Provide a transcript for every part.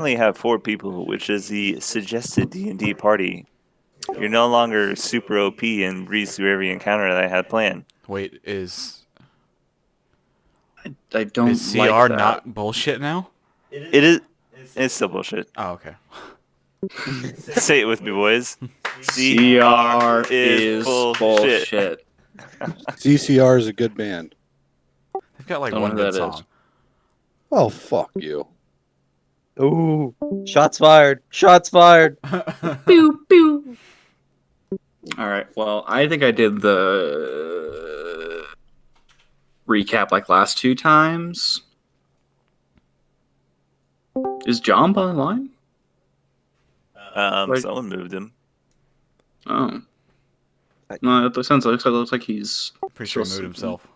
only have 4 people, which is the suggested D&D party. You're no longer super OP and breeze through every encounter that I had planned. Wait, is I don't is like CR that. not bullshit now? It is. It's still bullshit. Oh, okay. Say it with me, boys. CR is bullshit. CCR is a good band. They've got like I don't one know who good that song. is. Oh, fuck you. Ooh, shots fired! Shots fired! Pew pew. All right. Well, I think I did the recap like last 2 times. Is John online? Someone moved him. Oh. No, it looks like he's Pretty sure he still moved sleeping. himself.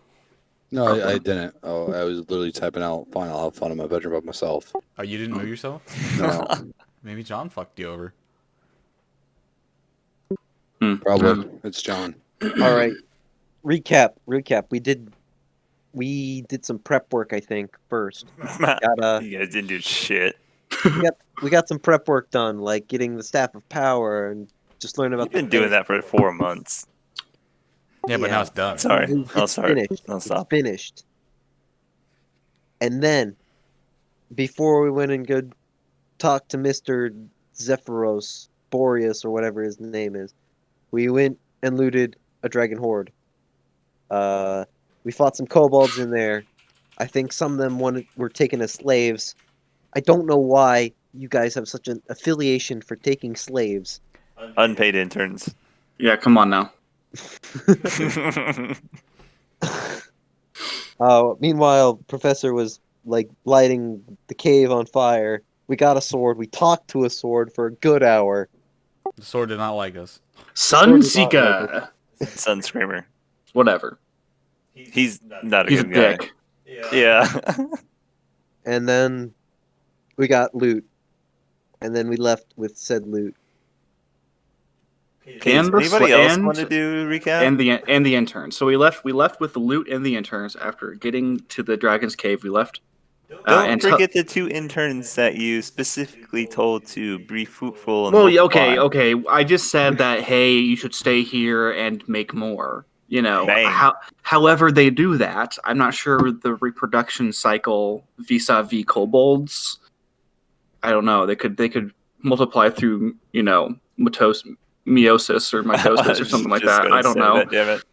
No, Okay. I didn't. Oh, I was literally typing out, fine, I'll have fun in my bedroom by myself. Oh, you didn't move yourself? No, Maybe John fucked you over. probably. It's John. All right, recap. We did some prep work, I think, first. You guys didn't do shit. We got some prep work done, like getting the Staff of Power and just learning about. You've been doing that for 4 months. Yeah, but now it's done. Sorry. I'll It's start. finished. I'll stop. It's finished. And then, before we went and go talk to Mr. Zephyros, Boreas, or whatever his name is, we went and looted a dragon horde. We fought some kobolds in there. I think some of them were taken as slaves. I don't know why you guys have such an affiliation for taking slaves. Unpaid interns. Yeah, come on now. Meanwhile, Professor was like lighting the cave on fire. We got a sword. We talked to a sword for a good hour. The sword did not like us. Sunseeker. Sun Screamer. Whatever. He's not a He's a good guy. dick. Yeah. And then we got loot. And then we left with said loot. Okay, does anybody else want to do a recap? And the interns. So we left with the loot and the interns after getting to the Dragon's Cave. We left. Don't forget the 2 interns that you specifically told to be fruitful. And Well, yeah, okay. I just said that. Hey, you should stay here and make more. You know, however they do that, I'm not sure the reproduction cycle vis-a-vis kobolds. I don't know. They could multiply through, you know, meiosis or mitosis or something like that. I don't know. Damn it.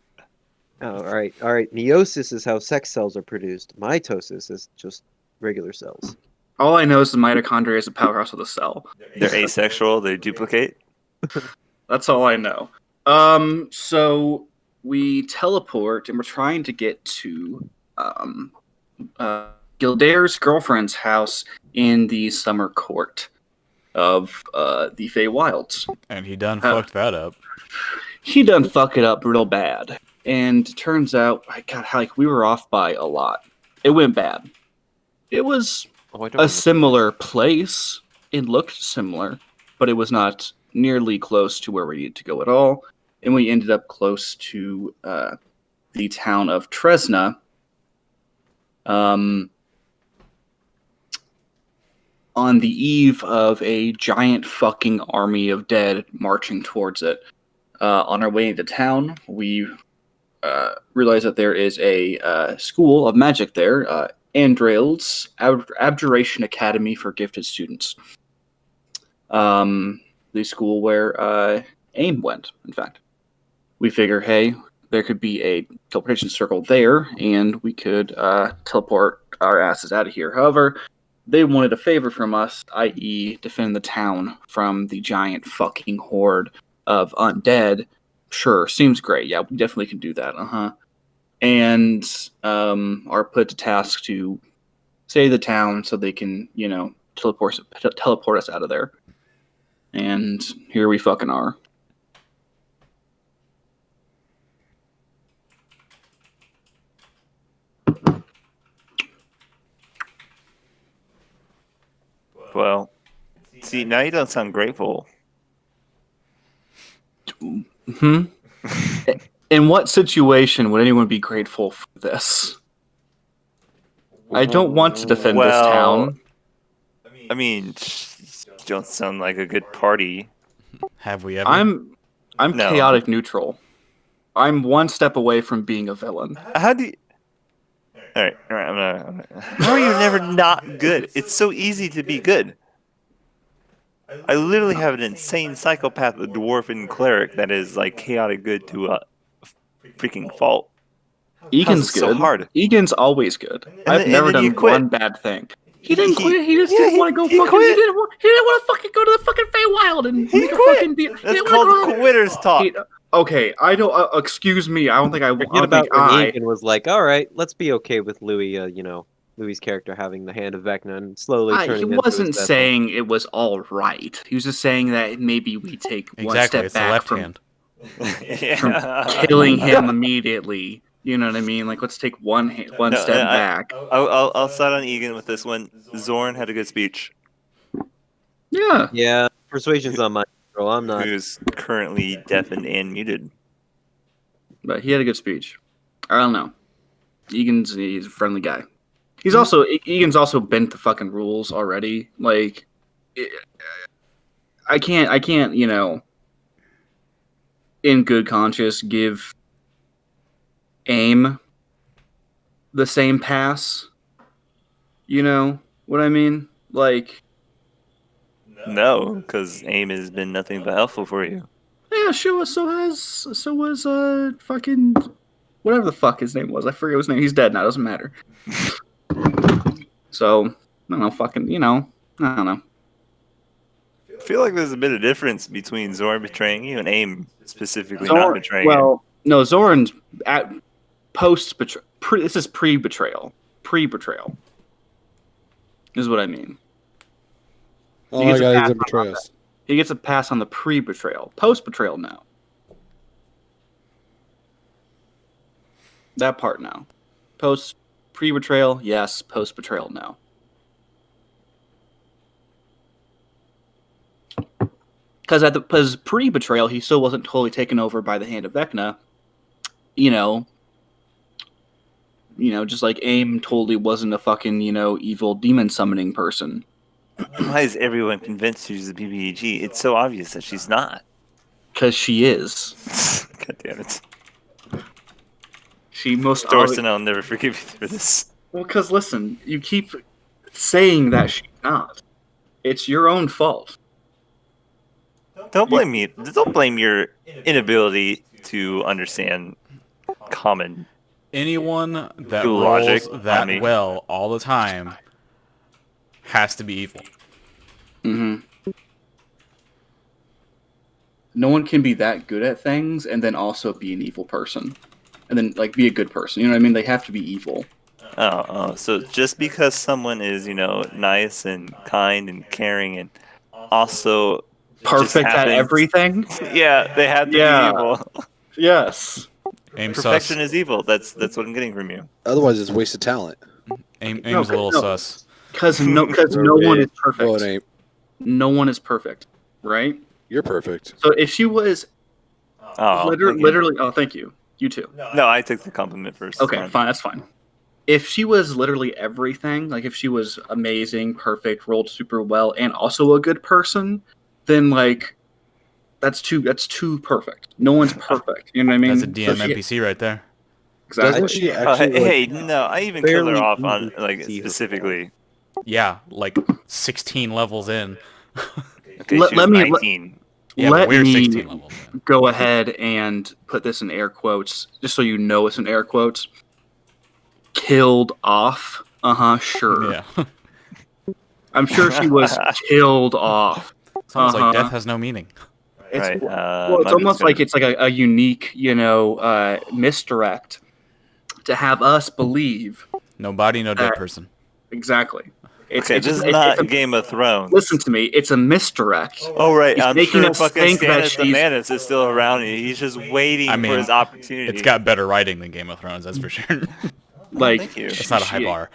Oh, all right. Meiosis is how sex cells are produced. Mitosis is just regular cells. All I know is the mitochondria is the powerhouse of the cell. They're asexual. They duplicate. That's all I know. So we teleport and we're trying to get to Gildare's girlfriend's house in the summer court of the Feywilds. And he done fucked that up. He done fuck it up real bad. And it turns out, we were off by a lot. It went bad. It was a similar place. It looked similar, but it was not nearly close to where we needed to go at all. And we ended up close to the town of Tresna. On the eve of a giant fucking army of dead marching towards it. On our way into town, we realized that there is a school of magic there, Andrail's Abjuration Academy for Gifted Students. The school where AIM went, in fact. We figure, hey, there could be a teleportation circle there, and we could teleport our asses out of here. However, they wanted a favor from us, i.e. defend the town from the giant fucking horde of undead. Sure, seems great. Yeah, we definitely can do that. And are put to task to save the town so they can, you know, teleport us out of there. And here we fucking are. Well, see, now you don't sound grateful. In what situation would anyone be grateful for this? I don't want to defend this town. I mean, you don't sound like a good party. Have we ever? I'm No. chaotic neutral. I'm one step away from being a villain. How do you... All right. How are you never not good? It's so easy to be good. I literally have an insane psychopath, a dwarven cleric that is like chaotic good to a freaking fault. How's Egan's it so good. hard? Egan's always good. And I've then- never and then he done quit. one bad thing. He didn't He- quit. He just yeah, didn't he- want to go he fucking. quit. He didn't want to fucking go to the fucking Feywild and He make a quit. fucking deal. That's called quitters talk. Okay, I don't. Excuse me. I don't think I. I Forget don't about think when I. Egan was like, all right, let's be okay with Louis, Louis's character having the hand of Vecna and slowly turning He into wasn't his vessel. saying it was all right. He was just saying that maybe we take one Exactly. step It's the back left from, hand. from killing him immediately. You know what I mean? Like, let's take one step back. I'll side on Egan with this one. Zorn had a good speech. Yeah. Yeah, persuasion's on my control. I'm not. Who's currently deafened and muted. But he had a good speech. I don't know. He's a friendly guy. Egan's also bent the fucking rules already. Like, I can't, in good conscience give AIM the same pass. You know what I mean? Like, No, because AIM has been nothing but helpful for you. yeah, sure. So was fucking whatever the fuck his name was. I forget his name. He's dead now. Doesn't matter. So I don't know. Fucking, I don't know. I feel like there's a bit of difference between Zorn betraying you and AIM specifically not betraying you. Well, no, Zoran's at post betrayal. This is pre-betrayal. Pre-betrayal is what I mean. Oh He my gets a god, pass he's on gonna betray us. He gets a pass on the pre-betrayal. Post-betrayal, no. That part, no. Pre-betrayal, yes. Post-betrayal, no. Because pre-betrayal, he still wasn't totally taken over by the hand of Vecna. Just like AIM totally wasn't a fucking, evil demon summoning person. Why is everyone convinced she's a BBEG? It's so obvious that she's not. Because she is. God damn it. She most Dorson, I'll never forgive you for this. Well, because listen, you keep saying that she's not. It's your own fault. Don't blame me. Don't blame your inability to understand common. Anyone that Logic rolls on that me. well all the time has to be evil. Mm-hmm. No one can be that good at things and then also be an evil person. And then, be a good person. You know what I mean? They have to be evil. Oh, so just because someone is, nice and kind and caring and also Perfect at happens- everything? Yeah, they have to Yeah. be evil. Yes. Aim Perfection sus. is evil. That's what I'm getting from you. Otherwise, it's wasted talent. Aim's No, a little no. sus. Because no one is Oh, it perfect. ain't. No one is perfect. Right? You're perfect. So if she was Oh, thank you. literally... Oh, thank you. You too. No, I took the compliment first. Okay, fine. That's fine. If she was literally everything, like if she was amazing, perfect, rolled super well, and also a good person, then that's too perfect. No one's perfect. You know what I mean? That's a DM NPC right there. Exactly. Doesn't she Oh, actually? hey, no, I even killed her barely off on even see her specifically. Yeah, 16 levels in. Okay, Let- she let was me- 19. Yeah, Let but we're me 16 levels in. go ahead and put this in air quotes, just so you know it's in air quotes. Killed off. Sure. Yeah. I'm sure she was killed off. It's almost like Uh-huh. death has no meaning. It's, Right. well, it's my almost concern- like it's like a unique, misdirect to have us believe No body, no dead Uh, person. exactly. Okay, this is it's not a- Game of Thrones. Listen to me. It's a misdirect. Oh, right. He's I'm making sure us fucking think that Stannis the she's- Manus is still around. He's just waiting I mean, for his opportunity. It's got better writing than Game of Thrones, that's for sure. thank you. It's not a high bar.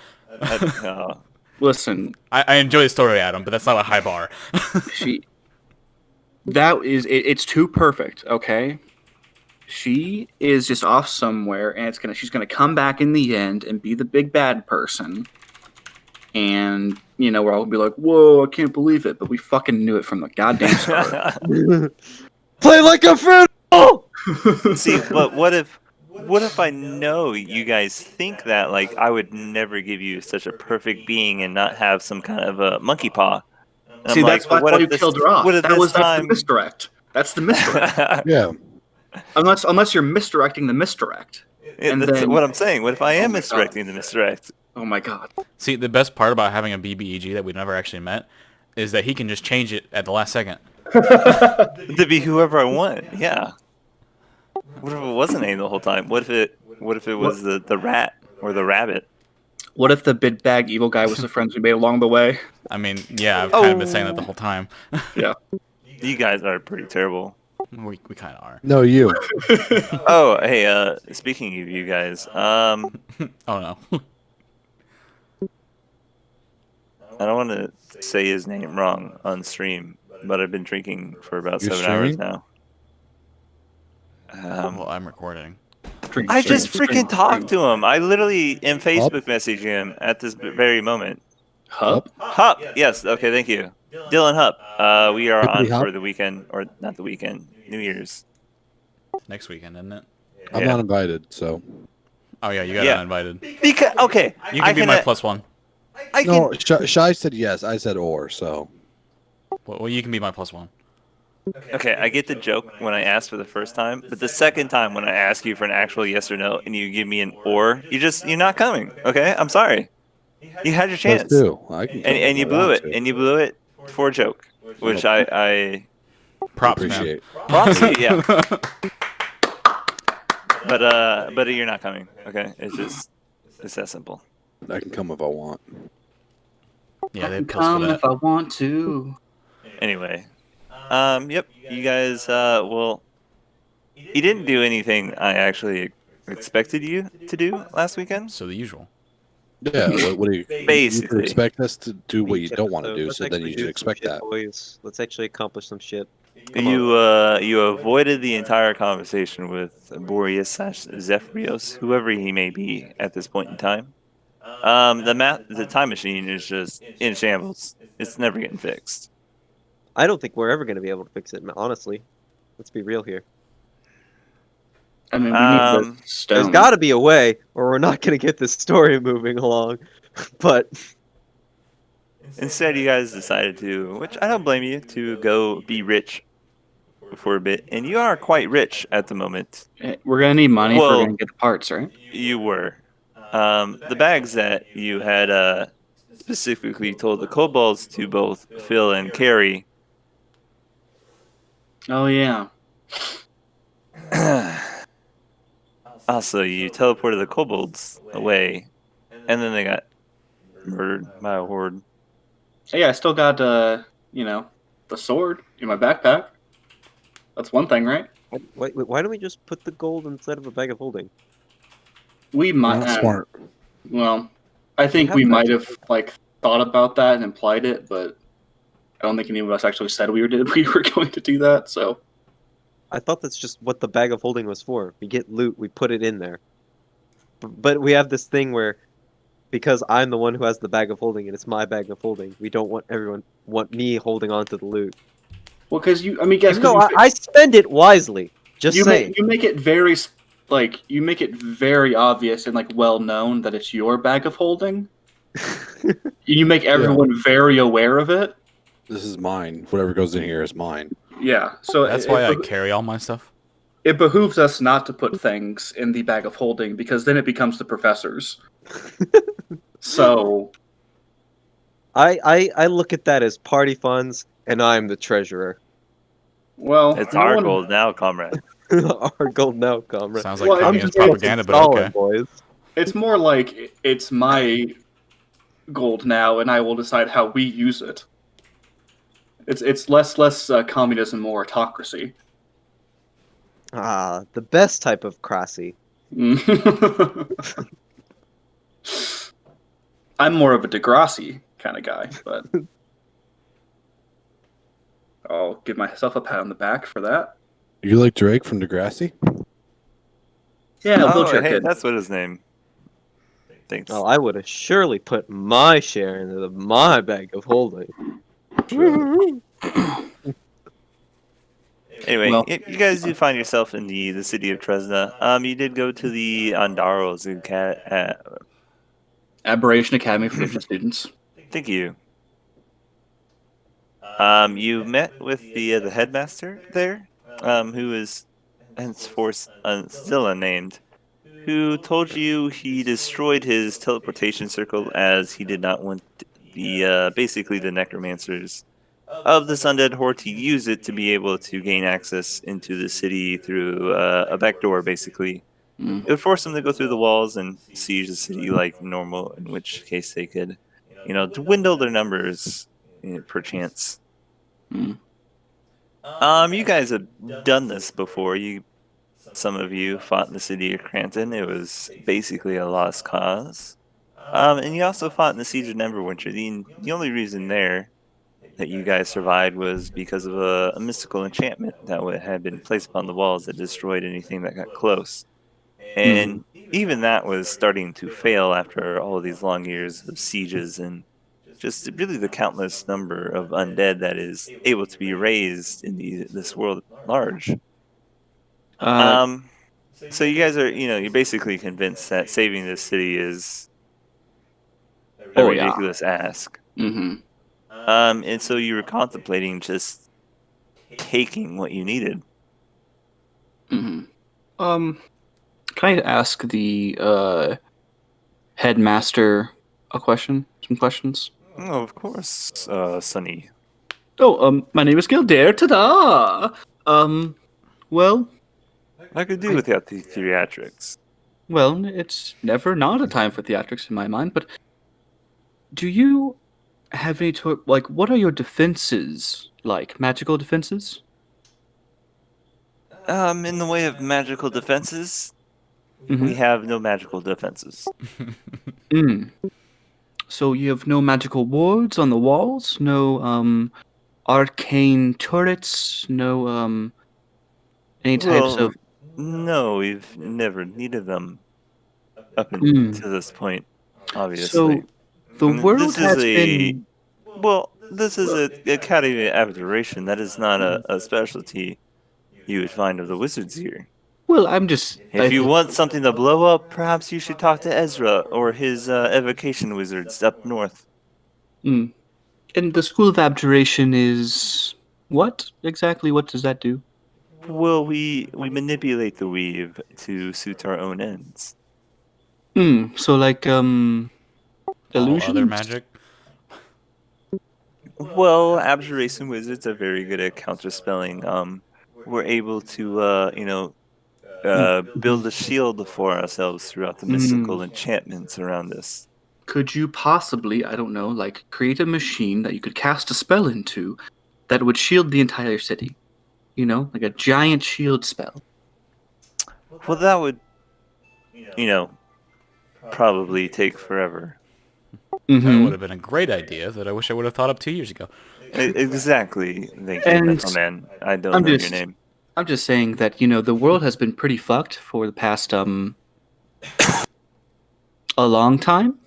No. Listen, I enjoy the story, Adam, but that's not a high bar. it's too perfect. Okay, she is just off somewhere, and she's gonna come back in the end and be the big bad person, and we're all gonna be like, "Whoa, I can't believe it!" But we fucking knew it from the goddamn start. Play like a football. See, but what if I know you guys think that like I would never give you such a perfect being and not have some kind of a monkey paw? And See, I'm like, that's but what why if you this? killed her off. What if That's this the time? misdirect. That's the misdirect. Yeah. unless you're misdirecting the misdirect. Yeah, And that's then- what I'm saying. What if I Oh am my misdirecting the misdirect? Oh my god. See, the best part about having a BBEG that we've never actually met is that he can just change it at the last second. To be whoever I want. Yeah. What if it wasn't A the whole time? What if it was the rat or the rabbit? What if the big bag evil guy was the friends we made along the way? I mean, yeah, I've kind of been saying that the whole time. Yeah. You guys are pretty terrible. we kind of are. No, you. Oh, hey, speaking of you guys, Oh no. I don't want to say his name wrong on stream, but I've been drinking for about You're 7 hours streaming? now. Well, I'm recording. I just freaking talked to him. I literally am Facebook messaging him at this very moment. Hup? Hup, yes, okay, thank you. Dylan Hup. We are on Hippity hop? for the weekend, or not the weekend, New Year's. Next weekend, isn't it? I'm Yeah. not invited, so. Oh yeah, you got Yeah. uninvited. Because okay, You can be my plus one. I can. No, Shy said yes. I said or, so. Well, you can be my plus one. Okay, I get the joke when I ask for the first time, but the second time when I ask you for an actual yes or no and you give me an or, you're not coming. Okay, I'm sorry. You had your That's chance, too. I can come and if you I blew want it, to. and you blew it for a joke, which I Props, Appreciate. props to you, yeah. But you're not coming. Okay, it's that simple. I can come if I want. Yeah, they have kills for that. If I want to. Anyway, yep, you guys, well, you didn't do anything I actually expected you to do last weekend. So the usual. Yeah, what do you? You Basically. should expect us to do what you Each don't want to episode. do, Let's so then actually you do should some expect shit, that. boys. Let's actually accomplish some shit. Come on. You avoided the entire conversation with Boreas / Zephyrios, whoever he may be at this point in time. The time machine is just in shambles. It's never getting fixed. I don't think we're ever going to be able to fix it, honestly. Let's be real here. I mean, we need the There's stone. got to be a way, or we're not going to get this story moving along. But Instead, you guys decided to, which I don't blame you, to go be rich for a bit, and you are quite rich at the moment. We're gonna need money if we're Well- gonna get the parts, right? You were. The bags that you had specifically told the kobolds to both fill and carry. Oh yeah. Also, you teleported the kobolds away, and then they got murdered by a horde. Hey, I still got the sword in my backpack. That's one thing, right? why don't we just put the gold instead of a bag of holding? We might. Not smart. Well, I think have we might budget. have thought about that and implied it, but I don't think any of us actually said we were going to do that. So I thought that's just what the bag of holding was for. We get loot, we put it in there. But we have this thing where, because I'm the one who has the bag of holding and it's my bag of holding, we don't want me holding on to the loot. well, because guys, No, I spend it wisely. Just saying. you make it very obvious and well known that it's your bag of holding. You make everyone very aware of it. This is mine. Whatever goes in here is mine. Yeah, so That's why I carry all my stuff. it behooves us not to put things in the bag of holding because then it becomes the professor's. So I look at that as party funds, and I'm the treasurer. well, It's no our one- gold now, comrade. Our gold now, comrade. Sounds like Well, I'm communist just saying propaganda, but Solid, okay. boys. It's more like it's my gold now, and I will decide how we use it. It's less communism, more autocracy. Ah, the best type of crassy. I'm more of a Degrassi kind of guy, but I'll give myself a pat on the back for that. You like Drake from Degrassi? Yeah, Oh, wheelchair hey, kid. that's what his name. Thanks. Oh, I would have surely put my share into my bag of holding. Anyway, Well- you guys do find yourself in the city of Tresna. You did go to the Andaros Aberration Academy for Gifted Students. Thank you. You met with the headmaster there, who is henceforth still unnamed, who told you he destroyed his teleportation circle as he did not want the basically the necromancers of this undead horde to use it to be able to gain access into the city through a back door, basically. Mm. It would force them to go through the walls and siege the city like normal, in which case they could, dwindle their numbers, perchance. Mm. You guys have done this before. Some of you fought in the city of Cranton. It was basically a lost cause. And you also fought in the siege of Neverwinter. The only reason there that you guys survived was because of a mystical enchantment that had been placed upon the walls that destroyed anything that got close. And even that was starting to fail after all of these long years of sieges and just really the countless number of undead that is able to be raised in this world at large. So you guys are, you're basically convinced that saving this city is a Oh, yeah. ridiculous ask. Mm-hmm. And so you were contemplating just taking what you needed. Mm-hmm. Can I ask the headmaster a question? Some questions? Oh, of course, Sonny. Oh, my name is Gildair. Ta-da! Well, I could do without the theatrics. well, it's never not a time for theatrics in my mind, but do you have any what are your defenses like? Magical defenses? In the way of magical defenses, Mm-hmm. we have no magical defenses. Mm. So you have no magical wards on the walls? No, arcane turrets? No, any types Well, of... no, we've never needed them up Mm. until this point, obviously. So the And world has been... this is a Academy of Abjuration. That is not a specialty you would find of the wizards here. Well, I'm just... If you want something to blow up, perhaps you should talk to Ezra or his evocation wizards up north. Mm. And the School of Abjuration is... What? Exactly what does that do? Well, we manipulate the weave to suit our own ends. So like, All illusions? other magic. Well, abjuration wizards are very good at counterspelling. We're able to, build a shield for ourselves throughout the mystical enchantments around us. Could you possibly, I don't know, like create a machine that you could cast a spell into that would shield the entire city? You know, like a giant shield spell. Well, that would, probably take forever. That would have been a great idea that I wish I would have thought up 2 years ago. Exactly. Thank you, And Mental Man. I don't I'm know your just- name. I'm just saying that, the world has been pretty fucked for the past, a long time.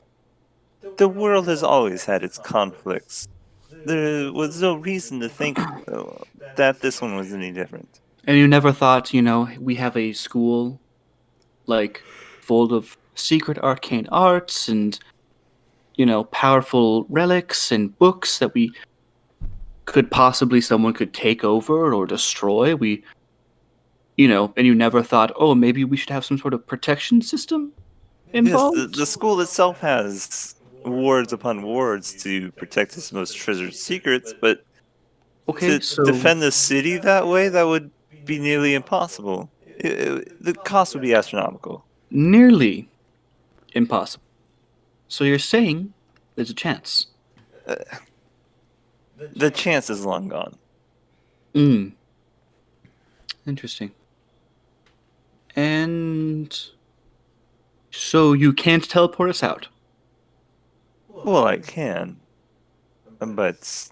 The world has always had its conflicts. There was no reason to think that this one was any different. And you never thought, we have a school, like, full of secret arcane arts and, powerful relics and books that someone could take over or destroy. And you never thought, oh, maybe we should have some sort of protection system involved? Yes, the school itself has wards upon wards to protect its most treasured secrets, but Okay, to so defend the city that way, that would be nearly impossible. The cost would be astronomical. nearly impossible. So you're saying there's a chance. The chance is long gone. Interesting. And so you can't teleport us out? Well, I can, but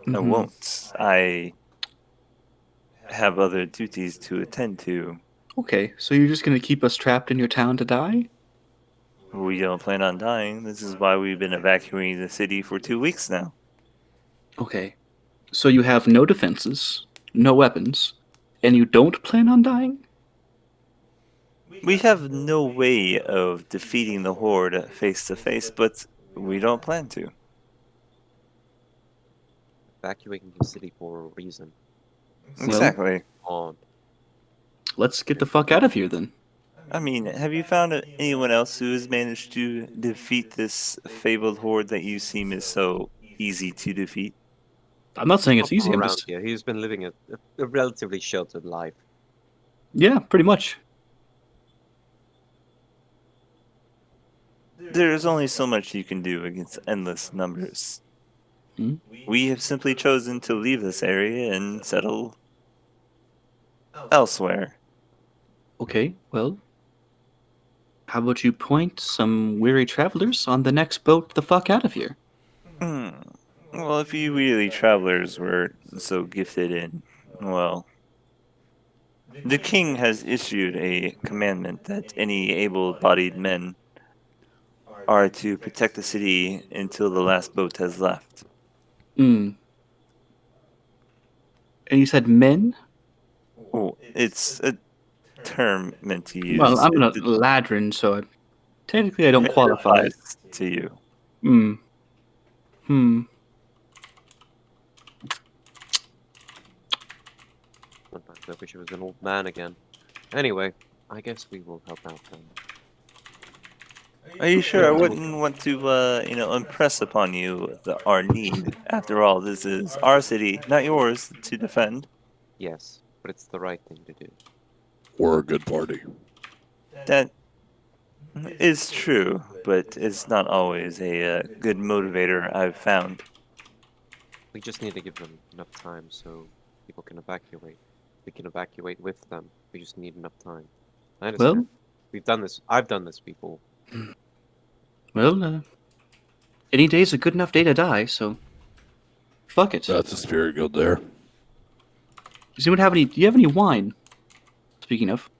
I won't. I have other duties to attend to. Okay, so you're just gonna keep us trapped in your town to die? We don't plan on dying. This is why we've been evacuating the city for 2 weeks now. Okay. So you have no defenses, no weapons, and you don't plan on dying? We have no way of defeating the Horde face to face, but we don't plan to. Evacuating the city for a reason. Well, Exactly. On. let's get the fuck out of here then. I mean, have you found anyone else who has managed to defeat this fabled horde that you seem is so easy to defeat? I'm not saying it's From easy. I'm around just here. He's been living a relatively sheltered life. yeah, pretty much. There's only so much you can do against endless numbers. Hmm? We have simply chosen to leave this area and settle elsewhere. Okay, well, how about you point some weary travelers on the next boat the fuck out of here? Hmm. Well, if you really travelers were so gifted in, well, the king has issued a commandment that any able-bodied men are to protect the city until the last boat has left. Hmm. And you said men? Oh, it's a term meant to Well, use. I'm a ladrin, so technically I don't It qualify. applies to you. Hmm. Hmm. Sometimes I wish I was an old man again. Anyway, I guess we will help out then. Are you sure I wouldn't want to, impress upon you our need? After all, this is our city, not yours, to defend. Yes, but it's the right thing to do. We're a good party. That is true, but it's not always a good motivator I've found. We just need to give them enough time so people can evacuate. We can evacuate with them. We just need enough time. I understand. Well, We've done this. I've done this before. well, any day's a good enough day to die, so fuck it. That's a spirit guild there. Does anyone have any? Do you have any wine? Speaking of,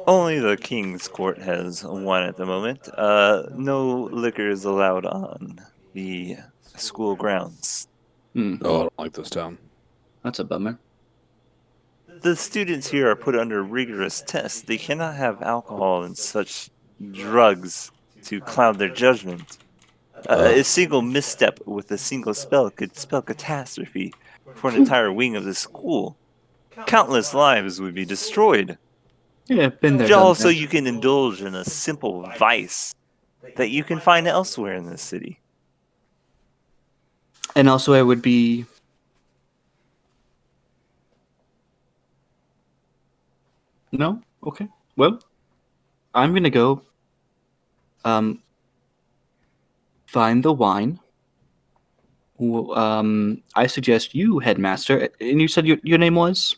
Only the King's Court has one at the moment. No liquor is allowed on the school grounds. hmm, Oh, I don't like this town. that's a bummer. The students here are put under rigorous tests. They cannot have alcohol and such drugs to cloud their judgment. A single misstep with a single spell could spell catastrophe for an entire wing of the school. Countless lives would be destroyed. Yeah, been there, done Also, that. you can indulge in a simple vice that you can find elsewhere in this city. And also, I would be. No? Okay. Well, I'm gonna go um find the wine. I suggest you, headmaster, and you said your name was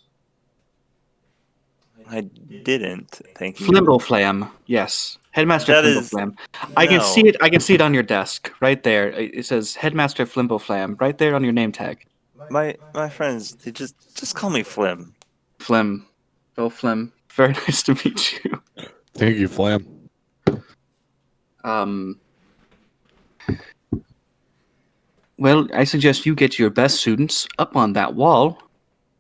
I didn't, thank you. Flimbleflam. Yes, headmaster That is Flimbleflam. I can see no. it. I can see it on your desk, right there. It says headmaster Flimbleflam, right there on your name tag. My friends, they just call me Flim. Flim. Oh, Flim. Very nice to meet you. Thank you, Flam. Um. Well, I suggest you get your best students up on that wall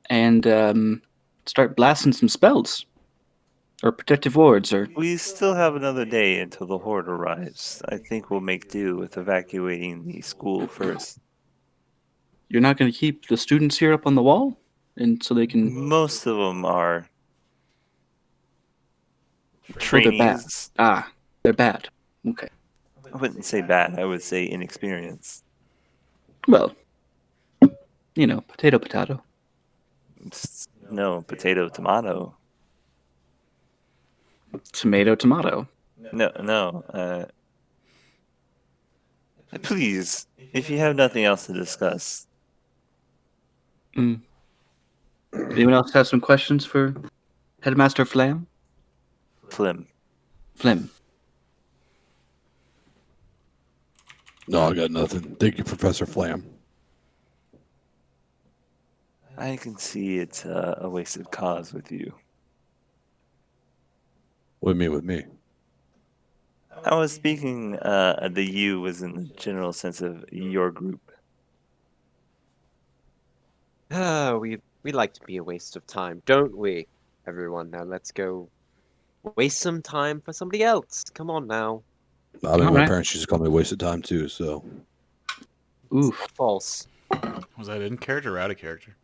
and start blasting some spells or protective wards or We still have another day until the horde arrives. I think we'll make do with evacuating the school first. you're not going to keep the students here up on the wall and so they can Most of them are oh they're bad. trainees. Ah, they're bad. Okay. I wouldn't say bad, I would say inexperienced. Well, potato potato. No, potato, tomato. Tomato tomato. No. Please, if you have nothing else to discuss, Mm. Anyone else have some questions for Headmaster Flam? Flim. Flim. No, I got nothing. Thank you, Professor Flam. I can see it's a wasted cause with you. With me. I was speaking, the you was in the general sense of your group. We like to be a waste of time, don't we? Everyone, now let's go waste some time for somebody else. Come on now. I mean, my Alright. parents used to call me wasted time too. So Oof. False. Was that in character or out of character?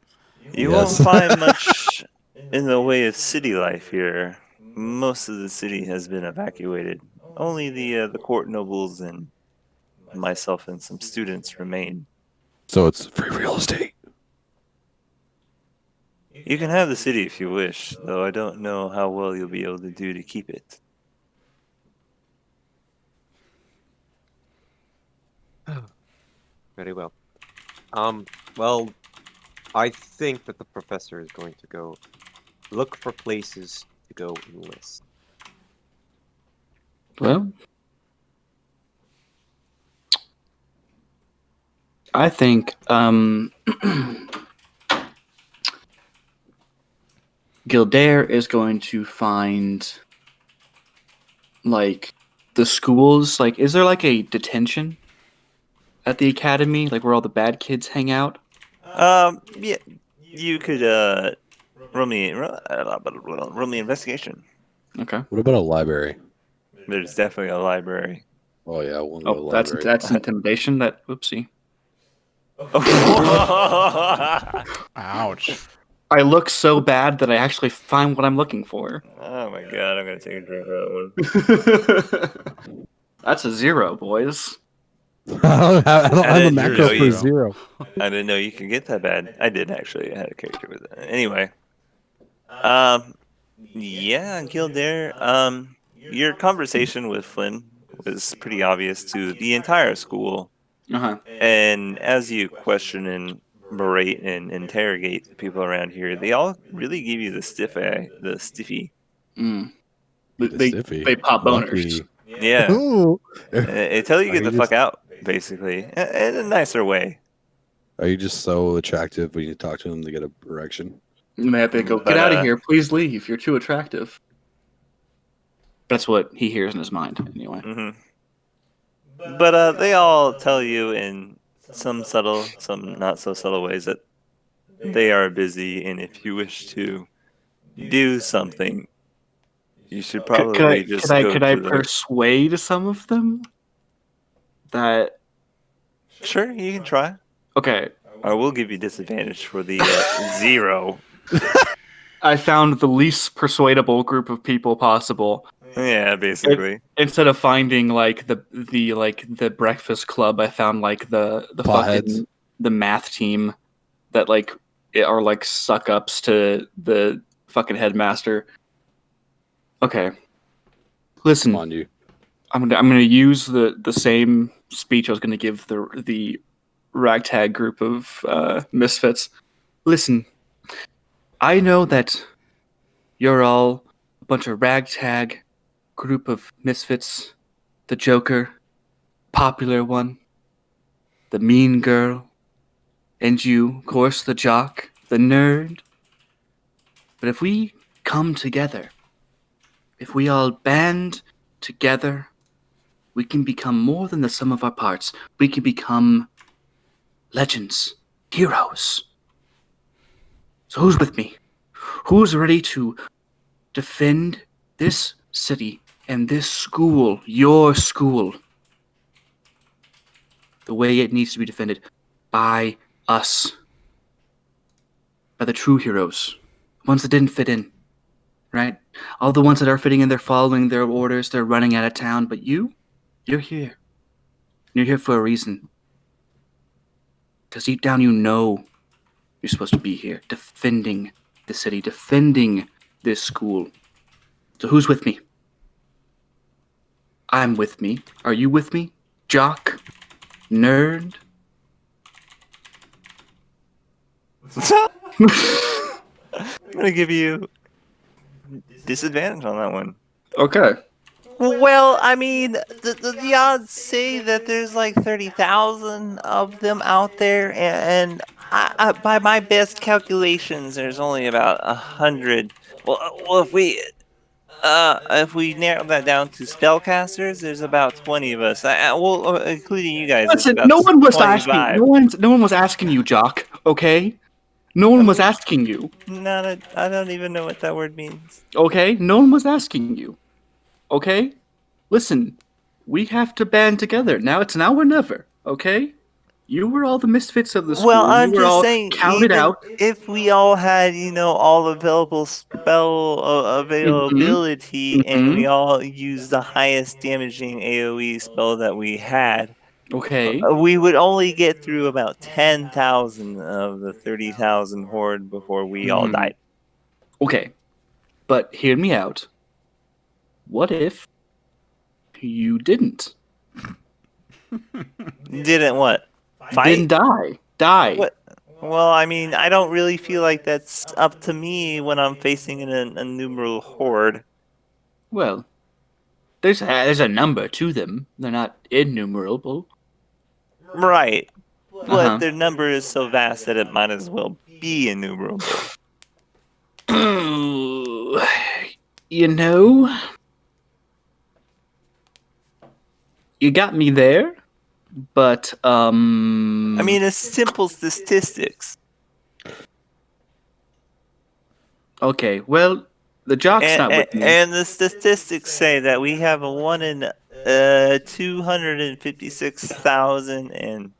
You Yes. won't find much in the way of city life here. Most of the city has been evacuated. Only the court nobles and myself and some students remain. so it's free real estate. You can have the city if you wish, though I don't know how well you'll be able to do to keep it. Very well. Well, I think that the professor is going to go look for places to go enlist. Well, I think Gildaire is going to find like the schools. Like, is there like a detention at the academy, like where all the bad kids hang out? Yeah, you could roll me investigation. Okay. What about a library? There's definitely a library. Oh yeah, I want to go to Oh, the library. that's intimidation. That oopsie. Ouch. I look so bad that I actually find what I'm looking for. Oh my god, I'm gonna take a drink of that one. That's a 0, boys. I don't have a didn't macro know for you- 0. I didn't know you could get that bad. I did actually. I had a character with it. Anyway, yeah, Gildaire. Your conversation with Flynn was pretty obvious to the entire school, Uh-huh. and as you question and berate and interrogate the people around here, they all really give you the stiffy. Mm. The They stiffy. pop boners. Lucky. Yeah, Ooh. until you Are get you the fuck just- out, basically, in a nicer way. Are you just so attractive when you talk to them to get a erection? And they have to go, But, get out of here, please leave. You're too attractive. That's what he hears in his mind, anyway. hmm But they all tell you in some subtle, some not so subtle ways that they are busy, and if you wish to do something, you should probably just go could I to the. persuade some of them that Sure, you can try. okay, I will give you disadvantage for the 0. I found the least persuadable group of people possible. Yeah, basically. Instead of finding like the breakfast club, I found like the Potheads. fucking the math team that like are like suck ups to the fucking headmaster. Okay. Listen, Come on, you. I'm gonna use the same speech I was gonna give the ragtag group of misfits. Listen, I know that you're all a bunch of ragtag group of misfits. The Joker, popular one, the mean girl, and you, of course, the jock, the nerd. But if we come together, if we all band together, we can become more than the sum of our parts. We can become legends, heroes. So who's with me? Who's ready to defend this city and this school, your school, the way it needs to be defended by us, by the true heroes, ones that didn't fit in, right? All the ones that are fitting in, they're following their orders, they're running out of town, but you're here. You're here for a reason. Because deep down you know you're supposed to be here, defending the city, defending this school. So who's with me? I'm with me. Are you with me? Jock? Nerd? I'm gonna give you disadvantage on that one. Okay. Well, I mean, the odds say that there's like 30,000 of them out there, and by my best calculations, there's only about 100. Well, if we If we narrow that down to spellcasters, there's about 20 of us. Well, including you guys, it's Listen, about no one was 25. asking. No one was asking you, Jock. Okay. No one was asking you. I don't even know what that word means. Okay. No one was asking you. Okay. Listen, we have to band together. Now or never. Okay. You were all the misfits of the school. Well, You I'm were just all saying, counted even out. if we all had, all available spell Mm-hmm. availability, and Mm-hmm. we all used the highest damaging AoE spell that we had, Okay. we would only get through about 10,000 of the 30,000 horde before we all Mhm. died. Okay. But hear me out. What if you didn't? Didn't what? Didn't Fight? die. What? Well, I mean, I don't really feel like that's up to me when I'm facing an innumerable horde. Well, there's a number to them. They're not innumerable. Right. Uh But their number is so vast that it might as well be innumerable. huh. You know, you got me there, but I mean, it's simple statistics. okay. Well, the jock's And, not and, with me. and the statistics say that we have a 1 in 256,000 and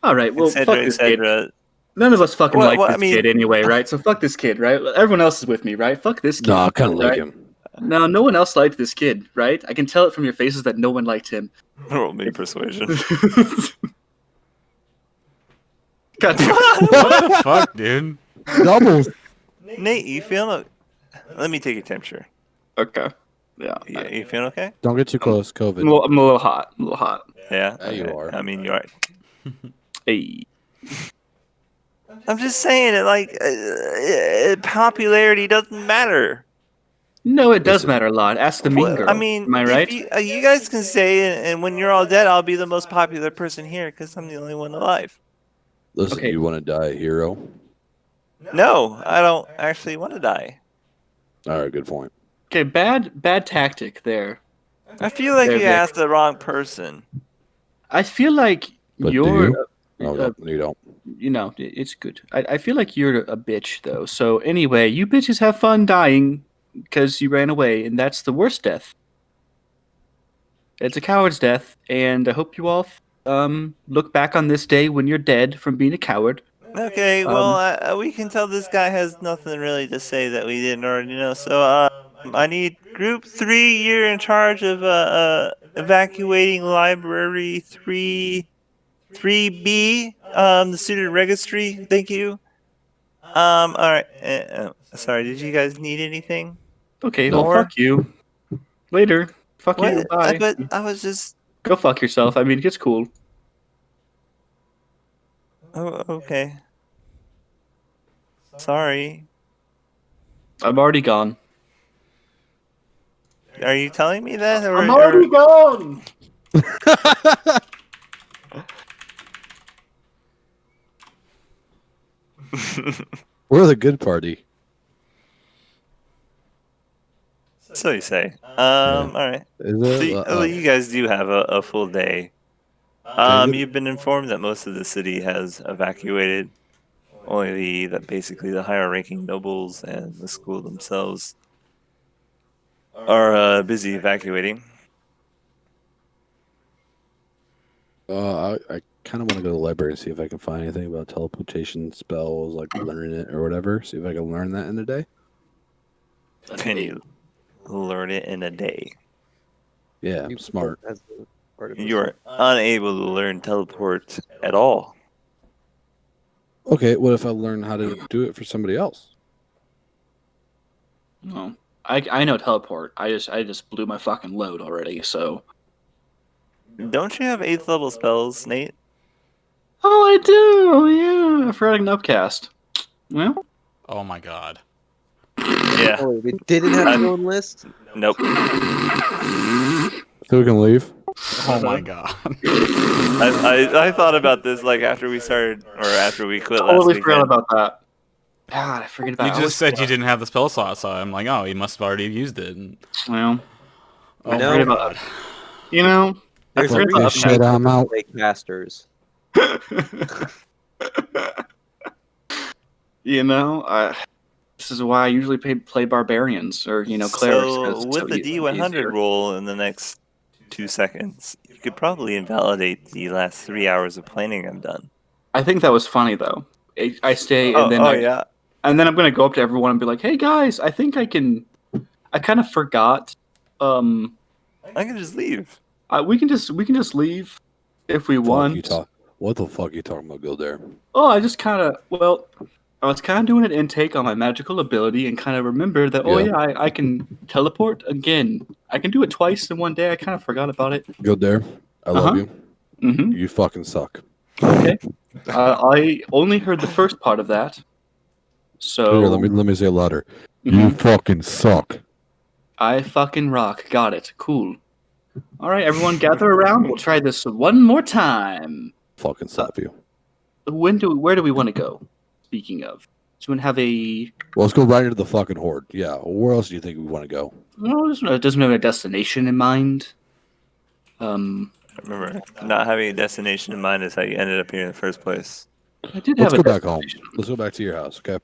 All right. Well, fuck et this kid. cetera. None of us fucking like I this mean, kid anyway, right? So fuck this kid, right? Everyone else is with me, right? Fuck this kid. No, I kind of like right? him. No, no one else liked this kid, right? I can tell it from your faces that no one liked him. roll me persuasion. God damn. What the fuck, dude? Doubles. Nate, you feeling? Let me take your temperature. Okay. Yeah. You feeling okay? Don't get too close, COVID. I'm a little hot. Yeah. Yeah, you are. I mean, you are. Hey. I'm just saying it. Like, popularity doesn't matter. No, it does Listen. matter a lot. Ask the mean girl. I mean, Am I right? if you guys can say it, and when you're all dead, I'll be the most popular person here because I'm the only one alive. Listen, Okay. you want to die a hero? No, I don't actually want to die. All right, good point. Okay, bad tactic there. I feel like There, you Vic. asked the wrong person. I feel like But do you're you? No, you don't. you know, it's good. I feel like you're a bitch though. So anyway, you bitches have fun dying because you ran away, and that's the worst death. It's a coward's death, and I hope you all look back on this day when you're dead from being a coward. Okay, well, we can tell this guy has nothing really to say that we didn't already know. So, I need Group 3. You're in charge of evacuating Library 3B, the student registry. Thank you. All right. Sorry, did you guys need anything? Okay, No. well, fuck you. Later. Fuck you. What? Bye. But I was just. Go fuck yourself. I mean, it's cool. Oh, okay. Sorry. I'm already gone. Are you telling me that? Or, I'm already gone. We're the good party. So you say. All right. Is So it? you guys do have a full day. Okay. You've been informed that most of the city has evacuated. Only basically the higher ranking nobles and the school themselves are busy evacuating. I kind of want to go to the library and see if I can find anything about teleportation spells, like learning it or whatever. See if I can learn that in a day. Can you learn it in a day? Yeah, You smart. as a part of You're unable to learn teleport at all. Okay, what if I learn how to do it for somebody else? No, I know teleport. I just blew my fucking load already. So. Don't you have 8th level spells, Nate? Oh, I do. Yeah, I forgot I can upcast. Well, Oh my god. Yeah. Oh, we didn't have your own list? Nope. So we can leave. Oh my god. I thought about this like after we started or after we quit last totally forgot weekend. about that. God, I forget You about. just said you didn't have the spell slot, so I'm like, oh, he must have already used it. And, Well, oh I No. my forget about. god. You know, I There's forget three about this shit, I'm out. play casters. you know, this is why I usually play barbarians or clerics. 'Cause So it's with so the D100 easier. roll in the next 2 seconds, you could probably invalidate the last 3 hours of planning I've done. I think that was funny though. I stay and Oh, then oh yeah. and then I'm gonna go up to everyone and be like, "Hey guys, I think I can." I kind of forgot. Um, I can just leave. we can just leave if we Fuck want. you talk. What the fuck you talking about, Gildair? Oh, I just kind of I was kind of doing an intake on my magical ability and kind of remembered that. Oh Yeah. yeah, I can teleport again. I can do it twice in one day. I kind of forgot about it. Gildair, I Uh-huh. love you. Mm-hmm. You fucking suck. Okay. I only heard the first part of that. So Here, let me say it louder. You Mhm. fucking suck. I fucking rock. Got it. Cool. All right, everyone, gather around. We'll try this one more time. Fucking slap you. Where do we want to go? Speaking of, do we have a? Well, let's go right into the fucking horde. Yeah. Where else do you think we want to go? No, it doesn't have a destination in mind. Remember, not having a destination in mind is how you ended up here in the first place. I did Let's have go a back home. Let's go back to your house, okay?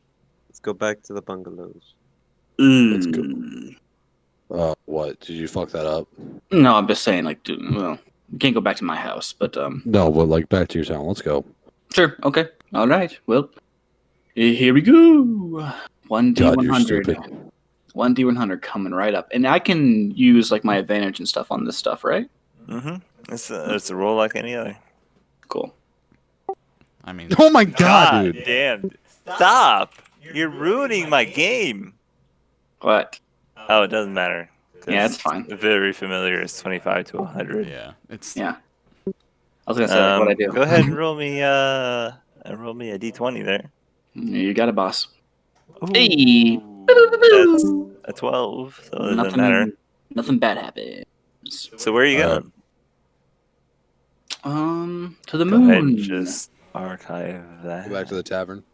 Let's go back to the bungalows. Let's go. destination. What? Did you fuck that up? No, I'm just saying, like, well, you can't go back to my house, but No, but like back to your town. Let's go. sure, okay, all right. Well, here we go. One D God, one you're hundred. stupid. 1D100 coming right up, and I can use like my advantage and stuff on this stuff, right? Mm-hmm. It's a roll like any other. Cool. I mean, Oh my god, dude. damn. Stop! You're ruining my game. What? Oh, it doesn't matter. 'Cause Yeah, it's fine. Very familiar. It's 25 to 100. yeah, it's Yeah. I was gonna say like, what I do. Go ahead and roll me a d20 there. You got it, boss. Ooh, Hey. that's a 12, so it doesn't matter. Nothing bad happens. So where are you Alright. going? To the Go ahead and moon. just archive that. Go back to the tavern.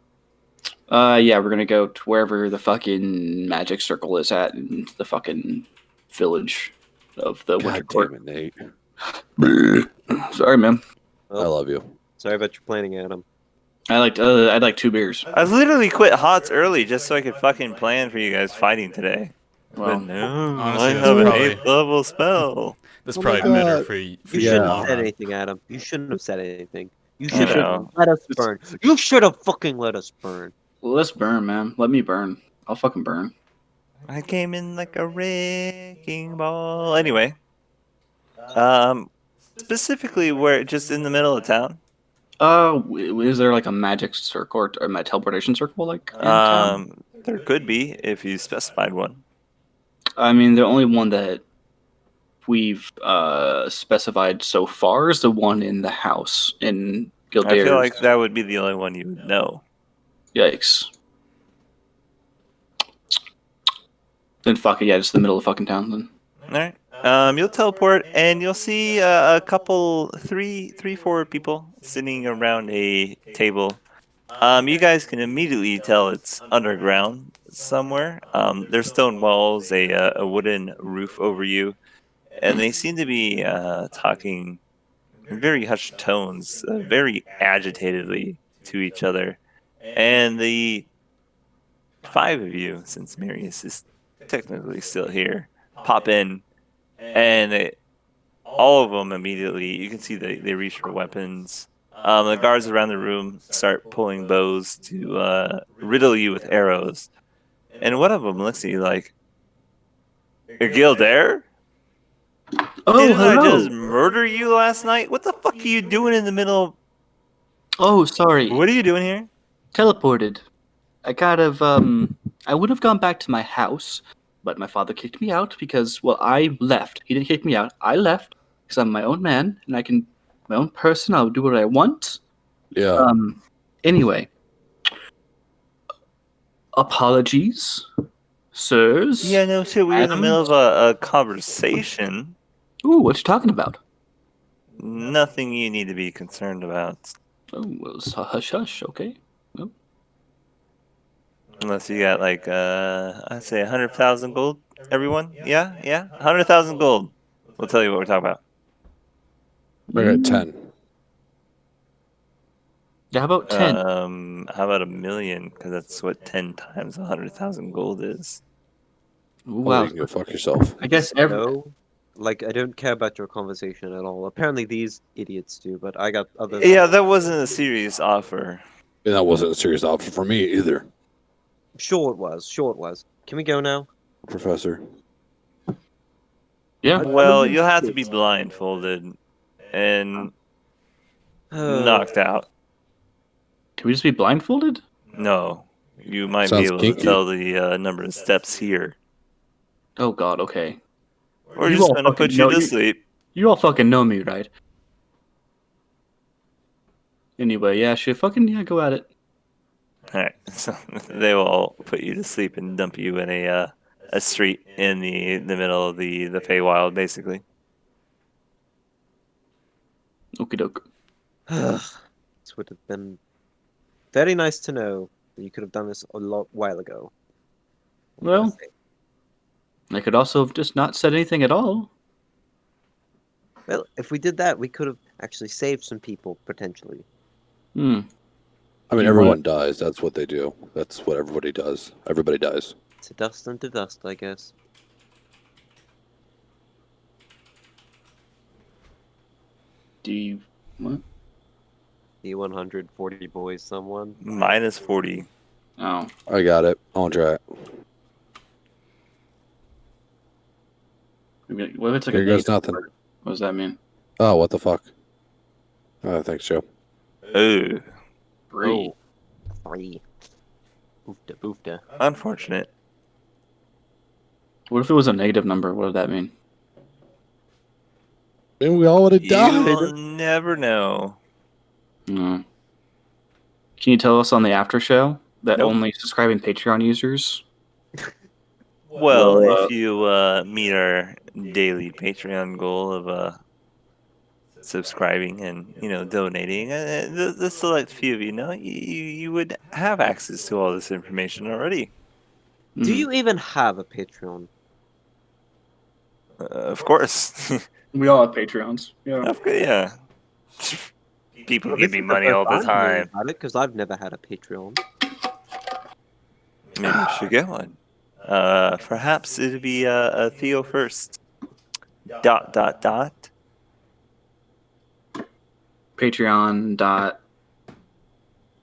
Yeah, we're gonna go to wherever the fucking magic circle is at in the fucking village of the Winter God Court. damn it, Nate. Sorry, man. I love you. Sorry about your planning, Adam. I'd like 2 beers. I literally quit HOTS early just so I could fucking plan for you guys fighting today. Well, But no, honestly, I that's have an probably- 8th level spell. that's Oh probably my better God. for You you. shouldn't Yeah. have said anything, Adam. You shouldn't have said anything. You I should have know. let us burn. You should have fucking let us burn. let's burn, man. Let me burn. I'll fucking burn. I came in like a wrecking ball. Anyway, specifically where just in the middle of town. Is there like a magic circle or a teleportation circle like in town? There could be if you specified one. I mean, the only one that we've specified so far is the one in the house in Gildair's. I feel like that would be the only one you would know. Yikes. Then fuck it, yeah, just the middle of fucking town then. All right. You'll teleport and you'll see a couple, three, 4 people sitting around a table. You guys can immediately tell it's underground somewhere. There's stone walls, a wooden roof over you, and they seem to be talking in very hushed tones, very agitatedly to each other. And the 5 of you, since Marius is technically still here, pop in, and all of them immediately, you can see they reach for weapons. The guards around the room start pulling bows to riddle you with arrows. And one of them looks at you like, "You're Gildair? Oh, Didn't I hello. just murder you last night? What the fuck are you doing in the middle? Oh, sorry. What are you doing here?" Teleported. I kind of I would have gone back to my house, but my father kicked me out because, well, I left. He didn't kick me out. I left because I'm my own man and I can, my own person. I'll do what I want. Yeah. Anyway, apologies, sirs. Yeah, no shit. We were in the Adam? middle of a conversation. Ooh, what you talking about? Nothing you need to be concerned about. Oh, well, hush, hush. Okay. Well, Unless you got like I'd say 100,000 gold. Everyone, yeah, 100,000 gold. We'll tell you what we're talking about. I got 10. Yeah, how about 10? How about 1,000,000? Because that's what 10 times 100,000 gold is. Wow. You can go fuck yourself. I guess every. No, like I don't care about your conversation at all. Apparently these idiots do, but I got other. Yeah, that wasn't a serious offer. And that wasn't a serious option for me either, Sure it was. Sure it was. Can we go now? Professor. Yeah. Well, you'll have to be blindfolded and knocked out. Can we just be blindfolded? No, you might Sounds be able kinky. to tell the number of steps here. Oh God. Okay. We're You just all gonna fucking put you know- to you- sleep. You all fucking know me, right? Anyway, yeah, shit, fucking yeah, go at it. Alright, so they will all put you to sleep and dump you in a street in the middle of the Feywild, basically. Okie doke. This would have been very nice to know that you could have done this a lot while ago. Well, I could also have just not said anything at all. Well, if we did that, we could have actually saved some people potentially. Hmm. I mean, You everyone dies. That's what they do. That's what everybody does. Everybody dies. To dust and to dust, I guess. Do you what? D140 boys, someone. Minus 40. Oh. I got it. I'll try it. What if it's like Here a goes negative nothing. number? What does that mean? Oh, what the fuck? Thanks, Joe. Ooh, 3. 3. Boofda, boofda. unfortunate. What if it was a negative number? What would that mean? Man, we all would have You died. will never know. No. Can you tell us on the after show that Nope. only subscribing Patreon users? Well, Well, if you meet our daily Patreon goal of subscribing and donating, the select few of you would have access to all this information already. Do you even have a Patreon? Of course. We all have Patreons. Yeah. Yeah. People Well, give this me is the money first all the I'm hearing time. about it because I've never had a Patreon. Maybe you should get one. Perhaps it'd be a Theo first. ... Patreon dot.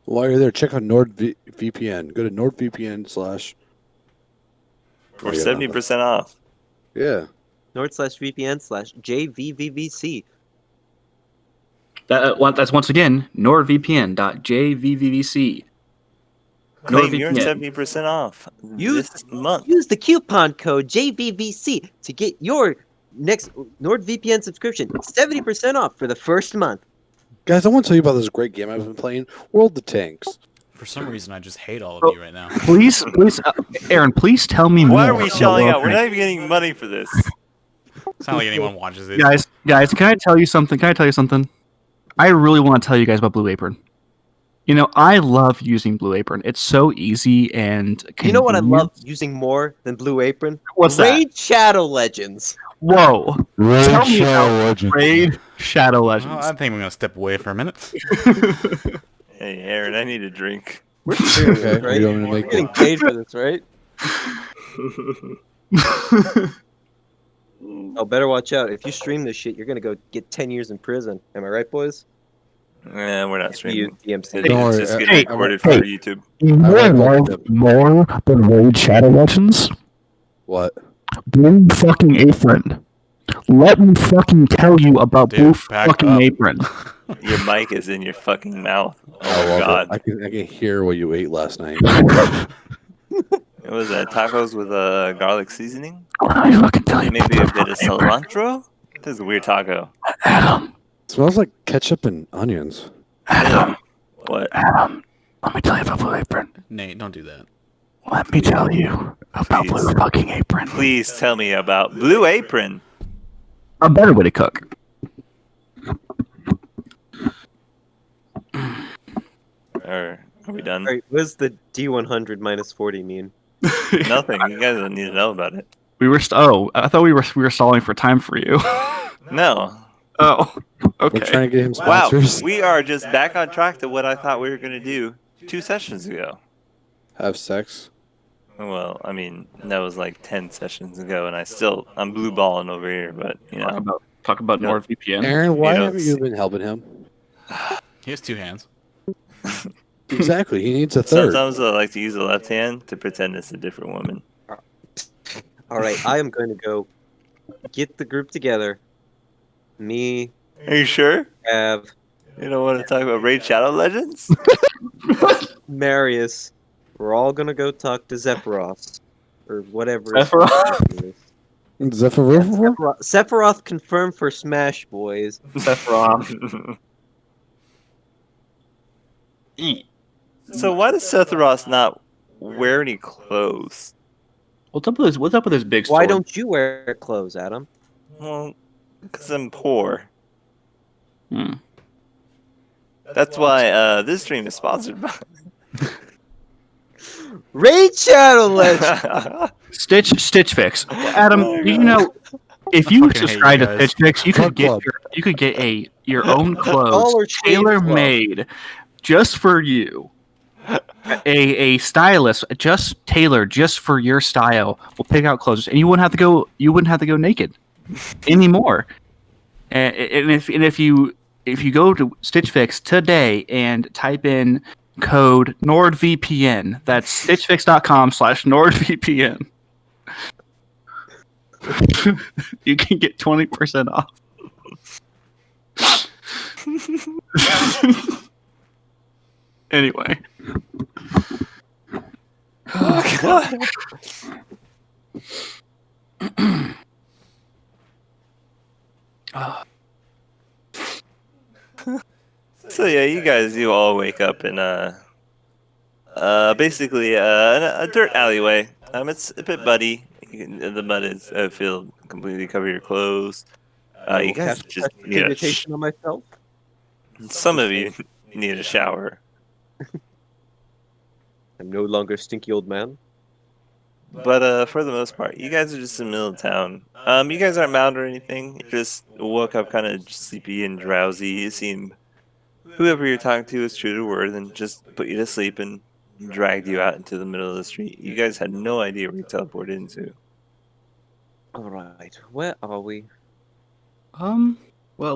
While you're there, check out NordVPN. Go to NordVPN/ for I got 70% off. Yeah. /VPN/JVVVC. That's once again NordVPN.jvvvc. Claim your NordVPN. 70% off Use- this month. Use the coupon code JVVC to get your next NordVPN subscription 70% off for the first month. Guys, I want to tell you about this great game I've been playing, World of Tanks. For some reason, I just hate all of Oh. you right now. Please, Aaron, please tell me more. Why are we about shelling World out? We're Tanks. not even getting money for this. It's not like anyone watches this. Guys, can I tell you something? I really want to tell you guys about Blue Apron. You know, I love using Blue Apron. It's so easy and You know what I convenient. love using more than Blue Apron? What's that? Raid Shadow Legends. Whoa. Tell me about Legends. Raid Shadow Well, Legends. I think we're gonna step away for a minute. Hey, Aaron, I need a drink. We're serious, Okay, right? you want me to We're make getting paid for this, right? Oh, better watch out. If you stream this shit, you're gonna go get 10 years in prison. Am I right, boys? We're not streaming. DMC. It's Don't worry, just hey, getting recorded for hey. YouTube. You love more than Raid Shadow Legends? What? Blue fucking Apron. Let me fucking tell you about Dude, Blue back fucking up. Apron. Your mic is in your fucking mouth. I Oh my love god. it. I can hear what you ate last night. It was tacos with garlic seasoning. Let me fucking tell you. Maybe a bit of cilantro. This is a weird taco. Adam, Smells like ketchup and onions. Adam, What? Adam. Let me tell you about Blue Apron. Nate, don't do that. Let me tell you about Please. Blue fucking Apron. Please tell me about Blue Apron. A better way to cook. Or Are we done? Alright, what does the D100 minus 40 mean? Nothing. You guys don't need to know about it. We were. I thought we were stalling for time for you. No. Oh. We're Okay. trying to get him Wow. sponsors. We are just back on track to what I thought we were going to do 2 sessions ago. Have sex. Well, I mean, that was like 10 sessions ago, and I'm blue balling over here, but, you know. Talk about No. NordVPN. Aaron, why You don't haven't you see- been helping him? He has 2 hands. Exactly. He needs a third. Sometimes I like to use the left hand to pretend it's a different woman. Alright, I am going to go get the group together. Me, Are you sure? Av, You don't want to talk about Raid Shadow Legends? Marius. We're all gonna go talk to Zephyros. Or whatever his Sephiroth? first name is. Zephyr? Sephiroth confirmed for Smash Boys. Sephiroth. So why does Seth Ross not wear any clothes? What's up with his big sword? Why don't you wear clothes, Adam? Well, because I'm poor. Hmm. That's why this stream is sponsored by. Raid Shadow Legends! Stitch Fix. Adam, Oh my do you God. know if I you fucking hate subscribe you to guys. Stitch Fix, you Fuck could get club. your own clothes Dollar Shave tailor Club. made just for you. A stylist just tailored just for your style will pick out clothes, and you wouldn't have to go naked anymore. And if you go to Stitch Fix today and type in code NordVPN, that's stitchfix.com/NordVPN. You can get 20% off. Anyway. Oh, God. So yeah, you all wake up in basically a dirt alleyway. It's a bit muddy. The mud is filled completely cover your clothes. I You will guys cast just need a prestidigitation on myself. some of you need a shower. I'm no longer stinky old man. But for the most part, you guys are just in the middle of town. You guys aren't bound or anything. You just woke up kind of sleepy and drowsy. You seem whoever you're talking to is true to word and just put you to sleep and dragged you out into the middle of the street. You guys had no idea where you teleported into. Alright, where are we? Well,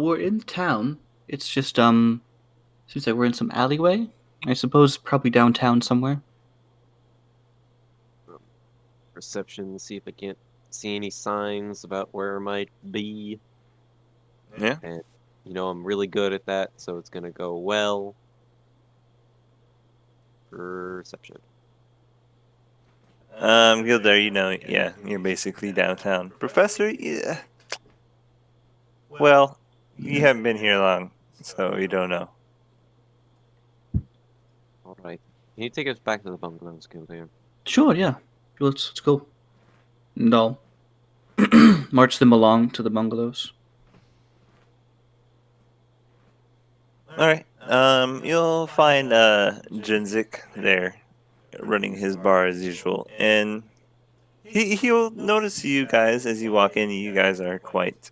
we're in town. It's just seems like we're in some alleyway. I suppose probably downtown somewhere. Perception, see if I can't see any signs about where it might be. Yeah. And, I'm really good at that, so it's gonna go well. Perception. Good there, yeah, you're basically downtown. Professor, yeah. Well, you haven't been here long, so you don't know. Alright. Can you take us back to the bungalows, Kildare? Sure, yeah. Let's go. No. March them along to the bungalows. Alright. You'll find Jinzik there running his bar as usual. And he'll notice you guys as you walk in. You guys are quite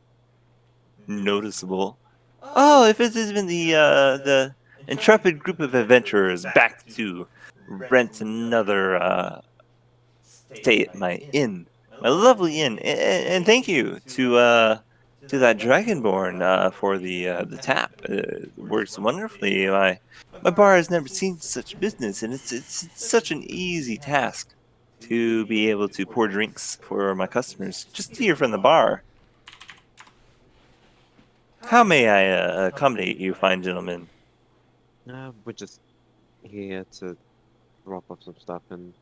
noticeable. Oh, if it has been the intrepid group of adventurers back to rent another stay at my inn, my lovely inn, and thank you to that Dragonborn for the tap. It works wonderfully. My bar has never seen such business, and it's such an easy task to be able to pour drinks for my customers just here from the bar. How may I accommodate you, fine gentlemen? We're just here to drop off some stuff and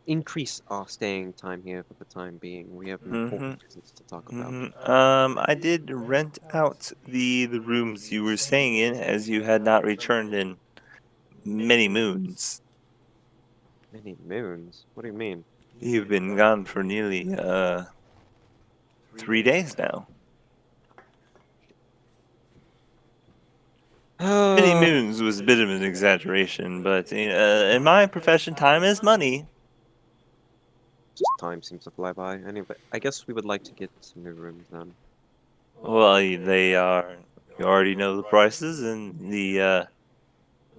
increase our staying time here for the time being. We have important business to talk about. I did rent out the rooms you were staying in, as you had not returned in many moons. Many moons? What do you mean? You've been gone for nearly 3 days now. Many moons was a bit of an exaggeration, but in my profession, time is money. Just time seems to fly by. Anyway, I guess we would like to get some new rooms then. Well, they are. You already know the prices and the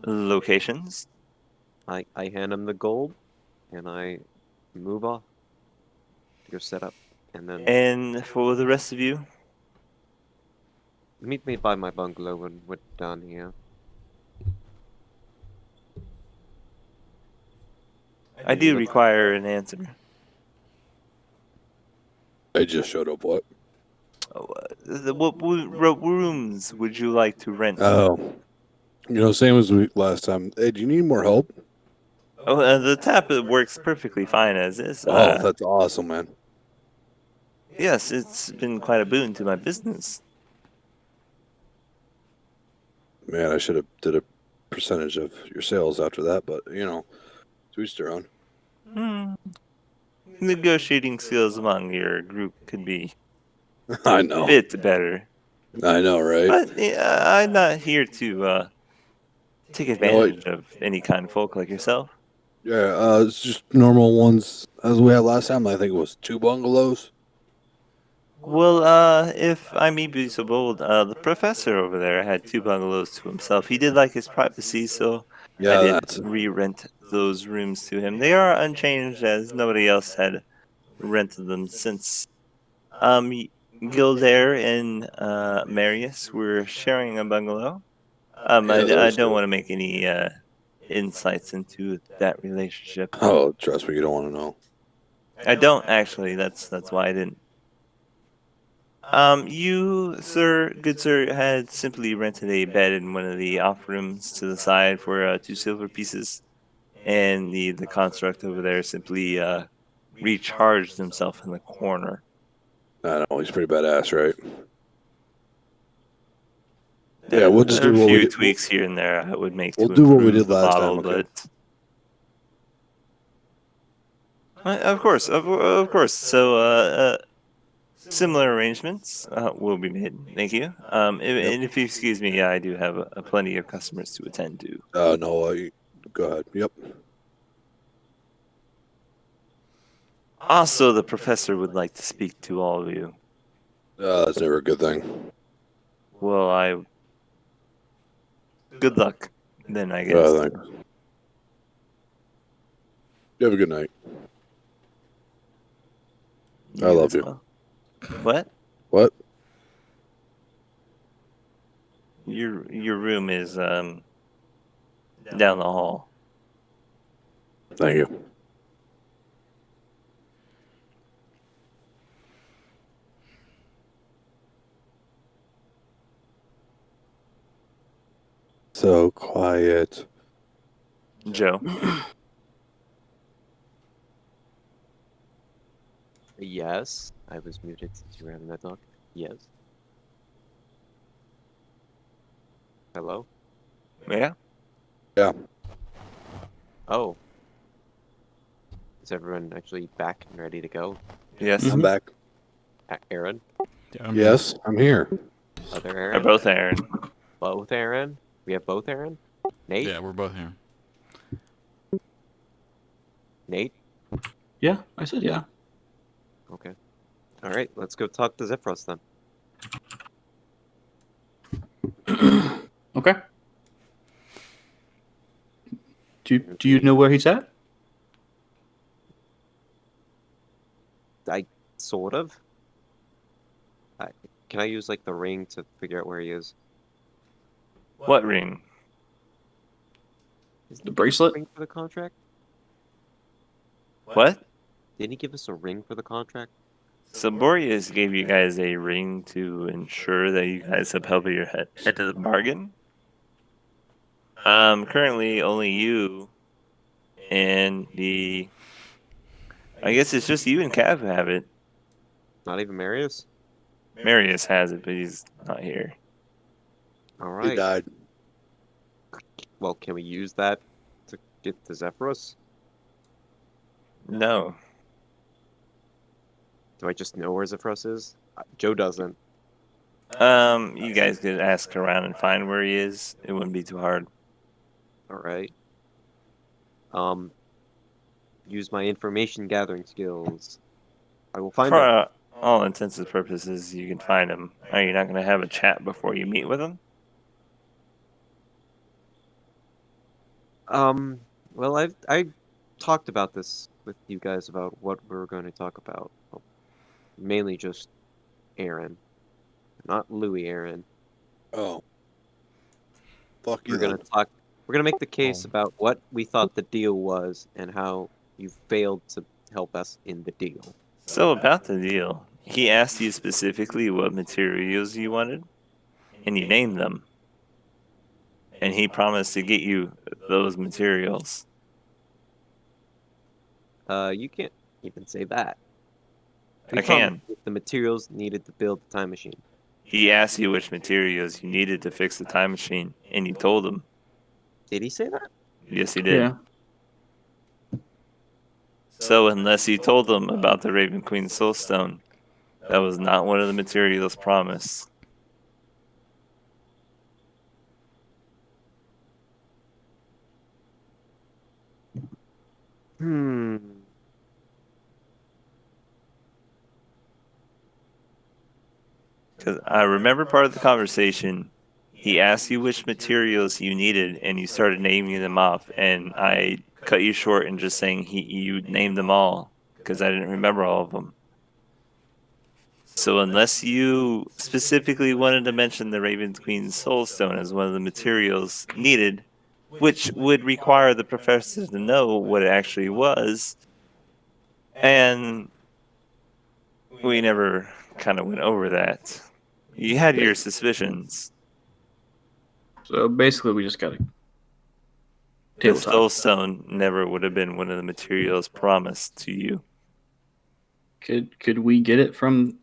locations. I hand him the gold, and I move off to go set up, and then And for the rest of you, meet me by my bungalow when we're done here. I do require an answer. I just showed up. What? Oh, what rooms would you like to rent? Oh, same as last time. Hey, do you need more help? Oh, the tap works perfectly fine as is. Oh, that's awesome, man. Yes, it's been quite a boon to my business. Man, I should have did a percentage of your sales after that, but to each their own. Hmm. Negotiating skills among your group could be I a know. bit better. I know, right? But I'm not here to take what? advantage of any kind of folk like yourself. Yeah, it's just normal ones as we had last time. I think it was 2 bungalows. Well, if I may be so bold, the professor over there had 2 bungalows to himself. He did like his privacy, so I Yeah, did that's re-rent those rooms to him. They are unchanged as nobody else had rented them since. Gildair and Marius were sharing a bungalow. yeah, I those don't two. want to make any insights into that relationship. Oh, trust me, you don't want to know. I don't actually. That's why I didn't. You, sir, good sir, had simply rented a bed in one of the off rooms to the side for 2 silver pieces, and the construct over there simply recharged himself in the corner. I know he's pretty badass, right? Yeah, we'll just There are do a what we few did. tweaks here and there I would make We'll to do what we improve did the last bottle, time, okay? but of course, of course. So, similar arrangements will be made. Thank you. And if you excuse me, I do have plenty of customers to attend to. No, go ahead. Yep. Also, the professor would like to speak to all of you. That's never a good thing. Well, good luck, then, I guess. Thanks. You have a good night. I love as you. well. What? What? Your room is down the hall. Thank you. So quiet. Joe. Yes, I was muted since you were having that talk. Yes. Hello? Yeah. Yeah. Oh. Is everyone actually back and ready to go? Yes. I'm back. Aaron? Yes, I'm here. Other They're Aaron? both Aaron. Both Aaron? We have both Aaron? Nate? Yeah, we're both here. Nate? Yeah, I said yeah. Okay. Alright, let's go talk to Zephyros then. Okay. Do you know where he's at? Sort of. Can I use like the ring to figure out where he is? What ring? Isn't The he give us a bracelet? ring for the contract? What? Didn't he give us a ring for the contract? So Boreas gave you guys a ring to ensure that you guys upheld your head to the bargain. Currently only you and the. I guess it's just you and Cav who have it. Not even Marius? Marius has it, but he's not here. He Alright. died. Well, can we use that to get to Zephyros? No. Do I just know where Zephyros is? Joe doesn't. You guys could ask around and find where he is. It wouldn't be too hard. All right. Use my information gathering skills. I will find For him. all intents and purposes, you can find him. Are you not going to have a chat before you meet with him? Well, I talked about this with you guys about what we were going to talk about. Well, mainly just Aaron, not Louis Aaron. Oh. Fuck you We're gonna then. talk. We're gonna make the case Oh. about what we thought the deal was and how you failed to help us in the deal. So about the deal, he asked you specifically what materials you wanted, and you named them. And he promised to get you those materials. You can't even say that. We I promised can. you the materials needed to build the time machine. He asked you which materials you needed to fix the time machine, and you told him. Did he say that? Yes, he did. Yeah. So unless you told them about the Raven Queen Soulstone, that was not one of the materials promised. Hmm. Because I remember part of the conversation. He asked you which materials you needed, and you started naming them off. And I cut you short in just saying you named them all because I didn't remember all of them. So unless you specifically wanted to mention the Raven Queen Soulstone as one of the materials needed, which would require the professor to know what it actually was, and we never kind of went over that. You had your suspicions. So basically, we just got to The tabletop. Soulstone never would have been one of the materials promised to you. Could we get it from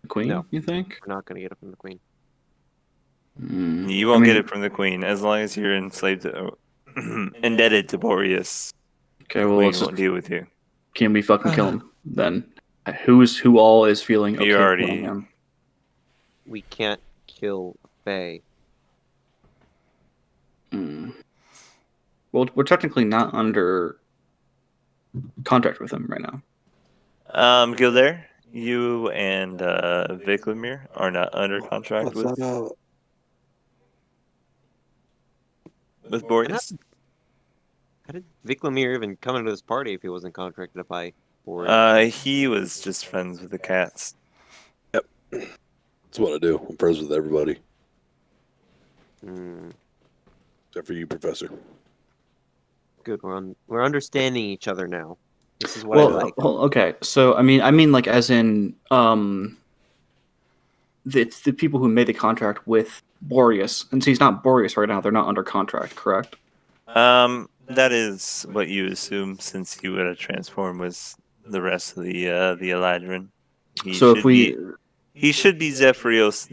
the queen? No. You think? We're not gonna get it from the queen. You won't get it from the queen as long as you're enslaved to, indebted to Boreas. Okay, The well, queen let's just won't deal with you. can we fucking kill him then? Who all is feeling okay You already- killing him? We can't kill Faye. Hmm. Well, we're technically not under contract with him right now. Gildair, you and Viklamir are not under contract What's that? with Boreas. How did Viklamir even come into this party if he wasn't contracted by Boreas? He was just friends with the cats. That's what I do. I'm friends with everybody Hmm. except for you, Professor. Good. We're understanding each other now. This is what I like. Well, okay. So I mean, like as in, the people who made the contract with Boreas, and so he's not Boreas right now. They're not under contract, correct? That is what you assume since you would have transformed with the rest of the Eladrin. So if we, He should be Zephyrios,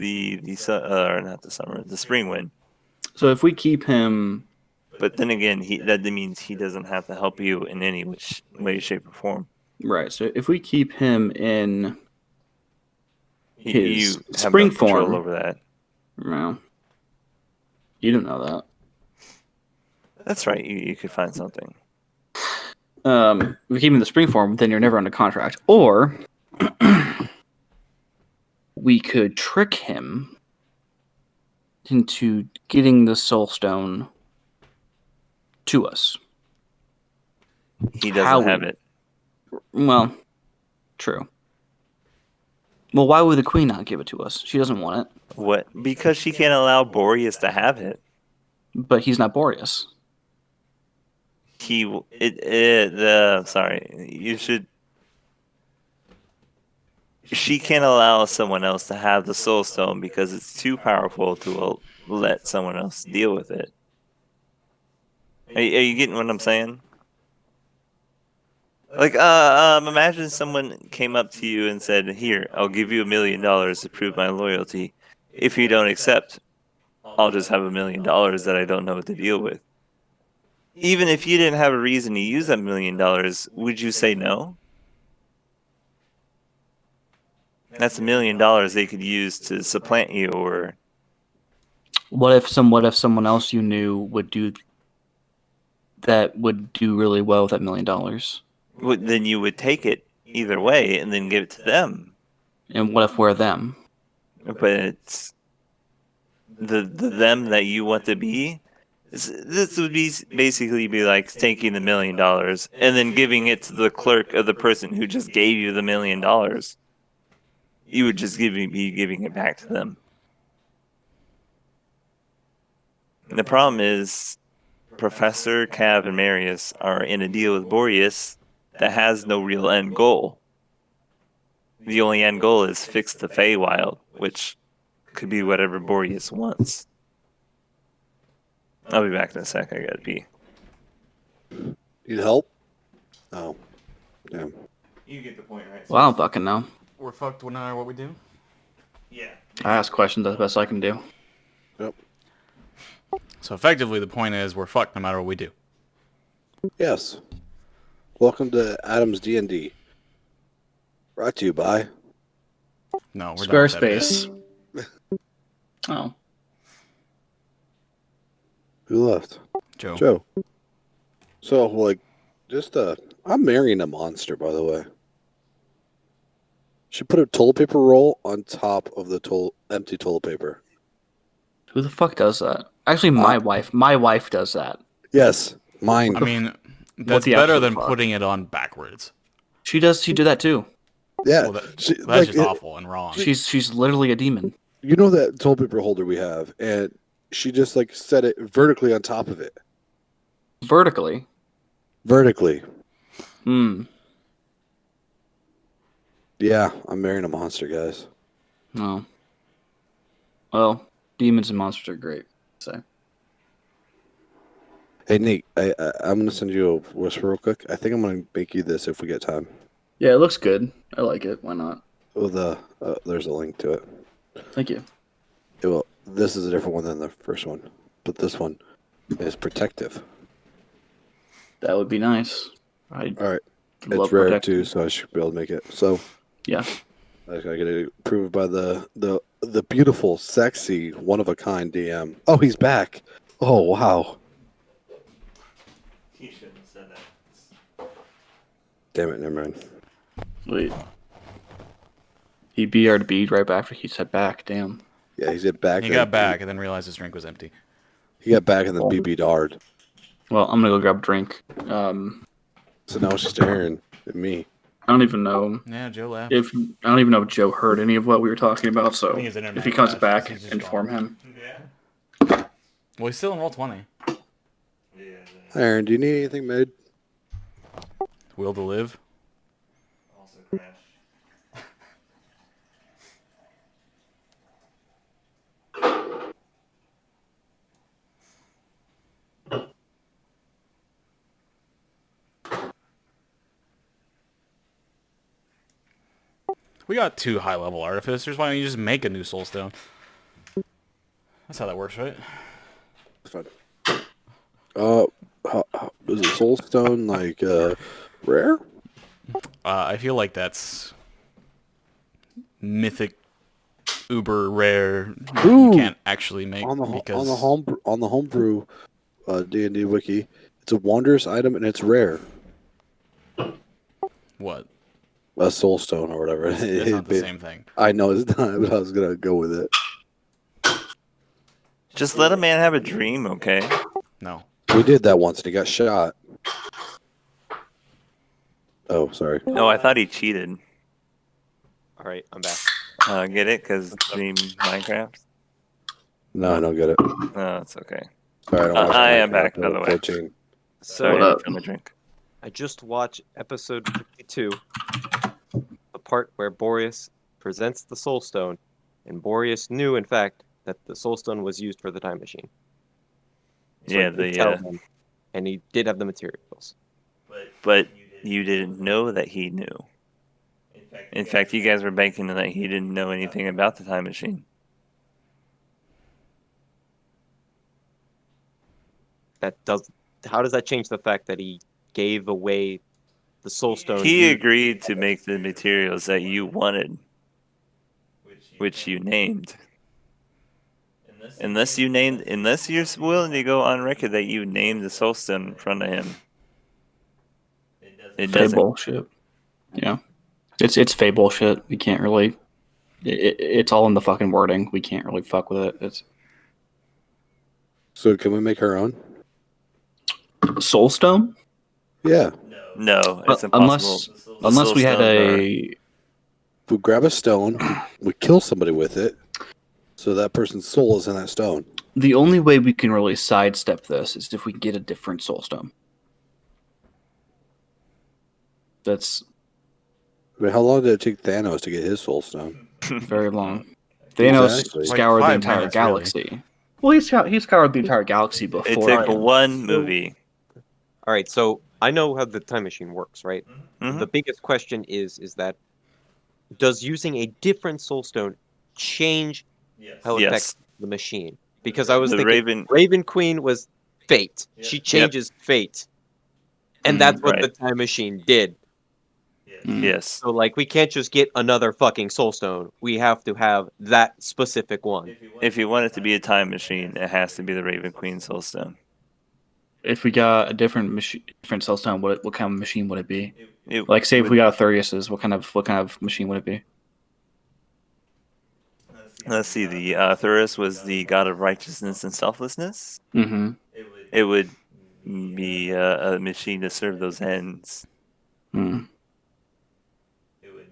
or not the summer, the spring wind. so if we keep him, But then again, that means he doesn't have to help you in any which way, shape, or form. right? So if we keep him in his You have spring no control form, over that. well, you don't know that. That's right. You could find something. If we keep him in the spring form, then you're never under contract. Or we could trick him into getting the soul stone to us. He How doesn't have we- it. Well, true. Well, why would the queen not give it to us? She doesn't want it. What? Because she can't allow Boreas to have it. But he's not Boreas. Sorry. You should. She can't allow someone else to have the Soul Stone because it's too powerful to let someone else deal with it. Are you getting what I'm saying? Like, imagine someone came up to you and said, "Here, I'll give you $1 million to prove my loyalty. If you don't accept, I'll just have $1 million that I don't know what to deal with." Even if you didn't have a reason to use that $1 million, would you say no? That's $1 million they could use to supplant you, or What if someone else you knew would do really well with that $1 million? then you would take it either way and then give it to them. And what if we're them? But it's the them that you want to be. This would basically be like taking the $1 million and then giving it to the clerk of the person who just gave you the $1 million. You would just be giving it back to them. And the problem is, Professor, Cav, and Marius are in a deal with Boreas that has no real end goal. The only end goal is fix the Feywild, which could be whatever Boreas wants. I'll be back in a sec. I gotta pee. Need help? Oh. Yeah. You get the point, right? Well, I don't fucking know. We're fucked no matter what we do. Yeah. I ask questions as best I can do. Yep. So effectively, the point is we're fucked no matter what we do. Yes. Welcome to Adam's D&D. Brought to you by... No, we're done with that bit. Squarespace. Oh. Who left? Joe. Joe. So, like, I'm marrying a monster, by the way. She put a toilet paper roll on top of the empty toilet paper. Who the fuck does that? Actually, my wife does that. Yes, mine. I mean, that's the better absolute than fuck? putting it on backwards. She did that too. Yeah, Well, that's like, just awful and wrong. She's literally a demon. you know that toilet paper holder we have, and she just like set it vertically on top of it. Vertically. Vertically. Yeah, I'm marrying a monster, guys. No. Well, demons and monsters are great. So. Hey, Nate, I'm gonna send you a whisper real quick. I think I'm gonna make you this if we get time. Yeah, it looks good. I like it. Why not? Oh, there's a link to it. Thank you. This is a different one than the first one, but this one is protective. That would be nice. All right, love it's rare protective. too, so I should be able to make it. So Yeah. I gotta get it approved by the beautiful, sexy, one of a kind DM. Oh, he's back. Oh wow. He shouldn't have said that. Damn it, never mind. Wait. He BR'd right after he said back. Damn. Yeah, he's at back. He got back and then realized his drink was empty. He got back and then BB'd hard. Well, I'm gonna go grab a drink. So now it's just Aaron and me. I don't even know Yeah, Joe left. if Joe heard any of what we were talking about. So I think his internet if he comes crashed, back, he's just inform gone. him. Yeah. Well, he's still in roll 20. Yeah. Hi, Aaron, do you need anything made? Will to live. Also crashed. We got 2 high-level artificers. Why don't you just make a new soulstone? That's how that works, right? It's fine. Is a soulstone like rare? I feel like that's mythic, uber rare. Ooh. You can't actually make on the because homebrew D&D wiki, it's a wondrous item and it's rare. what? A soulstone or whatever. It's not the same thing. I know it's not, but I was gonna go with it. Just let a man have a dream, okay? No. We did that once and he got shot. Oh, sorry. No, I thought he cheated. All right, I'm back. Get it? Because Dream Minecraft? No, I don't get it. No, it's okay. Sorry, I don't watch I am Minecraft back, till by the way. 14. Sorry, What up? from a drink. I just watched episode 52, the part where Boreas presents the Soul Stone, and Boreas knew, in fact, that the Soul Stone was used for the time machine. So Yeah, he did tell them, and he did have the materials. but you didn't know that he knew. In fact, you guys were banking on that he didn't know anything about the time machine. How does that change the fact that he gave away the Soul Stone? He agreed to make the materials that you wanted. which you named. Unless you're willing to go on record that you named the soul stone in front of him. It Fey doesn't. bullshit. Yeah, it's Fey bullshit. We can't really. It's all in the fucking wording. We can't really fuck with it. It's So can we make our own? Soul Stone. Yeah. No, it's impossible. Unless we had a. If we grab a stone, we kill somebody with it, so that person's soul is in that stone. The only way we can really sidestep this is if we get a different Soul Stone. That's I mean, how long did it take Thanos to get his soul stone? very long. Thanos Exactly. scoured Like the 5 entire minutes, galaxy. Well, he scoured the entire galaxy before. It took him. one movie. All right, so I know how the time machine works, right? Mhm. The biggest question is that does using a different soul stone change how it Yes. affects the machine? Because I was The thinking Raven Queen was fate. She changes fate. And Mhm, that's what the right. time machine did. Yes. So like we can't just get another fucking soul stone. We have to have that specific one. If you want it to be a time machine, it has to be the Raven Queen Soul Stone. If we got a different Soul Stone, what kind of machine would it be? It Like, say if would- we got a Thurius's, what kind of machine would it be? Let's see. The Thuris was the god of righteousness and selflessness. Mm-hmm. It would be a machine to serve those ends. Mm.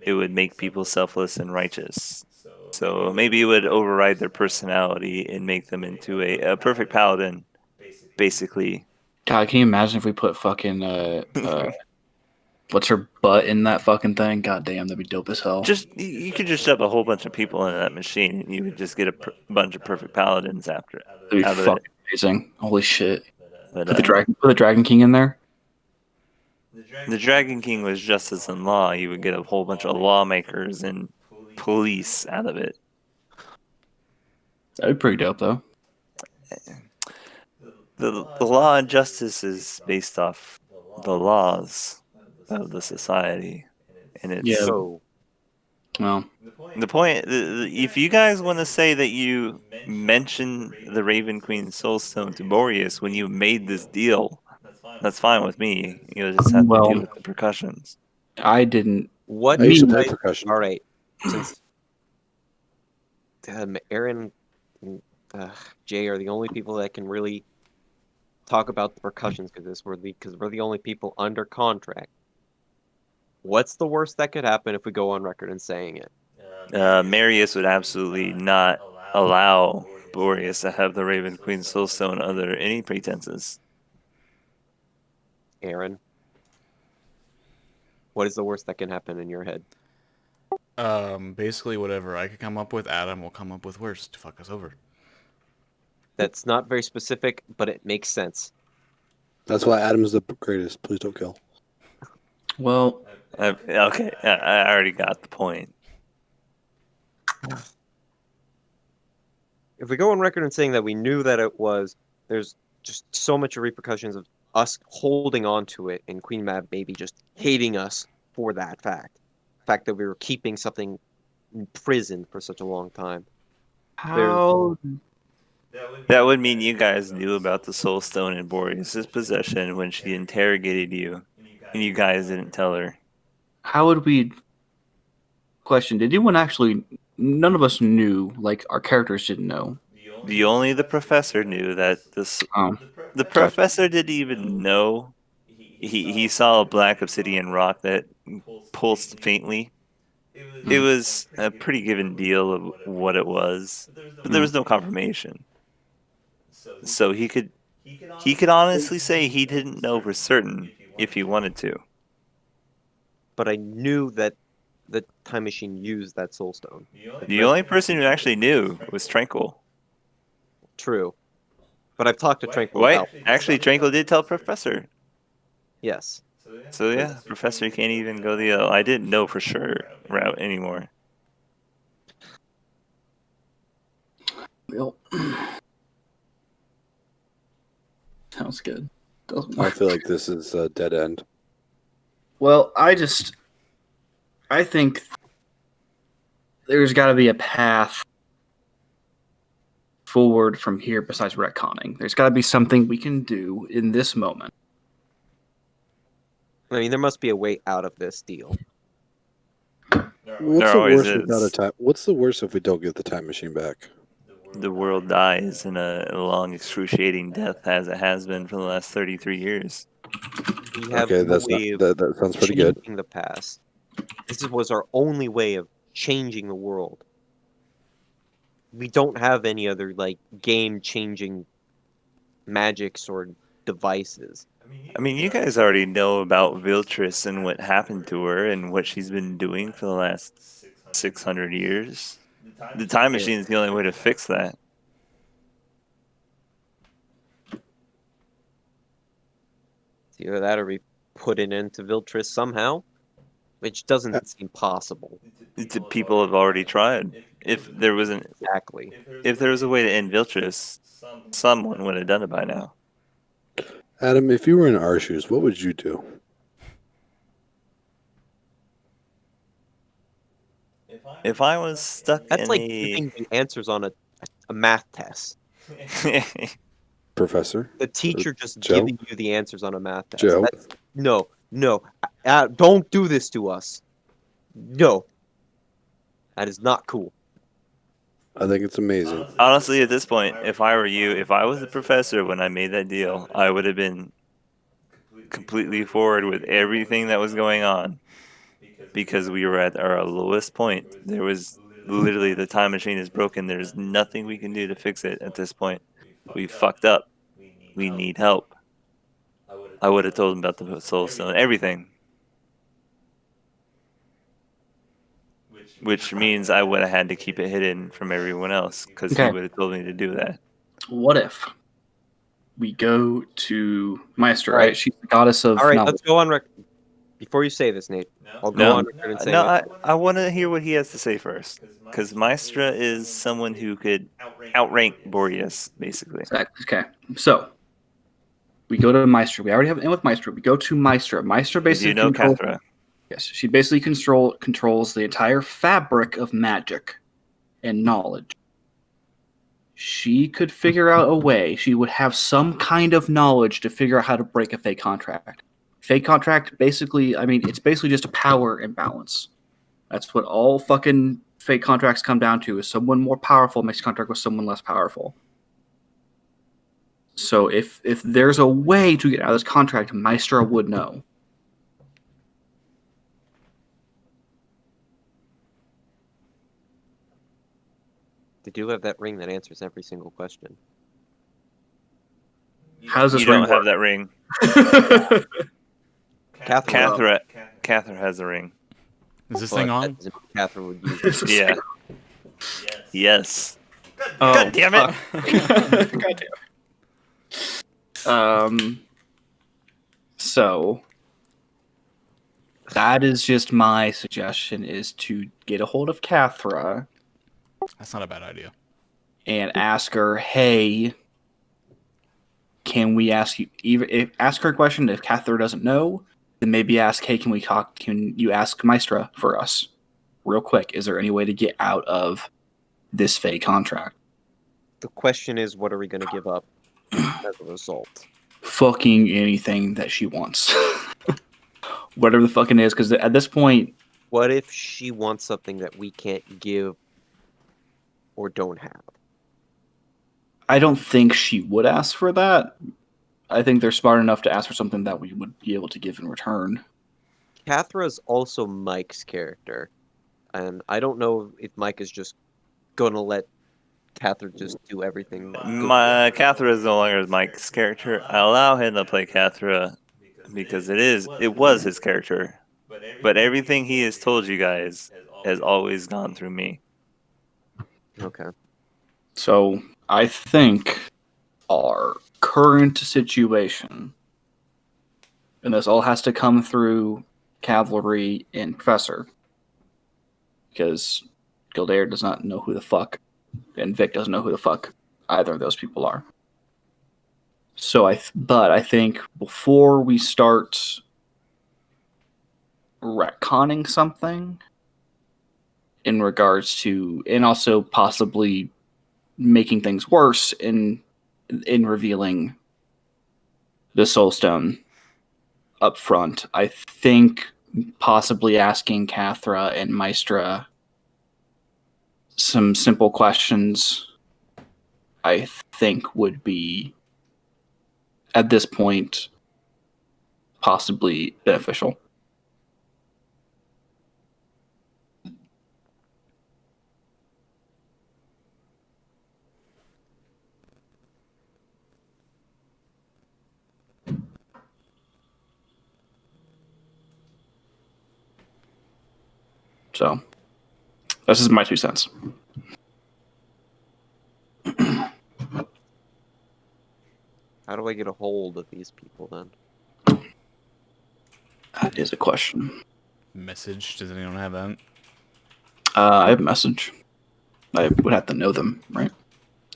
It would make people selfless and righteous. So maybe it would override their personality and make them into a perfect paladin, basically. God, can you imagine if we put fucking what's her butt in that fucking thing? God damn, that'd be dope as hell. You could just shove a whole bunch of people into that machine, and you would just get a bunch of perfect paladins out That'd be of fucking it. amazing. Holy shit! But Put the Dragon King in there. the Dragon King was justice and law. You would get a whole bunch of lawmakers and police out of it. That'd be pretty dope, though. The law and justice is based off the laws of the society, and it's Yeah. So Well, the point. If you guys want to say that you mentioned the Raven Queen Soulstone to Boreas when you made this deal, that's fine with me. You'll just have to Well- deal with the repercussions. I didn't. what I used to do play you guys- percussion. all right, since Aaron and Jay are the only people that can really talk about the percussions because we're the only people under contract. What's the worst that could happen if we go on record and saying it? Marius would absolutely not allow Boreas to have the Raven Queen Soulstone under any pretenses. Aaron, what is the worst that can happen in your head? Basically whatever I could come up with, Adam will come up with worse to fuck us over. That's not very specific, but it makes sense. That's why Adam's the greatest. Please don't kill. Well, Okay, I already got the point. If we go on record and saying that we knew that there's just so much repercussions of us holding on to it and Queen Mab maybe just hating us for that fact. The fact that we were keeping something in prison for such a long time. how? That would mean you guys knew about the Soul Stone in Boreas' possession when she interrogated you, and you guys didn't tell her. How would we? Question: did anyone actually? None of us knew. Like our characters didn't know. Only the professor knew that this. Oh, The professor didn't even know. He saw a black obsidian rock that pulsed faintly. It was a pretty given deal of what it was, but there was no confirmation. So he could honestly say he didn't know for certain if he wanted to. But I knew that the time machine used that soul stone. The only person who actually knew was Tranquil. True. But I've talked to Tranquil Wait, about actually, Tranquil did tell Professor. yes. So yeah, Professor can't even go the I didn't know for sure route anymore. well, sounds good. Doesn't I work. feel like this is a dead end. Well, I think there's got to be a path forward from here besides retconning. There's got to be something we can do in this moment. I mean, there must be a way out of this deal. What's There the always worst without a is. time? What's the worst if we don't get the time machine back? The world dies in a long, excruciating death, as it has been for the last 33 years. We have Okay, no that's not way of that sounds pretty good. changing the past. Was our only way of changing the world. We don't have any other like game-changing magics or devices. I mean, you guys already know about Viltris and what happened to her and what she's been doing for the last 600 years. The time machine is the only way to fix that. It's either that or we put an end to Viltris somehow, which doesn't seem possible. People have already tried. If there was Exactly. if there was a way to end Viltris, someone would have done it by now. Adam, if you were in our shoes, what would you do? If I was stuck That's in like a giving you answers on a math test. Professor? The teacher just Joe? giving you the answers on a math test. Joe? No. Don't do this to us. No. That is not cool. I think it's amazing. Honestly, at this point, if I were you, if I was the professor when I made that deal, I would have been completely forward with everything that was going on because we were at our lowest point. There was literally the time machine is broken. There's nothing we can do to fix it at this point. We fucked up. We need help. I would have told him about the soul stone, everything. Which means I would have had to keep it hidden from everyone else because he Okay. would have told me to do that. What if we go to Maestro, Alright. right? She's the goddess of All right, knowledge. let's go on record. Before you say this, Nate, I'll go No. on record and say No, my- I want to hear what he has to say first. Because Maestra is someone who could outrank Boreas, basically. Exactly. Okay. So we go to Maestro. We already have an in with Maestro. We go to Maestro. Maestro Do basically you know controls- Cthulran? Yes, she basically controls the entire fabric of magic and knowledge. She could figure out a way. She would have some kind of knowledge to figure out how to break a fake contract. Fake contract, basically, I mean, it's basically just a power imbalance. That's what all fucking fake contracts come down to, is someone more powerful makes contract with someone less powerful. So if there's a way to get out of this contract, Maestra would know. They do have that ring that answers every single question. How does this You don't ring have that ring. work? Catherine, Catherine has a ring. Is this but thing that on? doesn't mean Catherine would use it. Yeah. Yes. Oh, God damn it. God damn. So that is just my suggestion: is to get a hold of Cathra That's not a bad idea. and ask her, "Hey, can we ask you? Ask her a question. If Cathra doesn't know, then maybe ask, "Hey, can you ask Maestra for us, real quick? Is there any way to get out of this fake contract?" The question is, what are we going to give up as a result? Fucking anything that she wants. Whatever the fucking is, because at this point, What if she wants something that we can't give or don't have? I don't think she would ask for that. I think they're smart enough to ask for something that we would be able to give in return. Cathra's also Mike's character, and I don't know if Mike is just going to let Cathra just do everything. Cathra is no longer Mike's character. I allow him to play Cathra because it was his character. But everything he has told you guys has always gone through me. Okay. So I think our current situation, and this all has to come through Cavalry and Professor, because Gildair does not know who the fuck, and Vic doesn't know who the fuck either of those people are. So but I think before we start retconning something, in regards to, and also possibly making things worse in revealing the Soul Stone up front. I think possibly asking Cathra and Maestra some simple questions, I think would be, at this point, possibly beneficial. So, this is my 2 cents. How do I get a hold of these people then? That is a question. Message. Does anyone have that? I have a message. I would have to know them, right?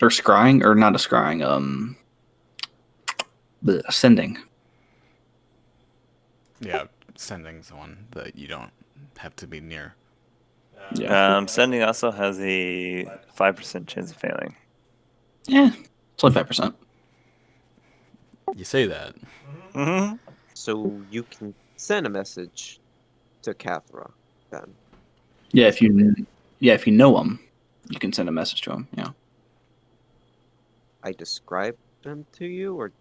Or scrying, or not a scrying, sending. Yeah, sending's the one that you don't have to be near. Yeah. Sending also has a 5% chance of failing. Yeah, it's only 5%. You say that. Mm-hmm. So you can send a message to Cathra then. Yeah, if you know them, you can send a message to them. Yeah. I describe them to you, or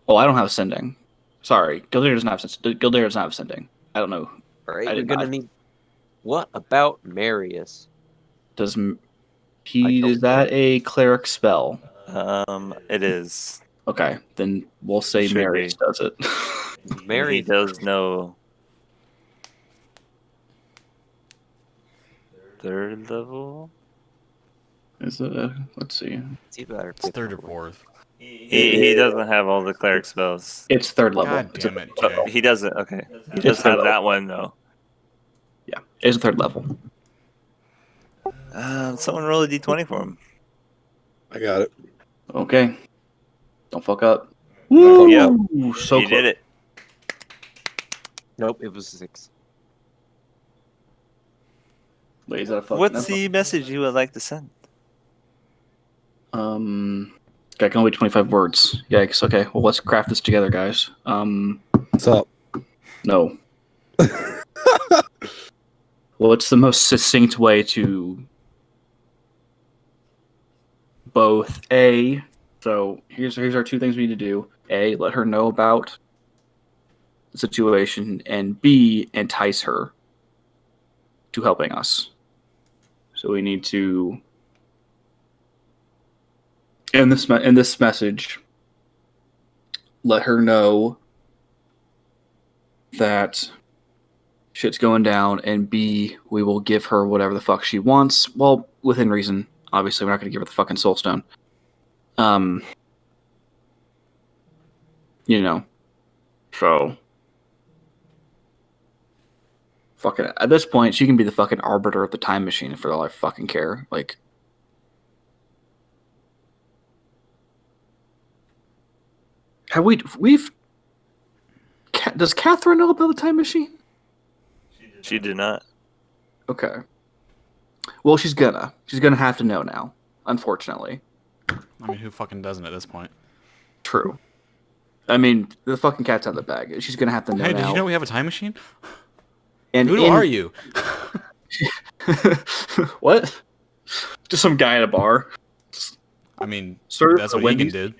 Oh, I don't have sending. Sorry, Gildare doesn't have Gildare does not have sending. I don't know. all right, I we're did gonna not. need. What about Marius? Does I he? don't Is that a cleric spell? It is. Okay, then we'll say Should Marius be. does it. And he Marius. does know 3rd level. Is it? Let's see. It's either It's 3rd or 4th. He doesn't have all the cleric spells. It's 3rd level. God It's a damn it, third level. Jay. He doesn't. Okay. He It's does third have level. that one though. Yeah, it's a 3rd level. Someone roll a d20 for him. I got it. Okay. Don't fuck up. Yep. Woo! So He close. did it. Nope, it was 6. Wait, is that a fucking? What's the message you would like to send? I can only 25 words. Yikes. Okay. Well, let's craft this together, guys. What's up? No. What's the most succinct way to both A? So here's our 2 things we need to do. A, let her know about the situation, and B, entice her to helping us. So we need to, in this message, let her know that shit's going down, and B, we will give her whatever the fuck she wants. Well, within reason. Obviously, we're not going to give her the fucking soul stone. So fucking at this point, she can be the fucking arbiter of the time machine for all I fucking care. Like, we've does Cthuran know about the time machine? She did not. Okay. Well, she's gonna have to know now. Unfortunately, I mean, who fucking doesn't at this point? true. I mean, the fucking cat's out of the bag. She's gonna have to know Hey, now. did you know we have a time machine? And Who are you? What? Just some guy at a bar. I mean, Sir, that's what Wendy's? Egan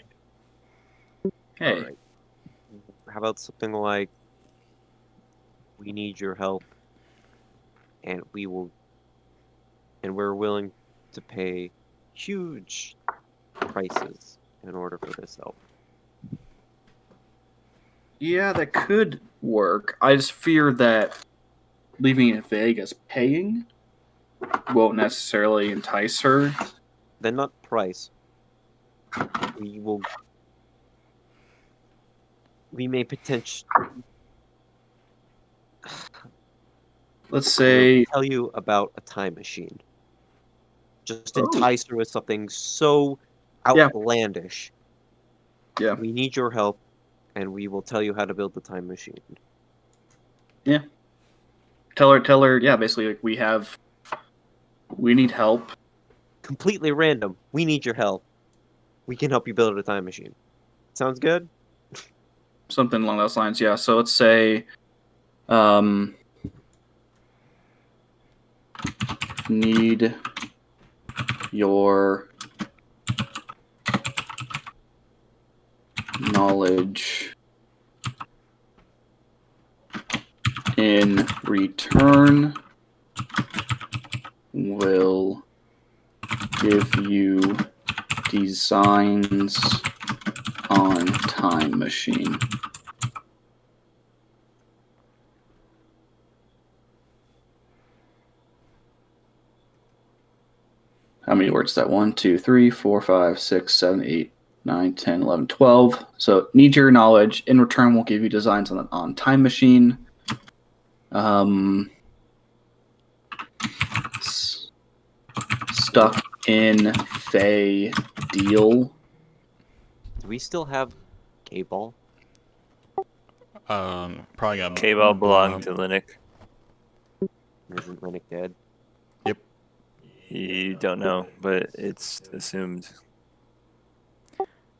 did. Hey, Alright. How about something like, we need your help, and we're willing to pay huge prices in order for this help. yeah, that could work. I just fear that leaving it vague as paying won't necessarily entice her. Then not price. We may potentially Let's say, tell you about a time machine. Just Oh. entice her with something so Yeah. outlandish. Yeah. We need your help, and we will tell you how to build the time machine. tell her, yeah, basically, like, we have we need help. Completely random. We need your help. We can help you build a time machine. Sounds good? Something along those lines, yeah. So let's say, need your knowledge in return. Will give you designs on time machine. How many words is that? 1, 2, 3, 4, 5, 6, 7, 8, 9, 10, 11, 12. So need your knowledge. In return, we'll give you designs on time machine. Stuck in Fey deal. Do we still have K-Ball? Probably got K-Ball blown belonged up. to Linux. Isn't Linux dead? Yep. You don't know, but it's assumed.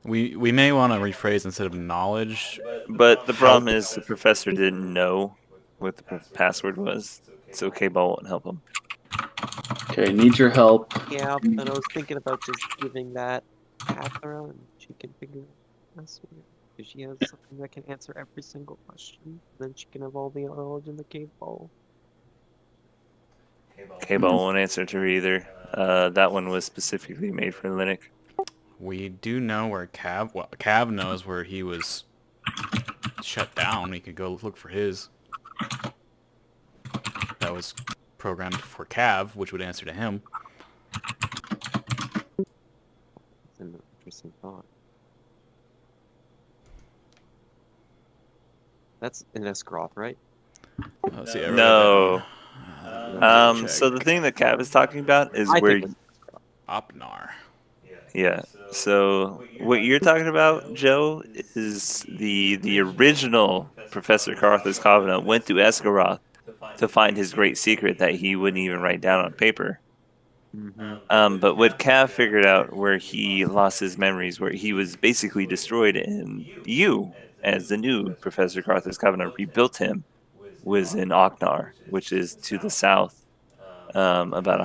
We may want to rephrase instead of knowledge. But the problem is the professor didn't know what the password was, so K-Ball won't help him. Okay, need your help. Yeah, but I was thinking about just giving that to Cthuran and she can figure it out. Because she has something that can answer every single question. Then she can have all the knowledge in the K-Ball. K-Ball won't answer to her either. That one was specifically made for Linux. We do know where Cav... Well, Cav knows where he was shut down. We could go look for his. That was programmed for Cav, which would answer to him. It's an interesting thought. That's an Escroth, right? Let's see. I wrote No. that down. So the thing that Cav is talking about is I where... think it's Escroth. Opnar. Yeah. So what you're talking about, Joe, is the original Professor Carthus Covenant went to Esgaroth to find his great secret that he wouldn't even write down on paper. But what Cav figured out where he lost his memories, where he was basically destroyed, and you, as the new Professor Carthus Covenant, rebuilt him, was in Oknar, which is to the south, about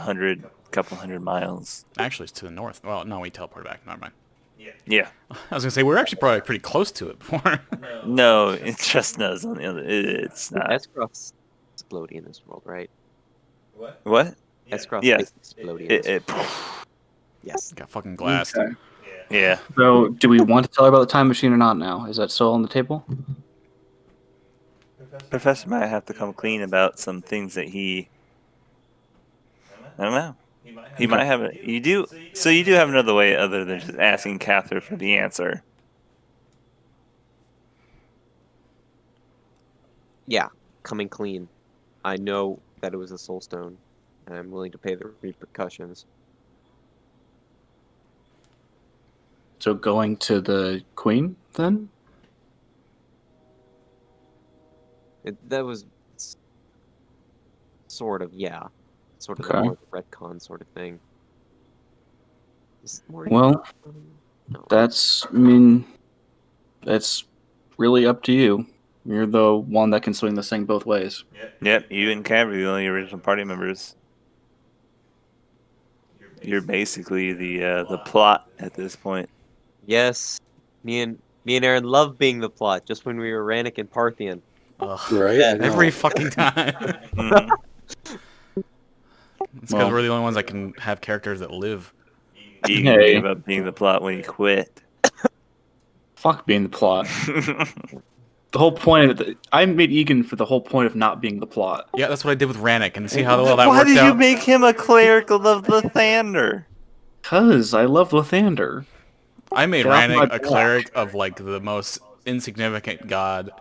couple hundred miles. Actually, it's to the north. Well, no, we teleported back. Never mind. Yeah. I was gonna say we were actually probably pretty close to it before. No, it just knows on the other. It's not. Escroth's exploding in this world, right? What? Escroth Yeah. is exploding in this world. Yes. Got fucking glassed. Okay. Yeah. So, do we want to tell her about the time machine or not now? Is that still on the table? Professor might have to come clean about some things that I don't know. He might have it. You do. So you do have another way other than just asking Catherine for the answer. Yeah, coming clean. I know that it was a soul stone, and I'm willing to pay the repercussions. So, going to the queen then? That was sort of, yeah. Sort of Okay. more retcon sort of thing. Is it more Well, no. that's really up to you. You're the one that can swing this thing both ways. Yep. You and Cav are the only original party members. You're basically the plot at this point. Yes, me and Aaron love being the plot. Just when we were Rannick and Parthian. Ugh. Right? I know. Every fucking time. Mhm. It's because we're the only ones that can have characters that live. You Hey. gave up being the plot when you quit. Fuck being the plot. The whole point of it, I made Egan for the whole point of not being the plot. Yeah, that's what I did with Rannick, and see how well that Why worked did you out. make him a cleric of Lathander? Cause I love Lathander. I made Get off my Rannick a back. cleric of like the most insignificant god,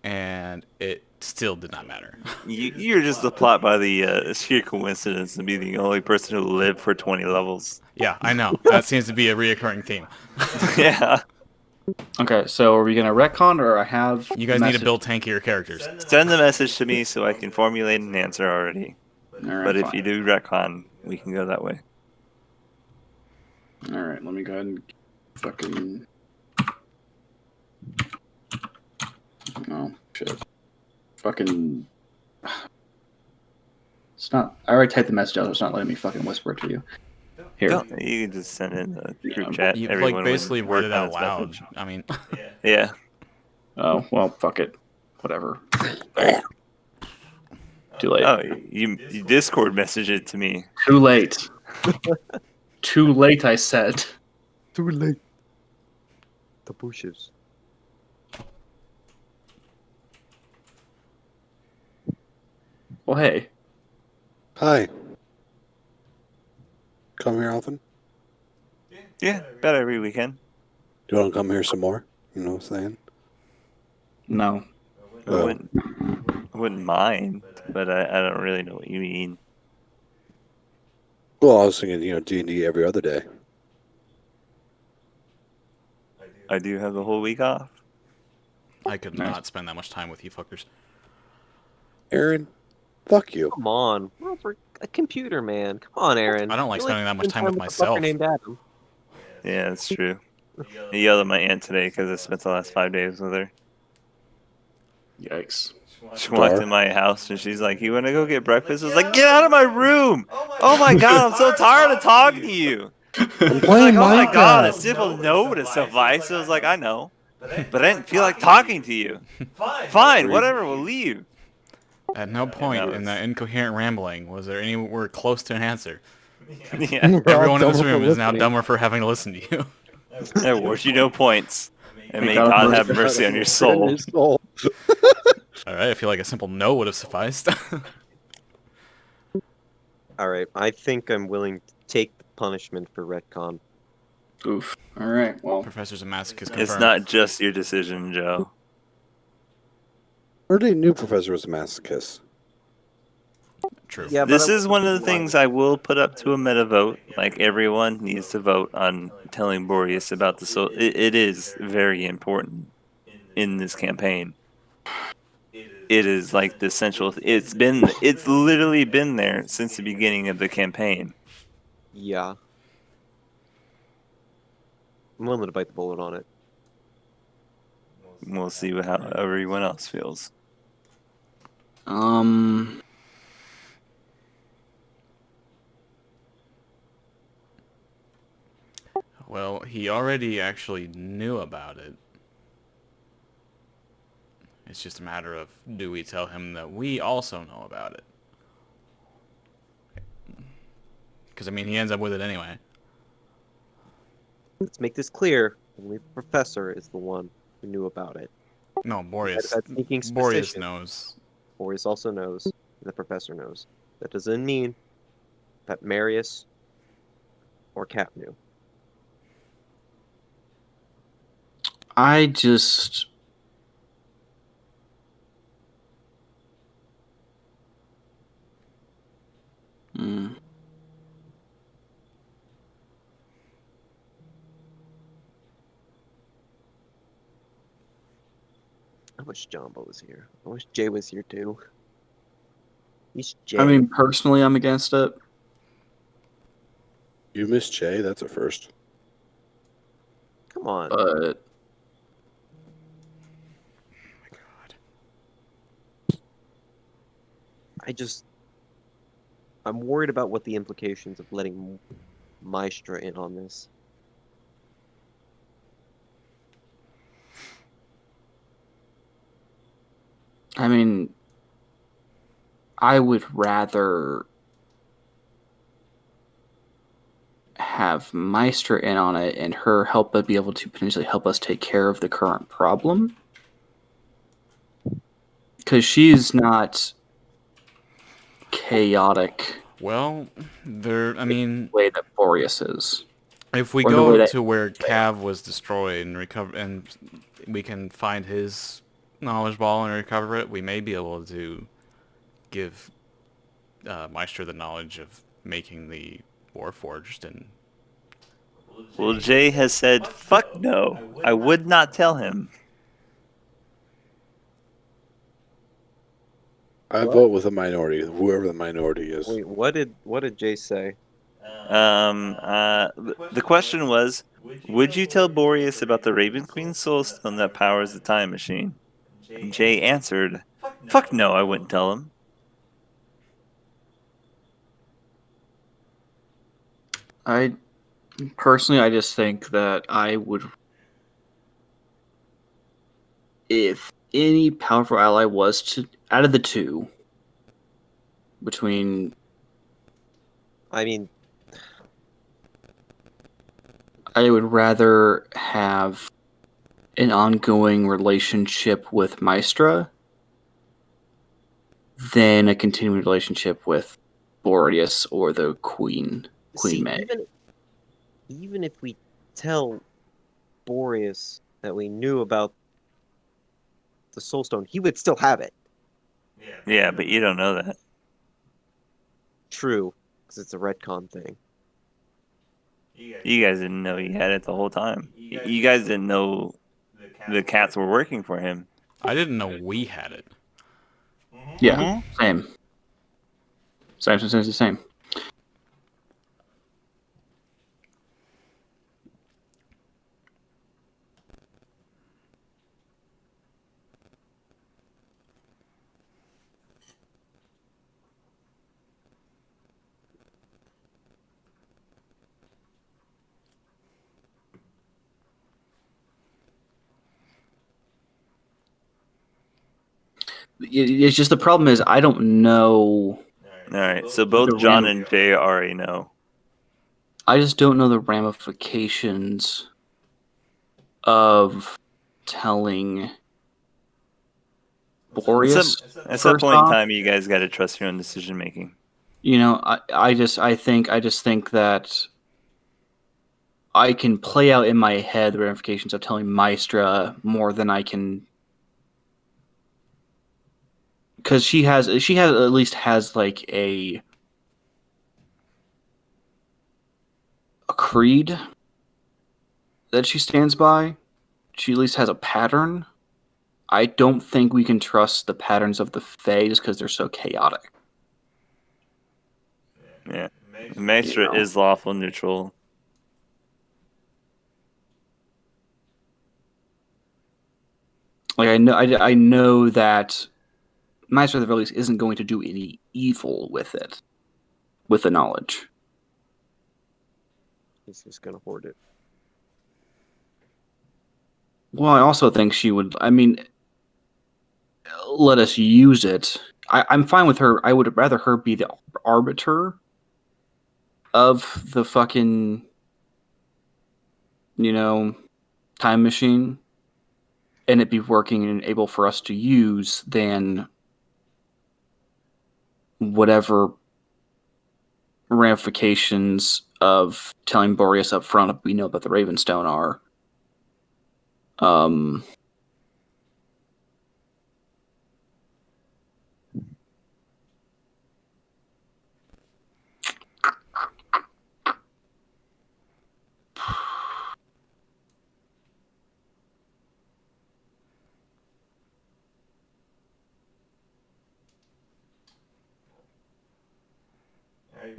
and it still did not matter. You're just the plot by the sheer coincidence of being the only person who lived for 20 levels. Yeah, I know. That seems to be a reoccurring theme. Yeah. Okay, so are we gonna retcon or I have? You guys need to build tankier characters. Send the message to me so I can formulate an answer already. All right, But if fine. you do retcon, we can go that way. All right, let me go ahead and fucking. Oh shit! Fucking. It's not. I already typed the message out. It's not letting me fucking whisper it to you. Here. You can just send it in the group Yeah. chat. You Everyone like would basically work read it on out its loud. message. I mean, Yeah. Oh well, fuck it. Whatever. Too late. Oh, you Discord message it to me. Too late. Too late. I said. Too late. The bushes. Well, hey. Hi. Come here often? Yeah, about every weekend. Do you want to come here some more? You know what I'm saying? No. I Oh. wouldn't mind, but I don't really know what you mean. Well, I was thinking, D&D every other day. I do have the whole week off. I could Nice. not spend that much time with you fuckers. Aaron, fuck you. Come on, we're over a computer, man. Come on, Aaron. I don't like You spending that much spend time with a fucker myself. named Adam. Yeah, that's true. I yelled at my aunt today because I spent the last 5 days with her. Yikes. She walked in my house and she's like, "You want to go get breakfast?" I was like, "Get out of my room! Oh my god, I'm so tired of talking to you." I'm She's like, playing "Oh my god, I Minecraft. still know what a suffice." I was like, "I know, but I didn't feel like talking to you." Fine, whatever, we'll leave. At no point that in was- that incoherent rambling was there anywhere close to an answer. Yeah, We're all Everyone in this dumber for room is now listening. dumber for having to listen to you. I award you no points, and May may God God have have mercy on your soul. His soul. Alright, I feel like a simple no would have sufficed. All right, I think I'm willing to take the punishment for retcon. Oof. All right. Well. Professor's a masochist confirmed. It's not just your decision, Joe. Already knew Professor was a masochist. True. Yeah, This but I is one of the wouldn't things mind. I will put up to a meta vote. Like, everyone needs to vote on telling Boreas about the soul. It is very important in this campaign. It is like the central. It's literally been there since the beginning of the campaign. Yeah. I'm willing to bite the bullet on it. We'll see how everyone else feels. Well, he already actually knew about it. It's just a matter of, do we tell him that we also know about it? Because, I mean, he ends up with it anyway. Let's make this clear. Only the professor is the one who knew about it. No, Boreas. That's sneaking Boreas suspicion. knows. Boreas also knows. And the professor knows. That doesn't mean that Marius or Cap knew. I just. Mm. I wish Jumbo was here. I wish Jay was here too. He's Jay. I mean, personally, I'm against it. You miss Jay? That's a first. Come on. But I'm worried about what the implications of letting Maestra in on this. I mean, I would rather have Meister in on it and her be able to potentially help us take care of the current problem. Because she's not chaotic Well, I mean, the way that Boreas is. if we Or the way go that- to where Cav was destroyed and recover, and we can find his knowledge ball and recover it, we may be able to give Meister the knowledge of making the Warforged. And Well, Jay has said, "Fuck no, I would not tell him." I What? vote with the minority, whoever the minority is. Wait, what did Jay say? The question was, would you tell Boreas about the Raven Queen soulstone that powers the time machine? And Jay answered, "Fuck no, I wouldn't tell him." I personally, I just think that I would, if any powerful ally was to, out of the two, between, I mean, I would rather have an ongoing relationship with Maestra than a continuing relationship with Boreas or the Queen see, May. even if we tell Boreas that we knew about the Soulstone, he would still have it. Yeah, but you don't know that. True, because it's a retcon thing. You guys didn't know he had it the whole time. You guys didn't know the cats were working for him. I didn't know we had it. Yeah, same. Same. It's just the problem is I don't know. All right, so both The John ram- and Jay already know. I just don't know the ramifications of telling Boreas. At some first point in off. time, you guys got to trust your own decision making. You know, I just think that I can play out in my head the ramifications of telling Maestra more than I can, because she has at least has like a creed that she stands by. She at least has a pattern. I don't think we can trust the patterns of the Fae just because they're so chaotic. Yeah, Maestra is lawful neutral. Like I know that Maestra at the very least isn't going to do any evil with it, with the knowledge. He's just gonna hoard it. Well, I also think she would. I mean, let us use it. I'm fine with her. I would rather her be the arbiter of the fucking, time machine and it be working and able for us to use than whatever ramifications of telling Boreas up front we know about the Ravenstone are.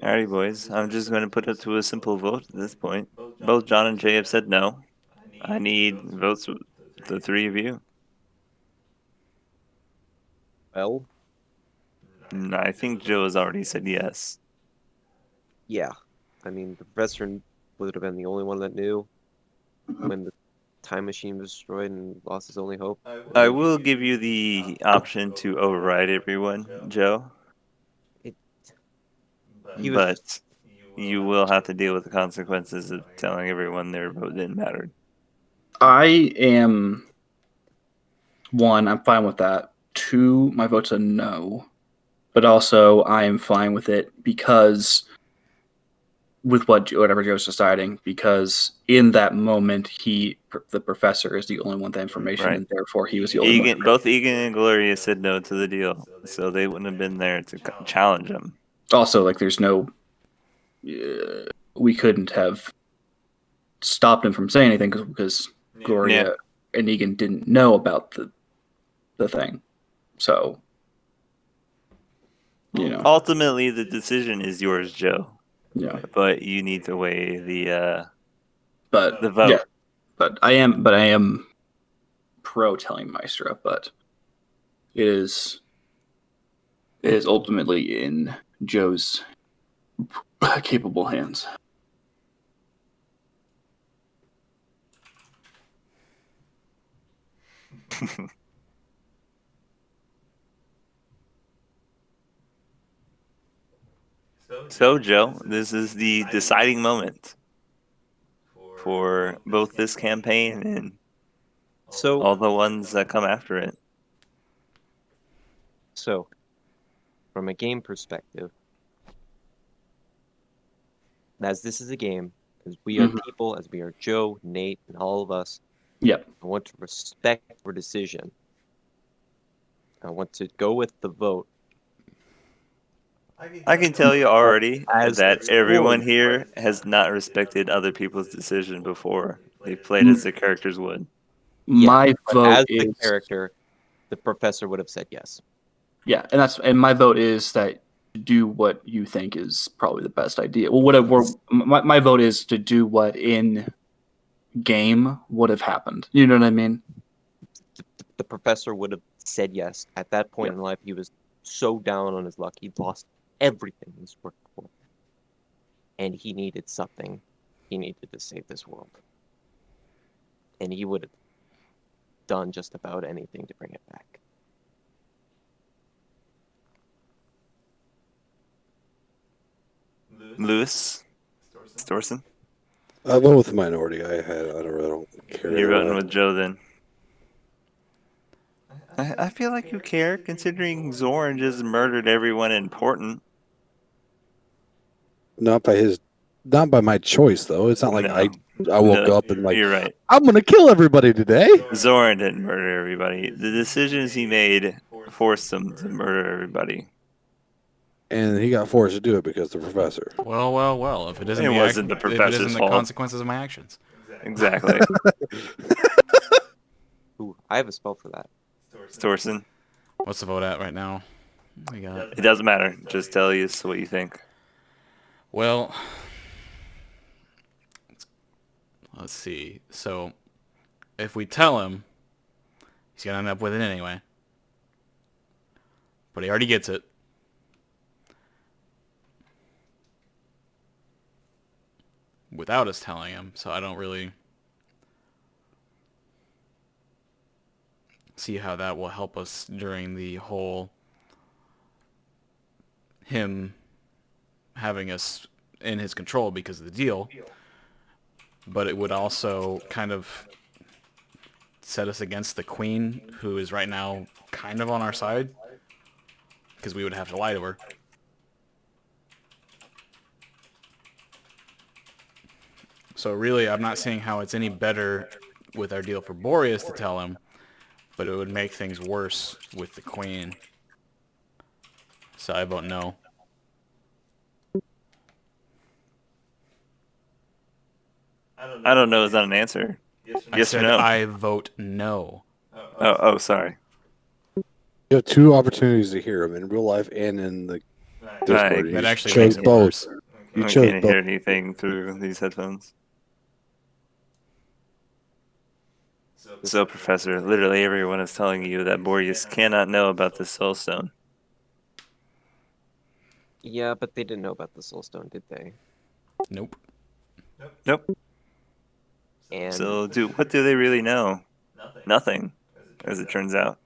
Alrighty, boys. I'm just going to put it to a simple vote at this point. Both John and Jay have said no. I need votes with the three of you. Well, I think Joe has already said yes. yeah. I mean, the professor would have been the only one that knew when the time machine was destroyed and lost his only hope. I will give you the option to override everyone, Joe. He was But you will have to deal with the consequences of telling everyone their vote didn't matter. I am, one, I'm fine with that. Two, my vote's a no. But also, I am fine with it because with whatever Joe's deciding, because in that moment, the professor is the only one with that information, Right. and therefore he was the only one. Both Egan and Gloria said no to the deal, so they wouldn't have been there to challenge him. Also, like, there's no, we couldn't have stopped him from saying anything because Gloria and Egan didn't know about the thing. So You know, Ultimately, the decision is yours, Joe. yeah. But you need to weigh the But vote. yeah, but I am pro telling Maestra, but it is ultimately in Joe's capable hands. So, Joe, this is the deciding moment for both this campaign and So, all the ones that come after it. so from a game perspective, as this is a game, as we are Mhm. people, as we are Joe, Nate, and all of us, Yep. I want to respect your decision. I want to go with the vote I can tell you already as that it's everyone formed. here has not respected other people's decision before. They've played as the characters would. Yeah, My but vote as the is character, the professor would have said yes. yeah, and my vote is that do what you think is probably the best idea. Well, whatever. My vote is to do what in game would have happened. You know what I mean? The professor would have said yes. At that point Yeah. in life, he was so down on his luck. He'd lost everything he's worked for. And he needed something. He needed to save this world. And he would have done just about anything to bring it back. Lewis Storson, I vote with the minority. I don't care. you're either voting way. with Joe then. I feel like you care, considering Zoran just murdered everyone important. Not by my choice though. It's not like No. I woke No, up and like you're right. I'm gonna kill everybody today. Zoran didn't murder everybody. The decisions he made forced him to murder everybody. And he got forced to do it because the professor. Well. If it isn't It the wasn't the if it isn't professor's the fault. consequences of my actions. Exactly. Ooh, I have a spell for that. Storson, What's the vote at right now? We got it doesn't matter. Just tell us what you think. well. Let's see. So, if we tell him, he's gonna end up with it anyway. But he already gets it. Without us telling him, so I don't really see how that will help us during the whole him having us in his control because of the deal. But it would also kind of set us against the queen, who is right now kind of on our side, because we would have to lie to her. So really, I'm not seeing how it's any better with our deal for Boreas to tell him, but it would make things worse with the queen. So I vote no. I don't know. Is that an answer? I Yes or said no? I vote no. Oh, sorry. You have two opportunities to hear him in real life and in the Discord. Right. You That actually chose makes it both. worse. You I chose can't both. hear anything through these headphones. So, Professor, literally everyone is telling you that Boreas cannot know about the Soul Stone. Yeah, but they didn't know about the Soul Stone, did they? Nope. Nope. And So, what do they really know? Nothing, as it turns out.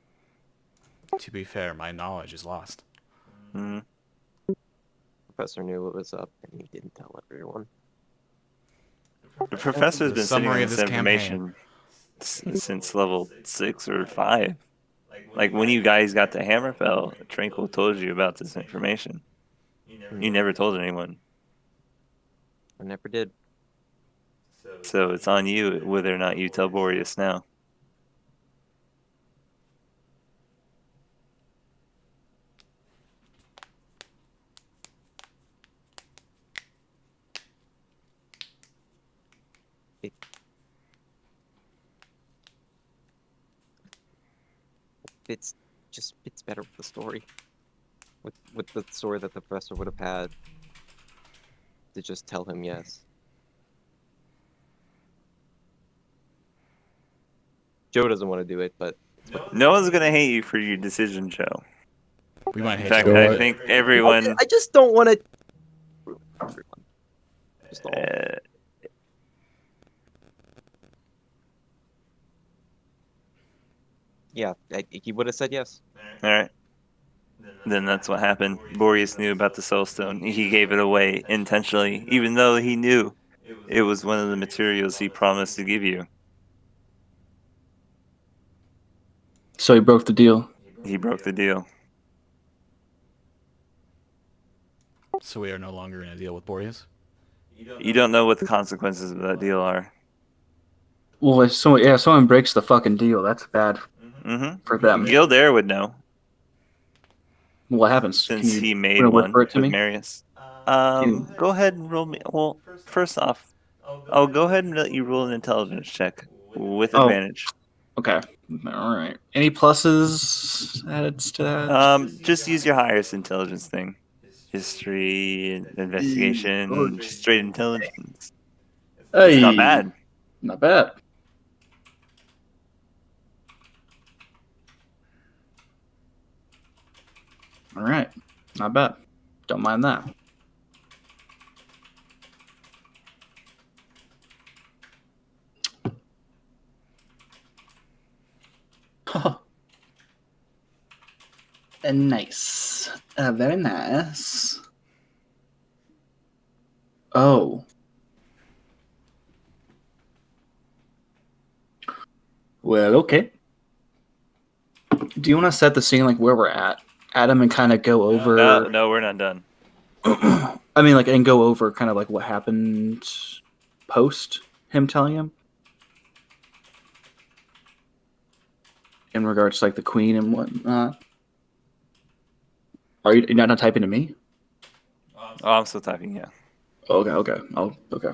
To be fair, my knowledge is lost. Mm. Professor knew what was up, and he didn't tell everyone. The professor's The been sitting on summary of this this campaign. information since level 6 or 5. Like when you guys got to Hammerfell, Tranquil told you about this information. You never told anyone. I never did. So it's on you whether or not you tell Boreas now. It's just fits better with the story. with the sword that the professor would have had to just tell him yes. Joe doesn't want to do it, but No one's gonna hate you for your decision, Joe. We might In hate fact, you. Joe, I think everyone. I just don't want to. Everyone. Just all. Yeah, he would have said yes. All right. Then that's what happened. Boreas knew about the soulstone. He gave it away intentionally, even though he knew it was one of the materials he promised to give you. So he broke the deal. He broke the deal. So we are no longer in a deal with Boreas. You don't know what the consequences of that deal are. Well, if someone breaks the fucking deal, that's bad Mm-hmm. for them. Gildair would know, What happens? since he made wanna one whisper it to with me? Marius. Go ahead and roll me. Well, first off, I'll go ahead and let you roll an intelligence check with Oh. advantage. Okay. All right. Any pluses added to that? Just use your highest intelligence thing. History, investigation, just straight intelligence. It's not bad. Not bad. All right. Not bad. Don't mind that. Nice. Very nice. Oh. Well, okay. Do you want to set the scene like where we're at, Adam, and kind of go over? No, we're not done. I mean, like, and go over kind of like what happened post him telling him in regards to like the queen and whatnot. Are you not typing to me? Oh, I'm still typing, yeah. Okay. Oh, okay.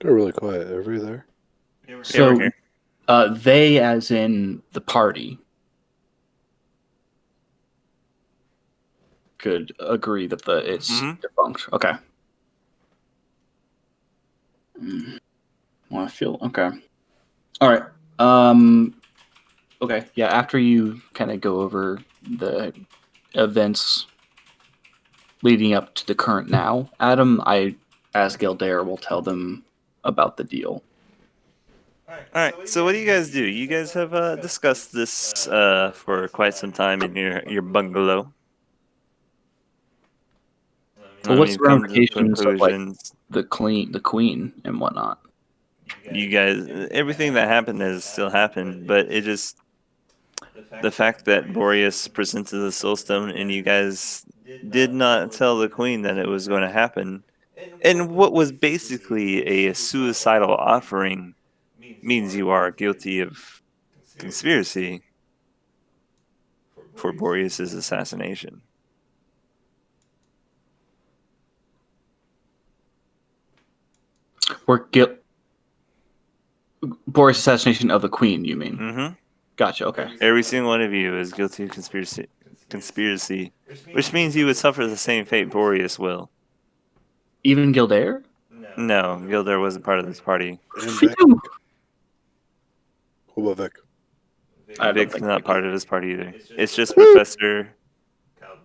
Got really quiet. Are we there? So, we're here. they, as in the party, could agree that it's defunct. Okay. Well, I feel okay. All right. Okay. Yeah. After you kind of go over the events leading up to the current now, Adam, I, as Gildair, will tell them about the deal. All right. So what do you guys do? You guys have discussed this for quite some time in your bungalow. Well, what's the You've come to ramifications of like conclusions. the queen, and whatnot? You guys, everything that happened has still happened, but it just the fact that Boreas presented the soulstone and you guys did not tell the queen that it was going to happen, and what was basically a suicidal offering, means you are guilty of conspiracy for Boreas's assassination. Boris assassination of the queen, you mean? Mm-hmm. Gotcha. Okay. Every single one of you is guilty of conspiracy, which means you would suffer the same fate Boreas will. Even Gildair? No, Gildair wasn't part of this party. And Phew. Vic. What about Vic? I don't Vic's think not Vic part of his party either. It's just Professor,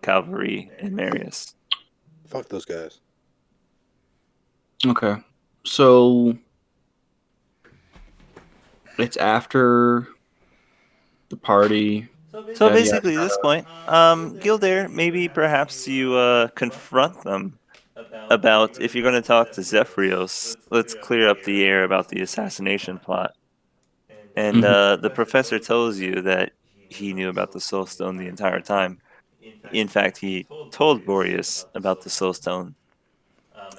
Calvary, and Marius. Fuck those guys. Okay. So it's after the party. So Yada, yada, basically, at this point, Gildair, maybe perhaps you confront them about if you're going to talk to Zephyrios, let's clear up the air about the assassination plot. And Mhm. the professor tells you that he knew about the Soul Stone the entire time. In fact, he told Boreas about the Soul Stone.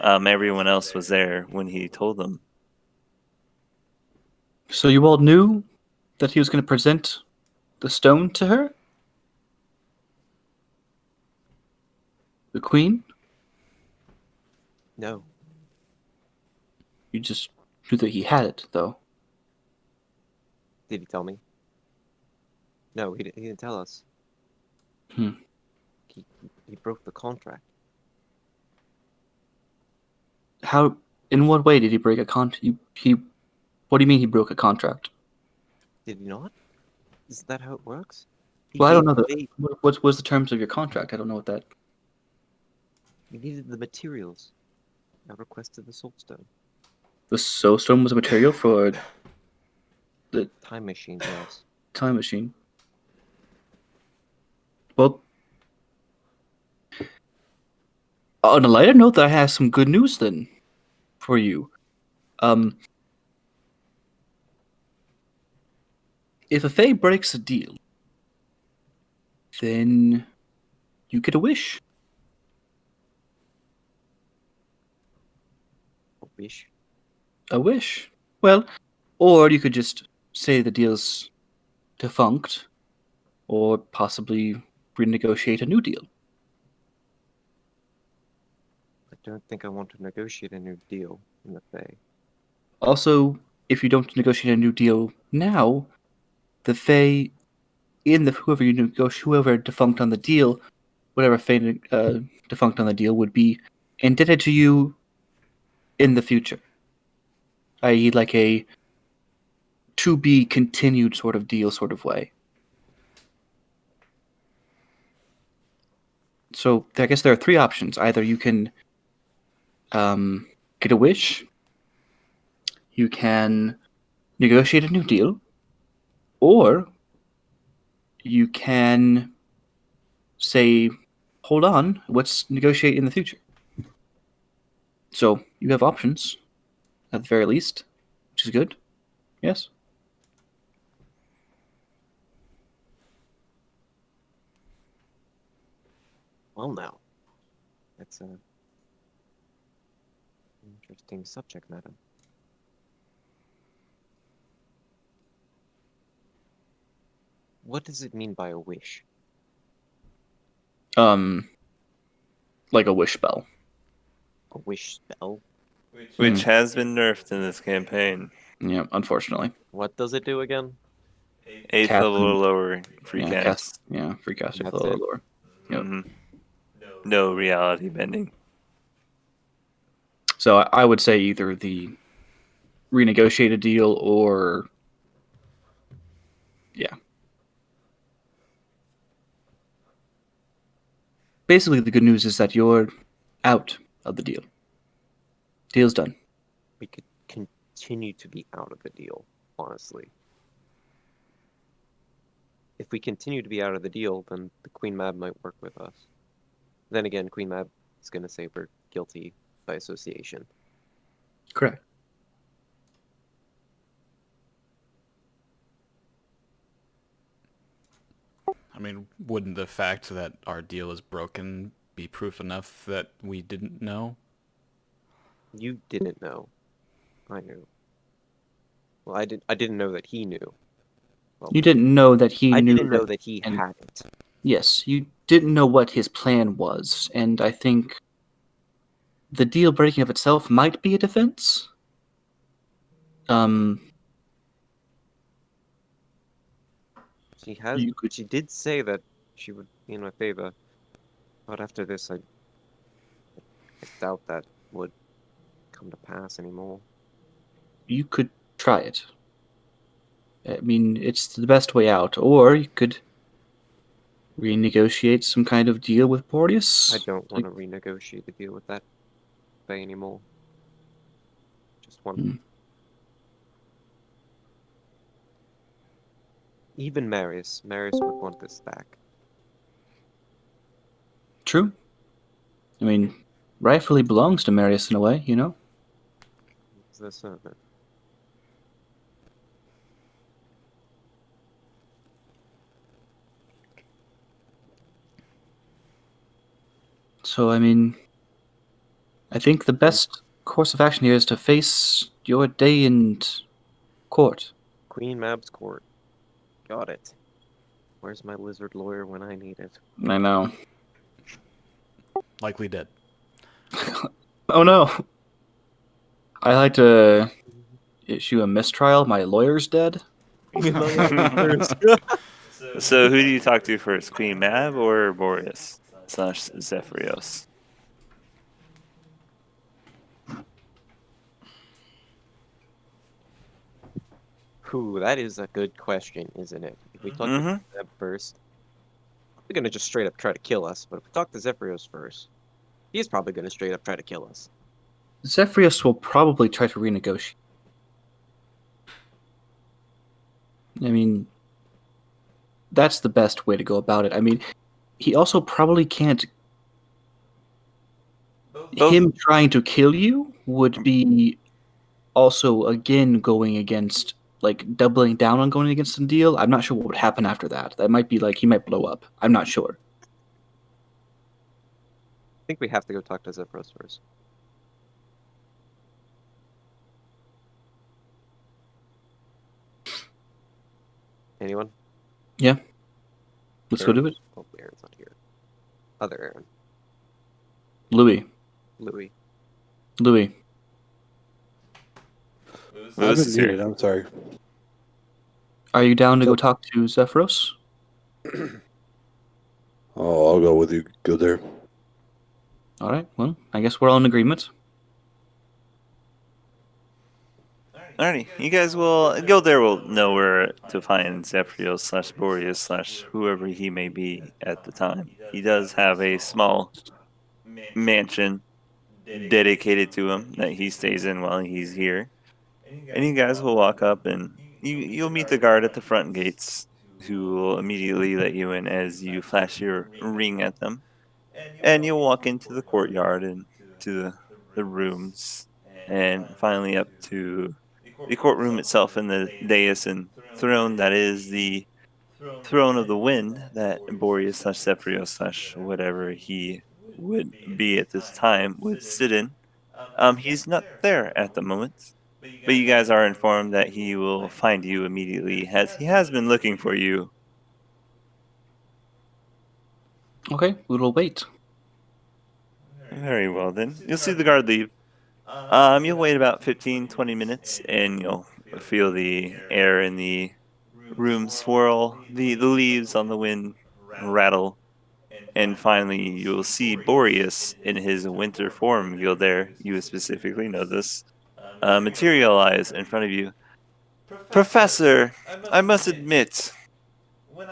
Everyone else was there when he told them. So you all knew that he was going to present the stone to her? The queen? No. You just knew that he had it, though. Did he tell me? No, he didn't tell us. Hmm. He broke the contract. How? In what way did he break a contract? He. What do you mean he broke a contract? Did he not? Isn't that how it works? He Well, I don't gave know the the. bait. What was the terms of your contract? I don't know what that. We needed the materials. I requested the Soul Stone. The soul stone was a material for the Time machine, yes. time machine. Well, on a lighter note, I have some good news then for you. If a Fae breaks a deal, then you get a wish. A wish. A wish. Well, or you could just say the deal's defunct, or possibly renegotiate a new deal. I don't think I want to negotiate a new deal in the Fae. Also, if you don't negotiate a new deal now, the Fae in the whoever defunct on the deal, whatever Fae defunct on the deal would be indebted to you in the future, i.e., like a to be continued sort of deal, sort of way. So I guess there are three options. Either you can get a wish, you can negotiate a new deal, or you can say, hold on, let's negotiate in the future. So you have options, at the very least, which is good. Yes? Well, now. That's a interesting subject matter. What does it mean by a wish? Like a wish spell. A wish spell? Which has been nerfed in this campaign. Yeah, unfortunately. What does it do again? 8th Cast level or and- lower free Yeah, cast. free cast And if that's lower it? lower. Yep. hmm No reality bending. So I would say either the renegotiated deal or yeah. Basically, the good news is that you're out of the deal. Deal's done. We could continue to be out of the deal, honestly. If we continue to be out of the deal, then the Queen Mab might work with us. Then again, Queen Mab is going to say we're guilty by association. Correct. I mean, wouldn't the fact that our deal is broken be proof enough that we didn't know? You didn't know. I knew. Well, I didn't know that he knew. Well, You didn't know that he I knew didn't know that he and- had it. Yes, you didn't know what his plan was, and I think the deal breaking of itself might be a defense. She has. You could- She did say that she would be in my favor, but after this, I doubt that would come to pass anymore. You could try it. I mean, it's the best way out, or you could renegotiate some kind of deal with Porteous. I don't want to renegotiate the deal with that Fae anymore. Last one. Hmm. Even Marius. Marius would want this back. True. I mean, rightfully belongs to Marius in a way, you know? Is this of it? So, I mean, I think the best course of action here is to face your day in court. Queen Mab's court. Got it. Where's my lizard lawyer when I need it? I know. Likely dead. Oh no! I like to issue a mistrial. My lawyer's dead. So who do you talk to first, Queen Mab or Boreas slash Zephyrios? Whew, that is a good question, isn't it? If we talk to Mm-hmm. Zeb first, we're gonna just straight up try to kill us. But if we talk to Zephyrios first, he's probably gonna straight up try to kill us. Zephyrius will probably try to renegotiate. I mean, that's the best way to go about it. I mean, he also probably can't. Both- Him trying to kill you would be also again going against, like, doubling down on going against the deal. I'm not sure what would happen after that. That might be like he might blow up. I'm not sure. I think we have to go talk to Zephyros first. Anyone? Let's go do it. Oh, Aaron's not here. Other Aaron. Louis. Louis. Louis. I've Lewis been is here. muted. I'm sorry. Are you down to go talk to Zephyros? Oh, I'll go with you. Go there. All right. Well, I guess we're all in agreement. Alrighty, you guys will go there. Will know where to find Zephyrios slash Boreas slash whoever he may be at the time. He does have a small mansion dedicated to him that he stays in while he's here. And you guys will walk up and you'll meet the guard at the front gates, who will immediately let you in as you flash your ring at them. And you'll walk into the courtyard and to the rooms, and finally up to the courtroom itself and the dais and throne that is the throne of the wind that Boreas slash Zephyrios slash whatever he would be at this time would sit in. He's not there at the moment, but you guys are informed that he will find you immediately, as he has been looking for you. Okay, we will wait. Very well then. You'll see the guard leave. You'll wait about 15-20 minutes and you'll feel the air in the room swirl, the leaves on the wind rattle, and finally you'll see Boreas in his winter form. You'll there, you specifically know this, materialize in front of you. Professor, I must admit,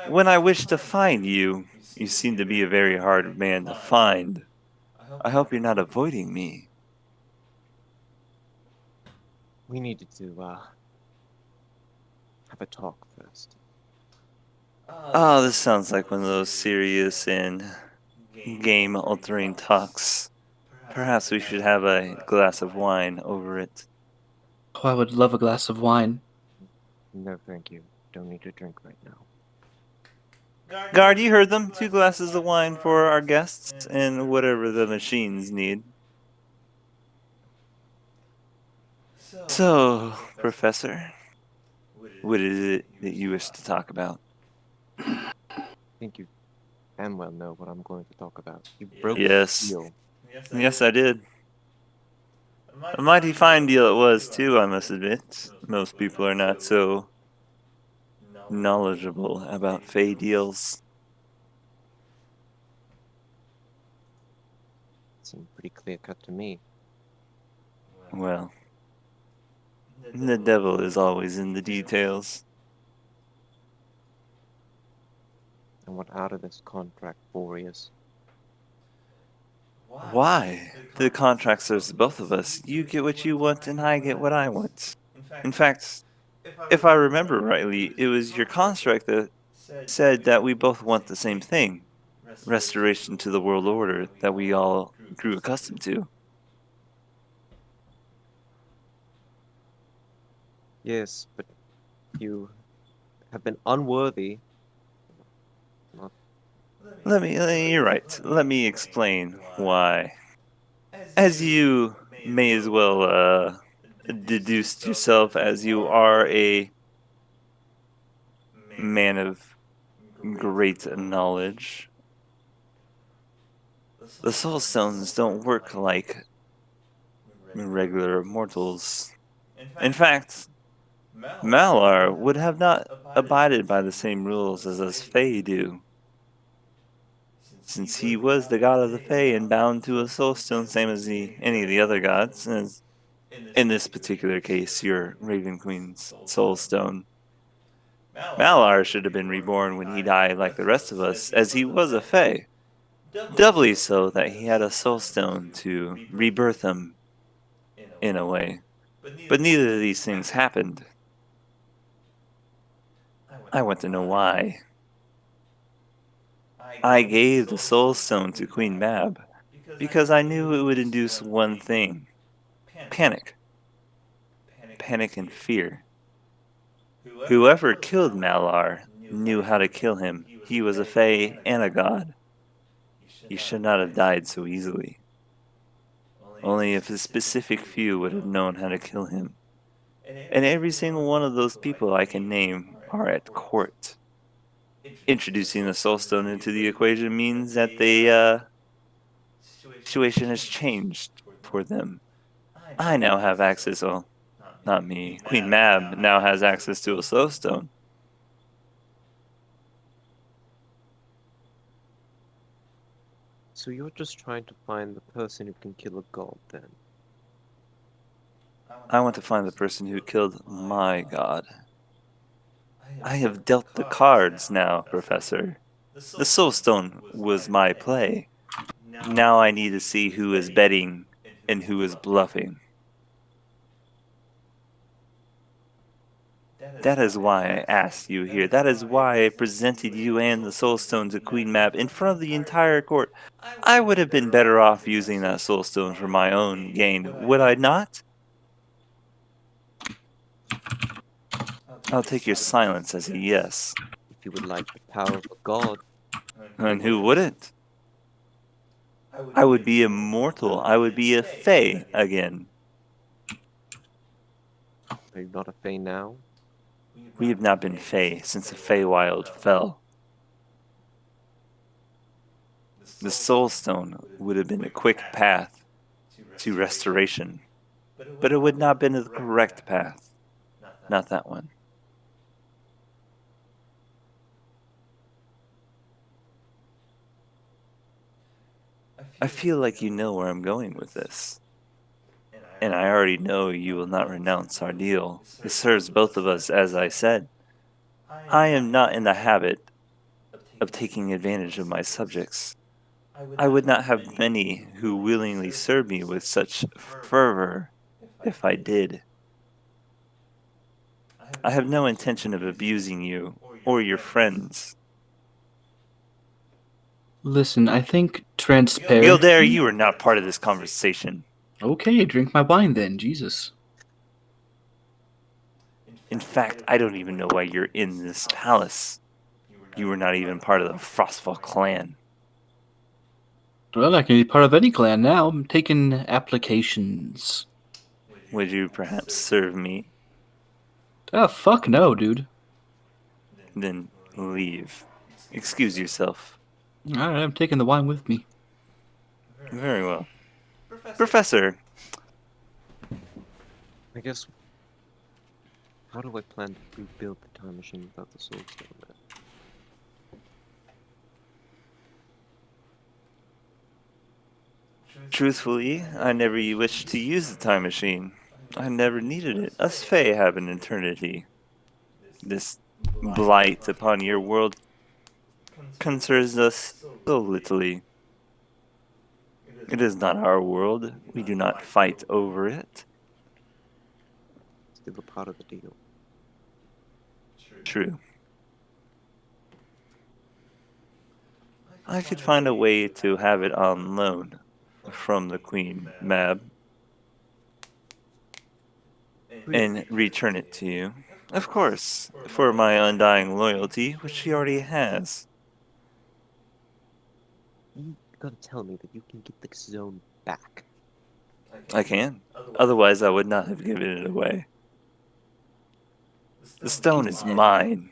when I wish to find you, you seem to be a very hard man to find. I hope you're not avoiding me. We needed to have a talk first. Oh, this sounds like one of those serious and game-altering talks. Perhaps we should have a glass of wine over it. Oh, I would love a glass of wine. No, thank you. Don't need to drink right now. Guard, you heard them. 2 glasses of wine for our guests and whatever the machines need. So, Professor, what is it that you wish to talk about? I think you damn well know what I'm going to talk about. You broke Yes. the deal. Yes, I did. A mighty fine deal it was, too, I must admit. Most people are not so knowledgeable about Fey deals. Seemed pretty clear cut to me. Well, the devil is always in the details. I want out of this contract, Boreas. Why? The contract serves both of us. You get what you want and I get what I want. In fact, if I remember rightly, it was your construct that said that we both want the same thing. Restoration to the world order that we all grew accustomed to. Yes, but you have been unworthy. You're right. Let me explain why. As you may as well, deduce yourself as you are a man of great knowledge. The soul stones don't work like regular mortals. In fact, Malar would have not abided by the same rules as us Fae do, since he was the god of the Fae and bound to a soul stone same as any of the other gods, as in this particular case, your Raven Queen's soul stone. Malar should have been reborn when he died like the rest of us, as he was a Fae. Doubly so that he had a soul stone to rebirth him, in a way. But neither of these things happened. I want to know why. I gave the soul stone to Queen Mab because I knew it would induce one thing: panic. Panic and fear. Whoever killed Malar knew how to kill him. He was a Fae and a god. He should not have died so easily. Only if a specific few would have known how to kill him. And every single one of those people I can name are at court. Introducing the soul stone into the equation means that the situation has changed for them. I now have access, well, not me. Queen Mab now has access to a soul stone. So you're just trying to find the person who can kill a god, then? I want to find the person who killed my god. I have dealt the cards now, Professor. The soul stone was my play. Now I need to see who is betting and who is bluffing. That is why I asked you here. That is why I presented you and the soul stone to Queen Mab in front of the entire court. I would have been better off using that soul stone for my own gain, would I not? I'll take your silence as a yes. If you would like the power of a god, And who wouldn't? I would be immortal. I would be a Fae again. are you not a Fae now? We have not been Fae since the Feywild fell. The Soul Stone would have been a quick path to restoration, but it would not have been the correct path. Not that one. I feel like you know where I'm going with this. And I already know you will not renounce our deal. It serves both of us, as I said. I am not in the habit of taking advantage of my subjects. I would not have many who willingly serve me with such fervor if I did. I have no intention of abusing you or your friends. Listen, I think transparent. Gildare, you are not part of this conversation. Okay, drink my wine then, Jesus. In fact, I don't even know why you're in this palace. You were not even part of the Frostfall clan. Well, I can be part of any clan now. I'm taking applications. Would you perhaps serve me? Oh, fuck no, dude. Then leave. Excuse yourself. Alright, I'm taking the wine with me. Very well. Professor, I guess. How do I plan to rebuild the time machine without the soul stone then? truthfully, I never wished to use the time machine. I never needed it. Us Fae have an eternity. This blight upon your world concerns us so littly. It is not our world. We do not fight over it. Still a part of the deal. True. I could find a way to have it on loan from the Queen Mab and return it to you. Of course, for my undying loyalty, which she already has. You gotta tell me that you can get the zone back. I can. Otherwise, I would not have given it away. The stone is mine.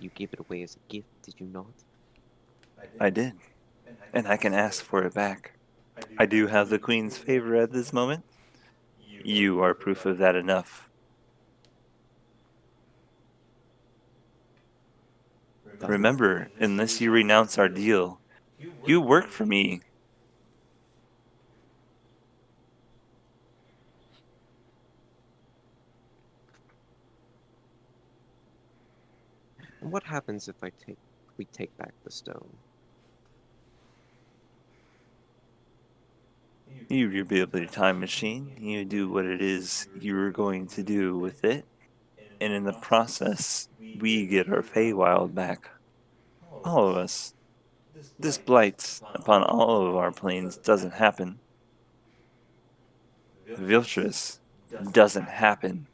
You gave it away as a gift, did you not? I did. And I can ask for it back. I do have the Queen's favor at this moment. You are proof of that enough. Remember, unless you renounce our deal, you work for me. And what happens if we take back the stone? You rebuild your time machine, you do what it is you were going to do with it, and in the process, we get our Feywild back. All of us. This blight upon all of our planes doesn't happen. Viltrus doesn't happen.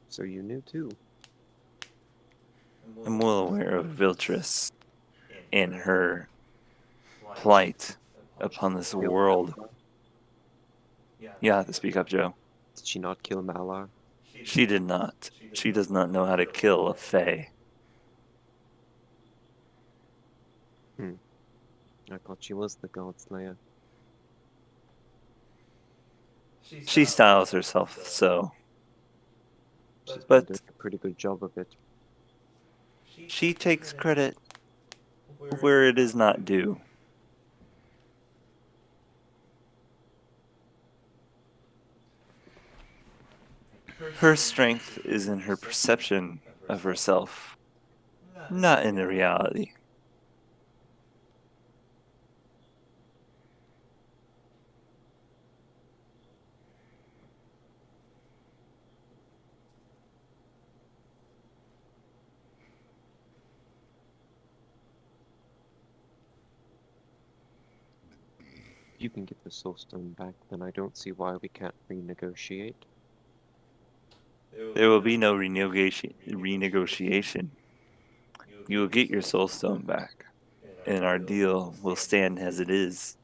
So you knew too. I'm well aware of Viltrus and her plight upon this world. You have to speak up, Joe. Did she not kill Malar? She did not. She does not know how to kill a Fey. I thought she was the God Slayer. She styles herself so. She's been But doing a pretty good job of it. she takes credit where it is not due. Her strength is in her perception of herself, not in the reality. If you can get the Soul Stone back, then I don't see why we can't renegotiate. There will be no renegotiation. You will get your soul stone back, and our deal will stand as it is.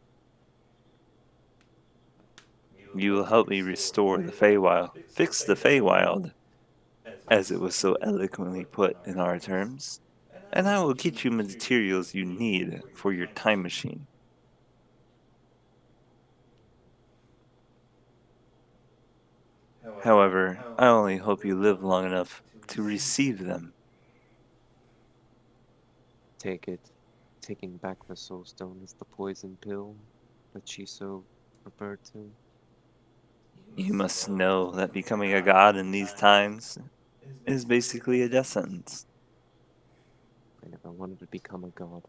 You will help me restore the Feywild, fix the Feywild, as it was so eloquently put in our terms, and I will get you materials you need for your time machine. However, I only hope you live long enough to receive them. Take it. Taking back the Soul Stone is the poison pill that she so referred to. You must know that becoming a god in these times is basically a death sentence. I never wanted to become a god.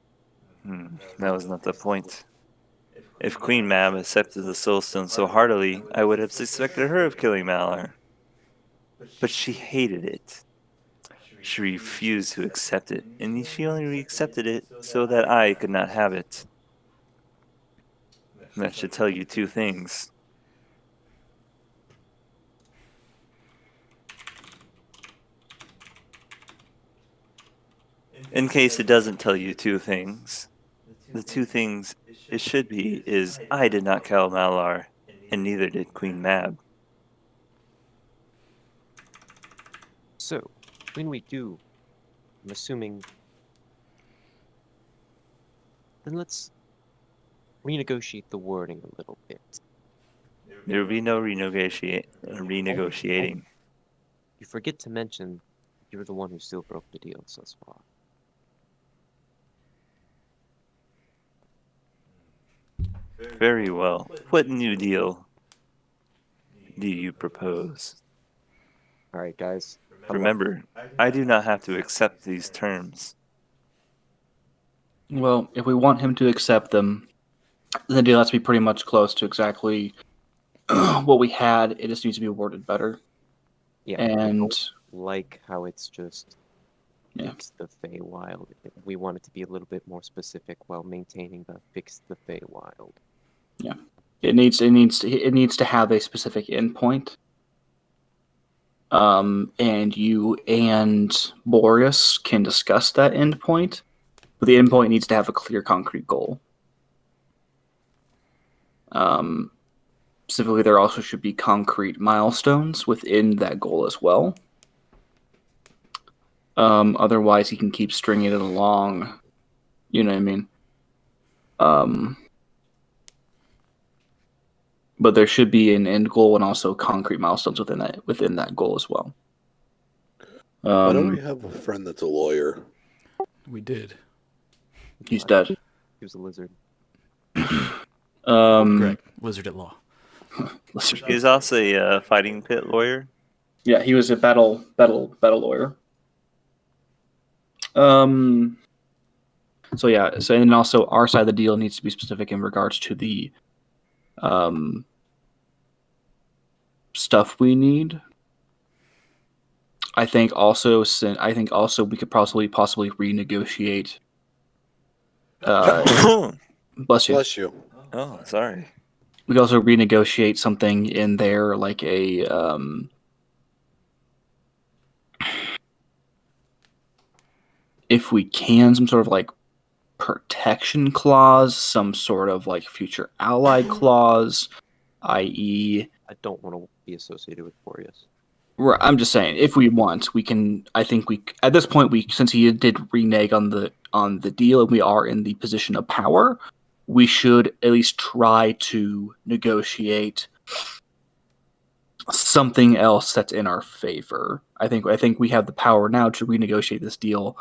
That was not the point. If Queen Mab accepted the Soul Stone so heartily, I would have suspected her of killing Malar. But she hated it. She refused to accept it, and she only accepted it so that I could not have it. That should tell you two things. In case it doesn't tell you two things, the two things it should be is I did not kill Malar, and neither did Queen Mab. So, when we do, I'm assuming... Then let's renegotiate the wording a little bit. There will be no renegotiating. You forget to mention you're the one who still broke the deal thus far. Very well. What new deal do you propose? Alright, guys. Remember, I do not have to accept these terms. Well, if we want him to accept them, then the deal has to be pretty much close to exactly what we had. It just needs to be worded better. Yeah, And like how it's just Yeah. fix the Feywild. We want it to be a little bit more specific while maintaining the fix the Feywild. it needs to have a specific endpoint. And you and Boreas can discuss that endpoint, but the endpoint needs to have a clear, concrete goal. Specifically, there also should be concrete milestones within that goal as well. Otherwise, he can keep stringing it along. You know what I mean? But there should be an end goal and also concrete milestones within that goal as well. Why don't we have a friend that's a lawyer? We did. He's dead. He was a lizard. Greg, wizard at law. He's also a fighting pit lawyer. Yeah, he was a battle lawyer. So yeah, and also our side of the deal needs to be specific in regards to the stuff we need. I think also we could possibly renegotiate. Bless you. Bless you. Oh, sorry. We could also renegotiate something in there, like a if we can, some sort of like protection clause, some sort of like future ally clause, i.e. I don't want to be associated with Boreas. I'm just saying, if we want, we can. I think we at this point since he did renege on the deal and we are in the position of power, we should at least try to negotiate something else that's in our favor. I think we have the power now to renegotiate this deal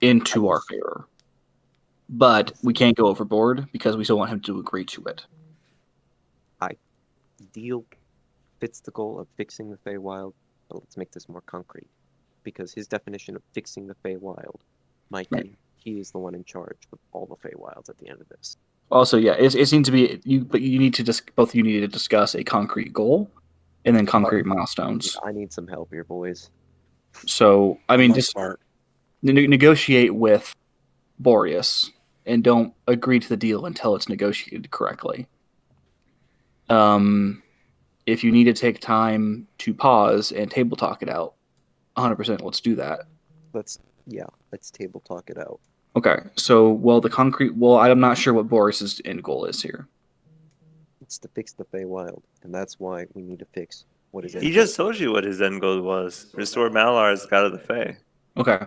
into our favor. But we can't go overboard because we still want him to agree to it. The deal fits the goal of fixing the Feywild, but let's make this more concrete. Because his definition of fixing the Feywild might be he is the one in charge of all the Feywilds at the end of this. Also, yeah, it seems to be but you need to both of you need to discuss a concrete goal and then concrete milestones. I need some help here, boys. So, I mean, just smart. negotiate with Boreas and don't agree to the deal until it's negotiated correctly. If you need to take time to pause and table talk it out, 100%, let's do that. Let's table talk it out. Okay, so, I'm not sure what Boris's end goal is here. It's to fix the Feywild, and that's why we need to fix what is. He just told you what his end goal was. Restore Malar's God of the Fae. Okay,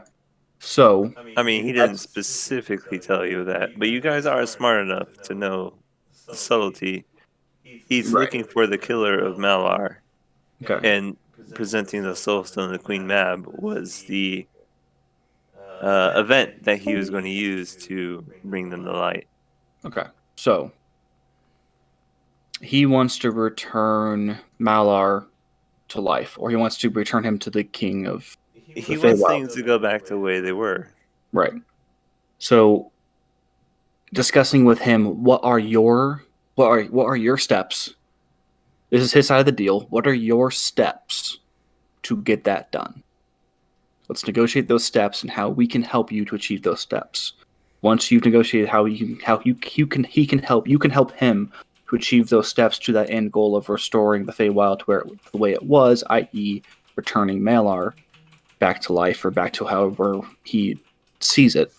so... I mean, he didn't specifically tell you that, but you guys are smart enough to know the subtlety. He's looking for the killer of Malar, and presenting the Soul Stone to Queen Mab was the event that he was going to use to bring them to light. Okay, so he wants to return Malar to life, or he wants to return him to the king of the He wants Feywild. things to go back to the way they were. Right. So, discussing with him, what are your steps? This is his side of the deal. What are your steps to get that done? Let's negotiate those steps and how we can help you to achieve those steps. Once you've negotiated how you can help him to achieve those steps to that end goal of restoring the Feywild to the way it was, i.e., returning Malar back to life or back to however he sees it.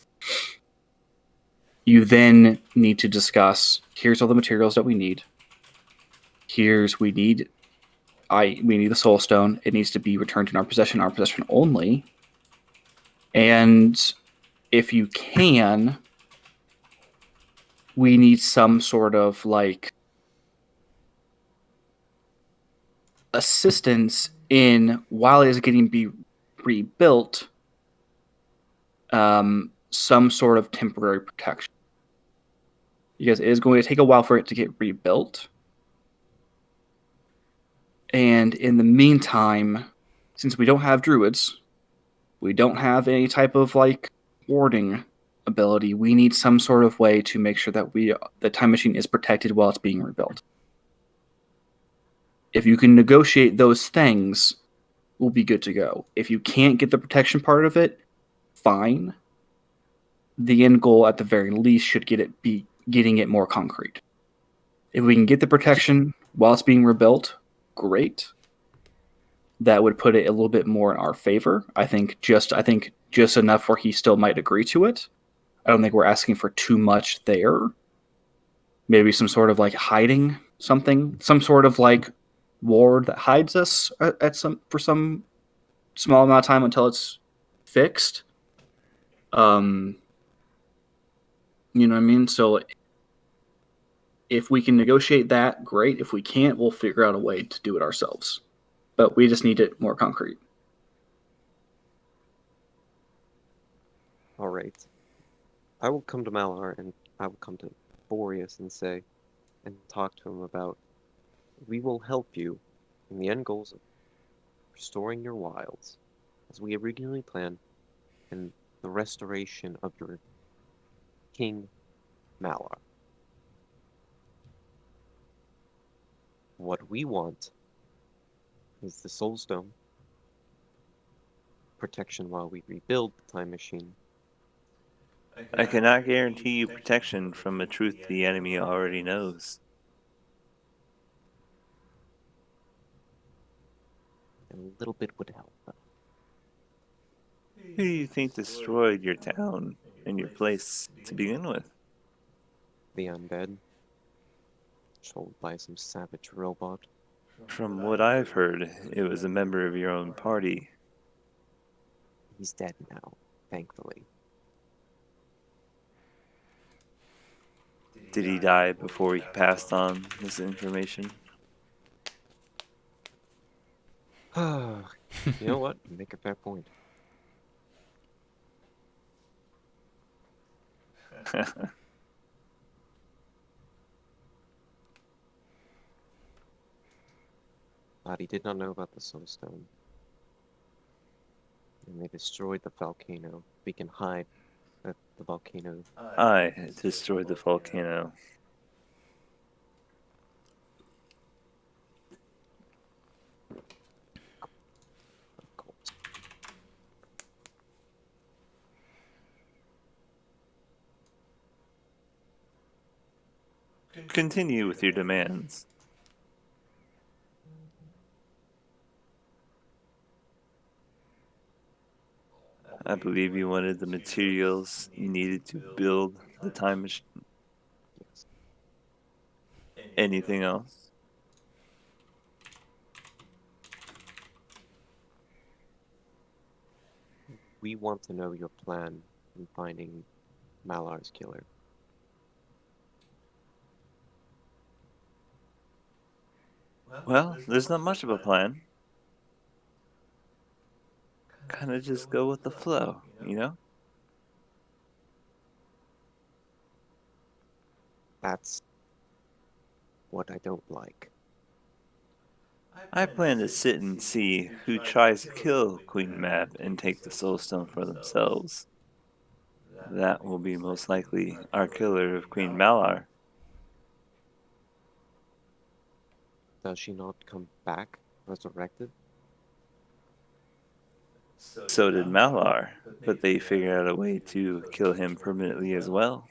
You then need to discuss, here's all the materials that we need. We need the Soul Stone. It needs to be returned in our possession only. And if you can, we need some sort of like assistance in while it is getting rebuilt, some sort of temporary protection. Because it is going to take a while for it to get rebuilt. And in the meantime, since we don't have druids, we don't have any type of like warding ability, we need some sort of way to make sure that the time machine is protected while it's being rebuilt. If you can negotiate those things, we'll be good to go. If you can't get the protection part of it, fine. The end goal, at the very least, should be getting it more concrete. If we can get the protection while it's being rebuilt, great. That would put it a little bit more in our favor. I think just enough where he still might agree to it. I don't think we're asking for too much there. Maybe some sort of like hiding something, some sort of like ward that hides us for some small amount of time until it's fixed. You know what I mean? So if we can negotiate that, great. If we can't, we'll figure out a way to do it ourselves. But we just need it more concrete. All right. I will come to Malar and I will come to Boreas and talk to him about, we will help you in the end goals of restoring your wilds as we originally planned, and the restoration of your King Malar. What we want is the Soul Stone, protection while we rebuild the time machine. I cannot guarantee you protection from a truth the enemy already knows. A little bit would help. Who do you think destroyed your town and your place to begin with? The undead, controlled by some savage robot. From what I've heard, it was a member of your own party. He's dead now, thankfully. Did he die before he passed on this information? You know what? You make a fair point. But he did not know about the Soul Stone. And they destroyed the volcano. We can hide at the volcano. I destroyed the volcano. Of course. Continue with your demands. I believe you wanted the materials you needed to build the time machine. Yes. Anything else? We want to know your plan in finding Malar's killer. Well, there's not much of a plan. Kind of just go with the flow, you know? That's what I don't like. I plan to sit and see who tries to kill Queen Mab and take the Soul Stone for themselves. That will be most likely our killer of Queen Malar. Does she not come back resurrected? So did Malar, but they figured out a way to kill him permanently as well.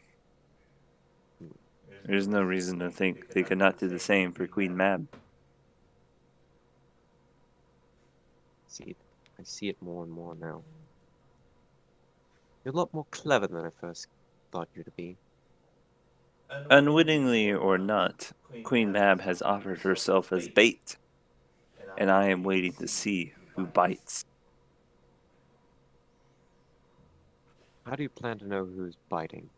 There's no reason to think they could not do the same for Queen Mab. I see it more and more now. You're a lot more clever than I first thought you to be. Unwittingly or not, Queen Mab has offered herself as bait, and I am waiting to see who bites. How do you plan to know who's biting?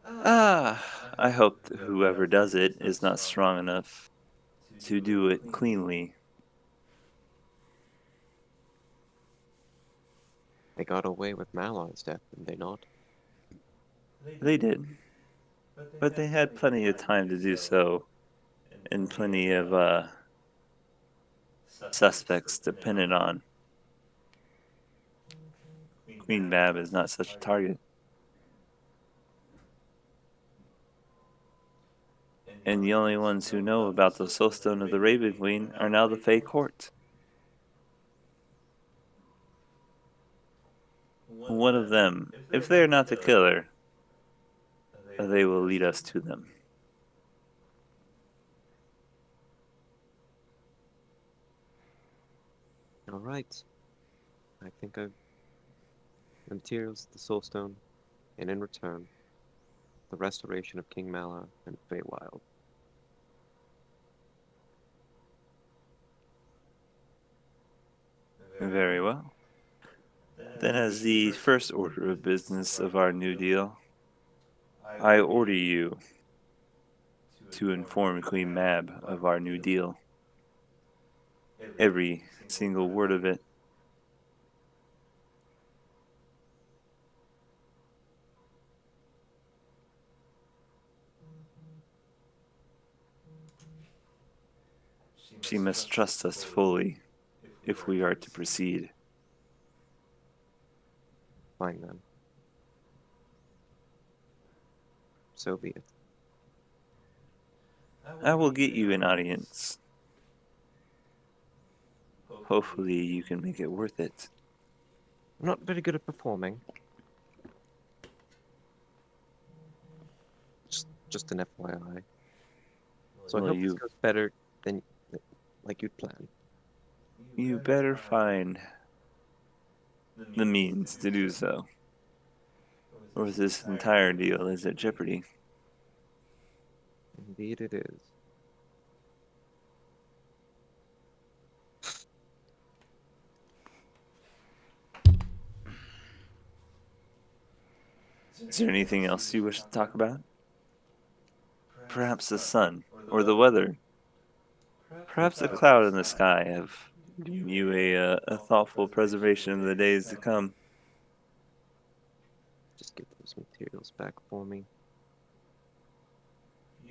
I hope that whoever does it is not strong enough to do it cleanly. They got away with Malar's death, did they not? They did, but they had plenty of time to do so, and plenty of suspects depended on. Queen Mab is not such a target. And the only ones who know about the soulstone of the Raven Queen are now the Fey Court. One of them, if they are not the killer, they will lead us to them. All right. I think I've the materials of the Soulstone, and in return, the restoration of King Mala and Feywild. Very well. Then, as the first order of business of our new deal, I order you to inform Queen Mab of our new deal. Every single word of it. She must trust us fully if we are to proceed. Fine then. So be it. I will get you an audience. Hopefully you can make it worth it. I'm not very good at performing. Just an FYI. So I Well, hope this goes better than like you'd planned. You better find the means to do so, or this entire deal is at jeopardy. Indeed it is. Is there anything else you wish to talk about? Perhaps the sun, or the weather. Perhaps a cloud in the sky have given you a thoughtful preservation of the days to come. Just get those materials back for me.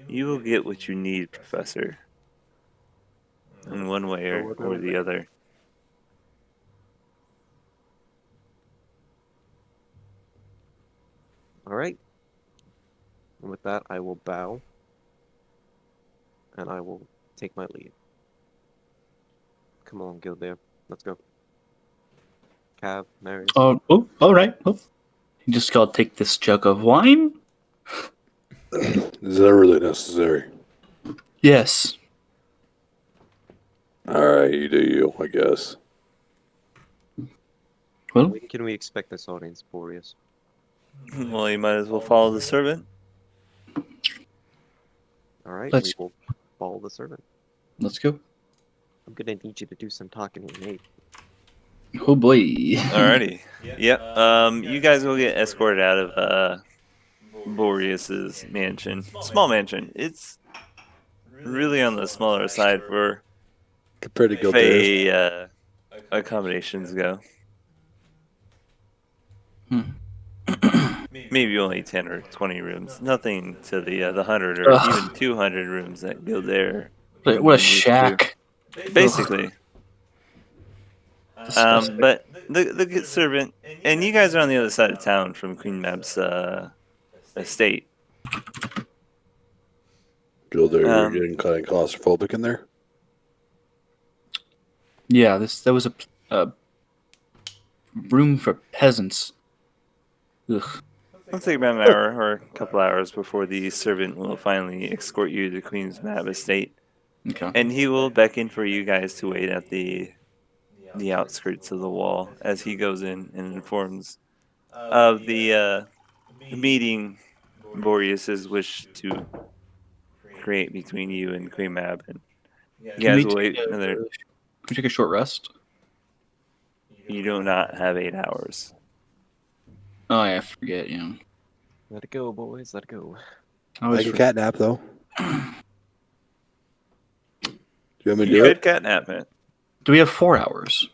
You will get what you need, Professor, in one way or the other. All right. And with that, I will bow. And I will take my leave. Come on, Gilbert. Let's go. Cav, Marius. Oh, all right. Oh, you just gotta take this jug of wine. Is that really necessary? Yes. All right, you do you, I guess. Well, When can we expect this audience, Boreas? Well, you might as well follow the servant. All right, Let's- we will follow the servant. let's go. I'm gonna need you to do some talking with Nate. Oh boy. Alrighty. Yep. You guys will get escorted out of Boreas's mansion. Small mansion. It's really on the smaller side for Compared to Gildare's. Fey accommodations go. Maybe only 10 or 20 rooms. Nothing to the 100 or Ugh. even 200 rooms that Gildare. What a would be used to. shack. Basically. Disgusting. But the good servant, and you guys are on the other side of town from Queen Mab's estate. Gildare, you're Um, getting kind of claustrophobic in there. Yeah, that was a room for peasants. Ugh. It'll take about an hour or a couple hours before the servant will finally escort you to Queen's Mab estate. Okay. And he will beckon for you guys to wait at the outskirts of the wall as he goes in and informs of the meeting Boreas's wish to create between you and Queen Mab. And you guys will wait another. Can we take a short rest? You do not have 8 hours. Oh yeah, I forget. Yeah. Let it go, boys. Let it go. I I always can forget. catnap though. Do you want me to You do could it? catnap it. Do we have 4 hours?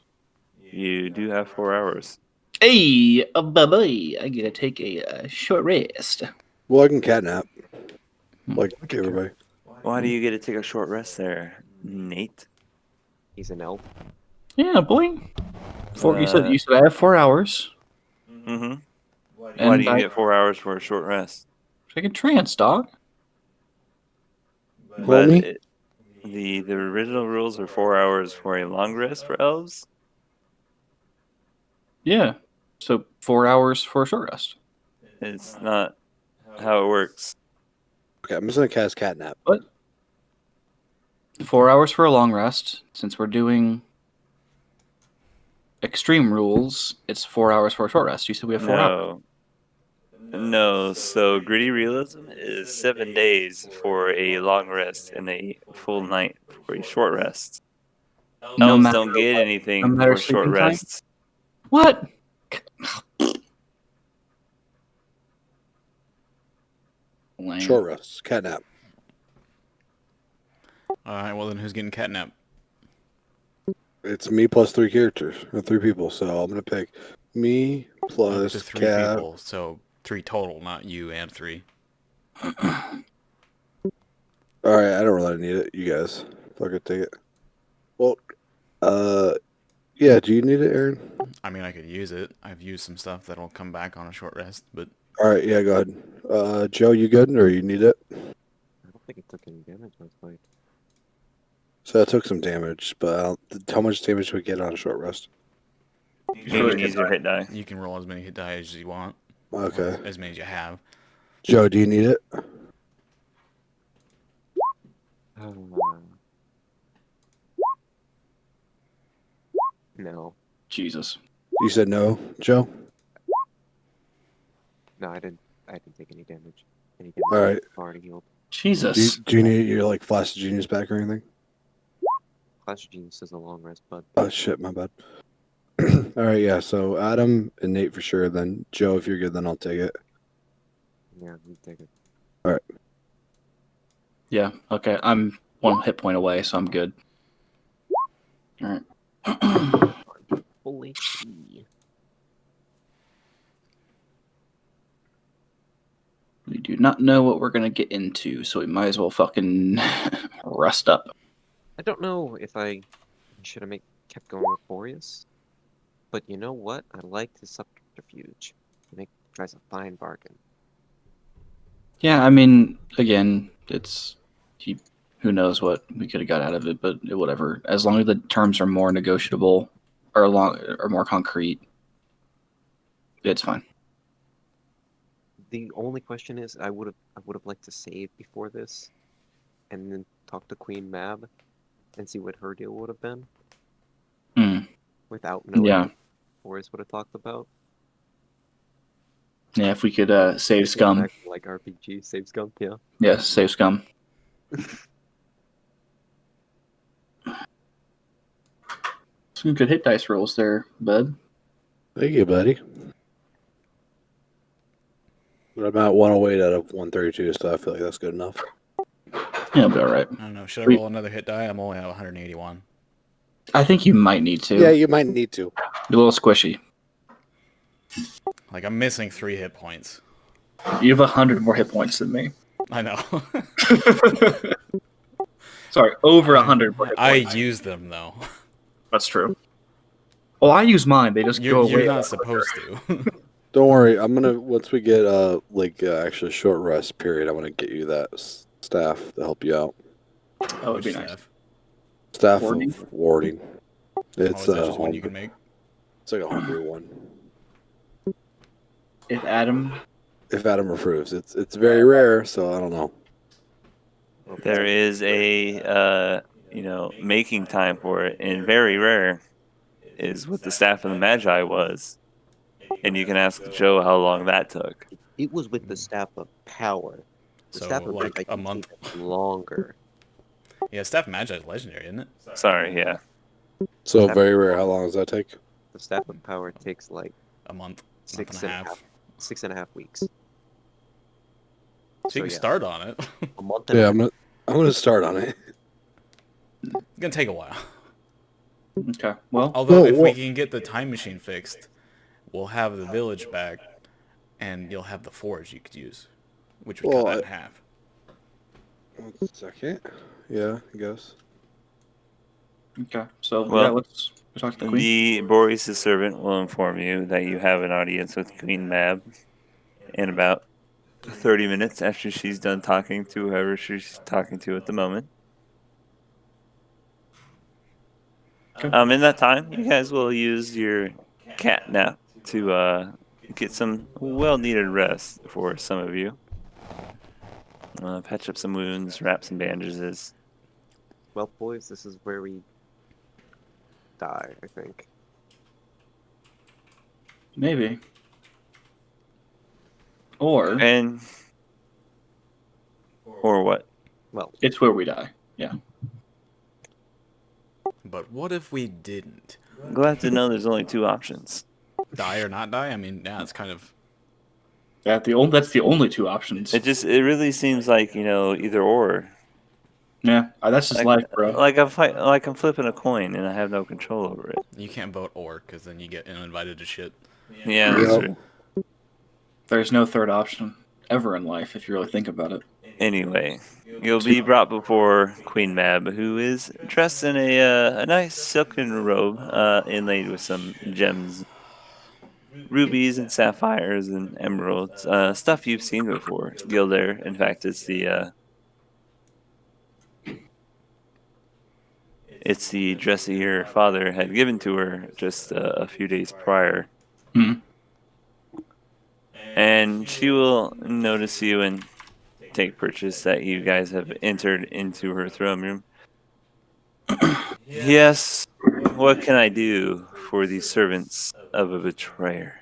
You do have 4 hours. Hey, bye-bye. I gotta take a short rest. Well, I can catnap. Like everybody. Why do you get to take a short rest there, Nate? He's an elf. Yeah, boy. You said I have 4 hours. Mm-hmm. Why And do you get 4 hours for a short rest? take a trance, dog. But Homie? the original rules are 4 hours for a long rest for elves. Yeah. So 4 hours for a short rest. It's not how it works. Okay, I'm just gonna cast catnap. What? 4 hours for a long rest. Since we're doing extreme rules, it's 4 hours for a short rest. You said we have 4 hours. No. So gritty realism is 7 days for a long rest and a full night for a short rest. No Elves matter don't get what. anything No matter for short sleeping time? rests. What? Lame. Short rest, catnap. Alright, well then who's getting catnap? It's me plus 3 characters or 3 people, so I'm gonna pick me Up plus to 3 cat. people, so 3 total, not you and 3. All right, I don't really need it. You guys, fuck it, take it. Well, yeah. Do you need it, Aaron? I mean, I could use it. I've used some stuff that'll come back on a short rest, but All right, yeah, go ahead. Joe, you good, or you need it? I don't think it took any damage last fight. So I took some damage, but how much damage do we get on a short rest? You can use your hit die. you can roll as many hit die as you want. Okay. Or as many as you have. Joe, do you need it? No, Jesus. You said no, Joe. no, I didn't. I didn't take any damage. All right. Already healed. Jesus. Do you need your like Flash of Genius back or anything? Clash of Genius is a long rest, bud. Oh shit, my bad. All right, yeah. So Adam and Nate for sure. Then Joe, if you're good, then I'll take it. Yeah, you take it. Yeah, okay. I'm 1 hit point away, so I'm good. Alright. Fully free. We do not know what we're gonna get into, so we might as well fucking rest up. I don't know if I should have kept going with Boreas, but you know what? I liked his subterfuge. I think he tries a fine bargain. Yeah, I mean, again, who knows what we could have got out of it, but whatever. As long as the terms are more negotiable or more concrete, it's fine. The only question is, I would have liked to save before this, and then talk to Queen Mab, and see what her deal would have been, without knowing Yeah. what Boreas would have talked about. Yeah, if we could save Scum. Back to, like RPG, save Scum, yeah. Yeah, save Scum. Some good hit dice rolls there, bud. Thank you, buddy. But I'm at 108 out of 132, so I feel like that's good enough. Yeah, it'll be alright. I don't know. Should I roll another hit die? I'm only at 181. I think you might need to. Yeah, you might need to. You're a little squishy. Like, I'm missing 3 hit points. You have 100 more hit points than me. I know. Sorry, over 100 more hit I points. use them, though. That's true. Well, I use mine. They just go away. You're not supposed to. Don't worry. I'm gonna once we get actually a short rest period, I'm gonna get you that staff to help you out. Oh, it'd be Which nice. staff? Staff Warding? of warding. It's Oh, is that just one you can make? It's like a homebrew one. If Adam... If Adam approves, it's very rare, so I don't know. There is a making time for it, and very rare is what the staff of the Magi was. And you can ask Joe how long that took. It was with the Staff of Power. The So, Staff of like, Magi a month. takes longer. Yeah, Staff Magi is legendary, isn't it? Sorry, yeah. So very rare. How long does that take? The Staff of Power takes like A month. six Month and a half. 6.5 weeks. So you can start on it. A month and Yeah, a I'm gonna start on it. It's gonna take a while. Okay, well... Although, if we well- can get the time machine fixed, we'll have the village back, and you'll have the forge you could use, which we cut Well, that in half. 1 second. Yeah, I guess. Okay, so Well- yeah, Talk to the queen. The Boreas' servant will inform you that you have an audience with Queen Mab in about 30 minutes after she's done talking to whoever she's talking to at the moment. Okay. In that time, you guys will use your cat nap to get some well-needed rest for some of you. Patch up some wounds, wrap some bandages. Well, boys, this is where we die, I think. Maybe. Or And or what? Well, it's where we die. Yeah. But what if we didn't? Glad to know there's only two options. Die or not die? I mean, yeah, it's kind of... That's the only two options. It really seems like, either or. Yeah, that's just life, bro. Like I'm flipping a coin and I have no control over it. You can't vote or, because then you get uninvited to shit. Yeah, that's Yep. true. There's no third option ever in life if you really think about it. Anyway, you'll be brought before Queen Mab, who is dressed in a nice silken robe, inlaid with some gems, rubies and sapphires and emeralds, stuff you've seen before. Gilder, in fact, it's the dress that your father had given to her just a few days prior. Hmm. And she will notice you and take purchase that you guys have entered into her throne room. Yes, what can I do for the servants of a betrayer?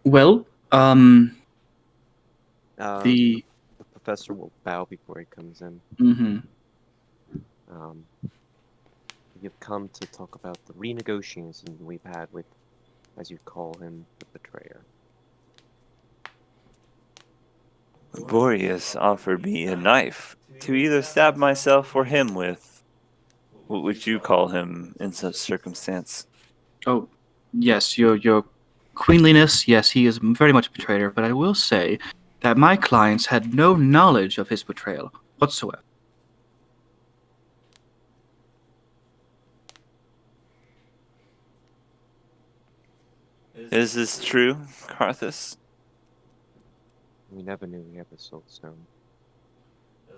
Well, the professor will bow before he comes in. mhm. You've come to talk about the renegotiations we've had with, as you call him, the betrayer. Boreas offered me a knife to either stab myself or him with. What would you call him in such circumstance? Oh, yes, your queenliness. Yes, he is very much a betrayer. But I will say that my clients had no knowledge of his betrayal whatsoever. Is this true, Carthus? We never knew he had the soul stone.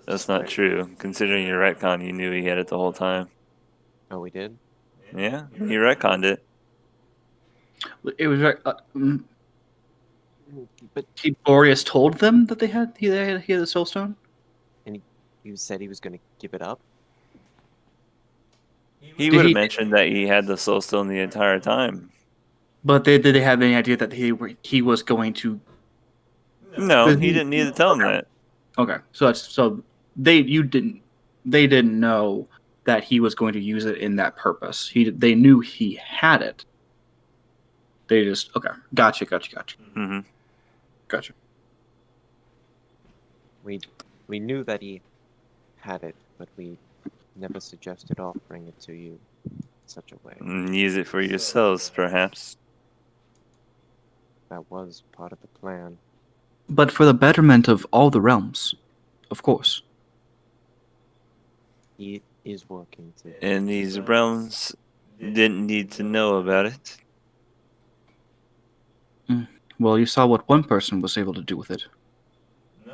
That's not true. Considering your retcon, you knew he had it the whole time. Oh, we did? Yeah, you retconned it. It was very. But Boreas told them that he had the soul stone. you said he was going to give it up? He Did would have he- mentioned that he had the soul stone the entire time. But did they have any idea that he was going to? No, Did he didn't need to tell him that. Okay, so they didn't know that he was going to use it in that purpose. They knew he had it. They just okay, gotcha. Hmm. Gotcha. We knew that he had it, but we never suggested offering it to you in such a way. Use it for yourselves, perhaps. That was part of the plan. But for the betterment of all the realms, of course. He is working to. And these realms didn't need to know about it. Well, you saw what one person was able to do with it.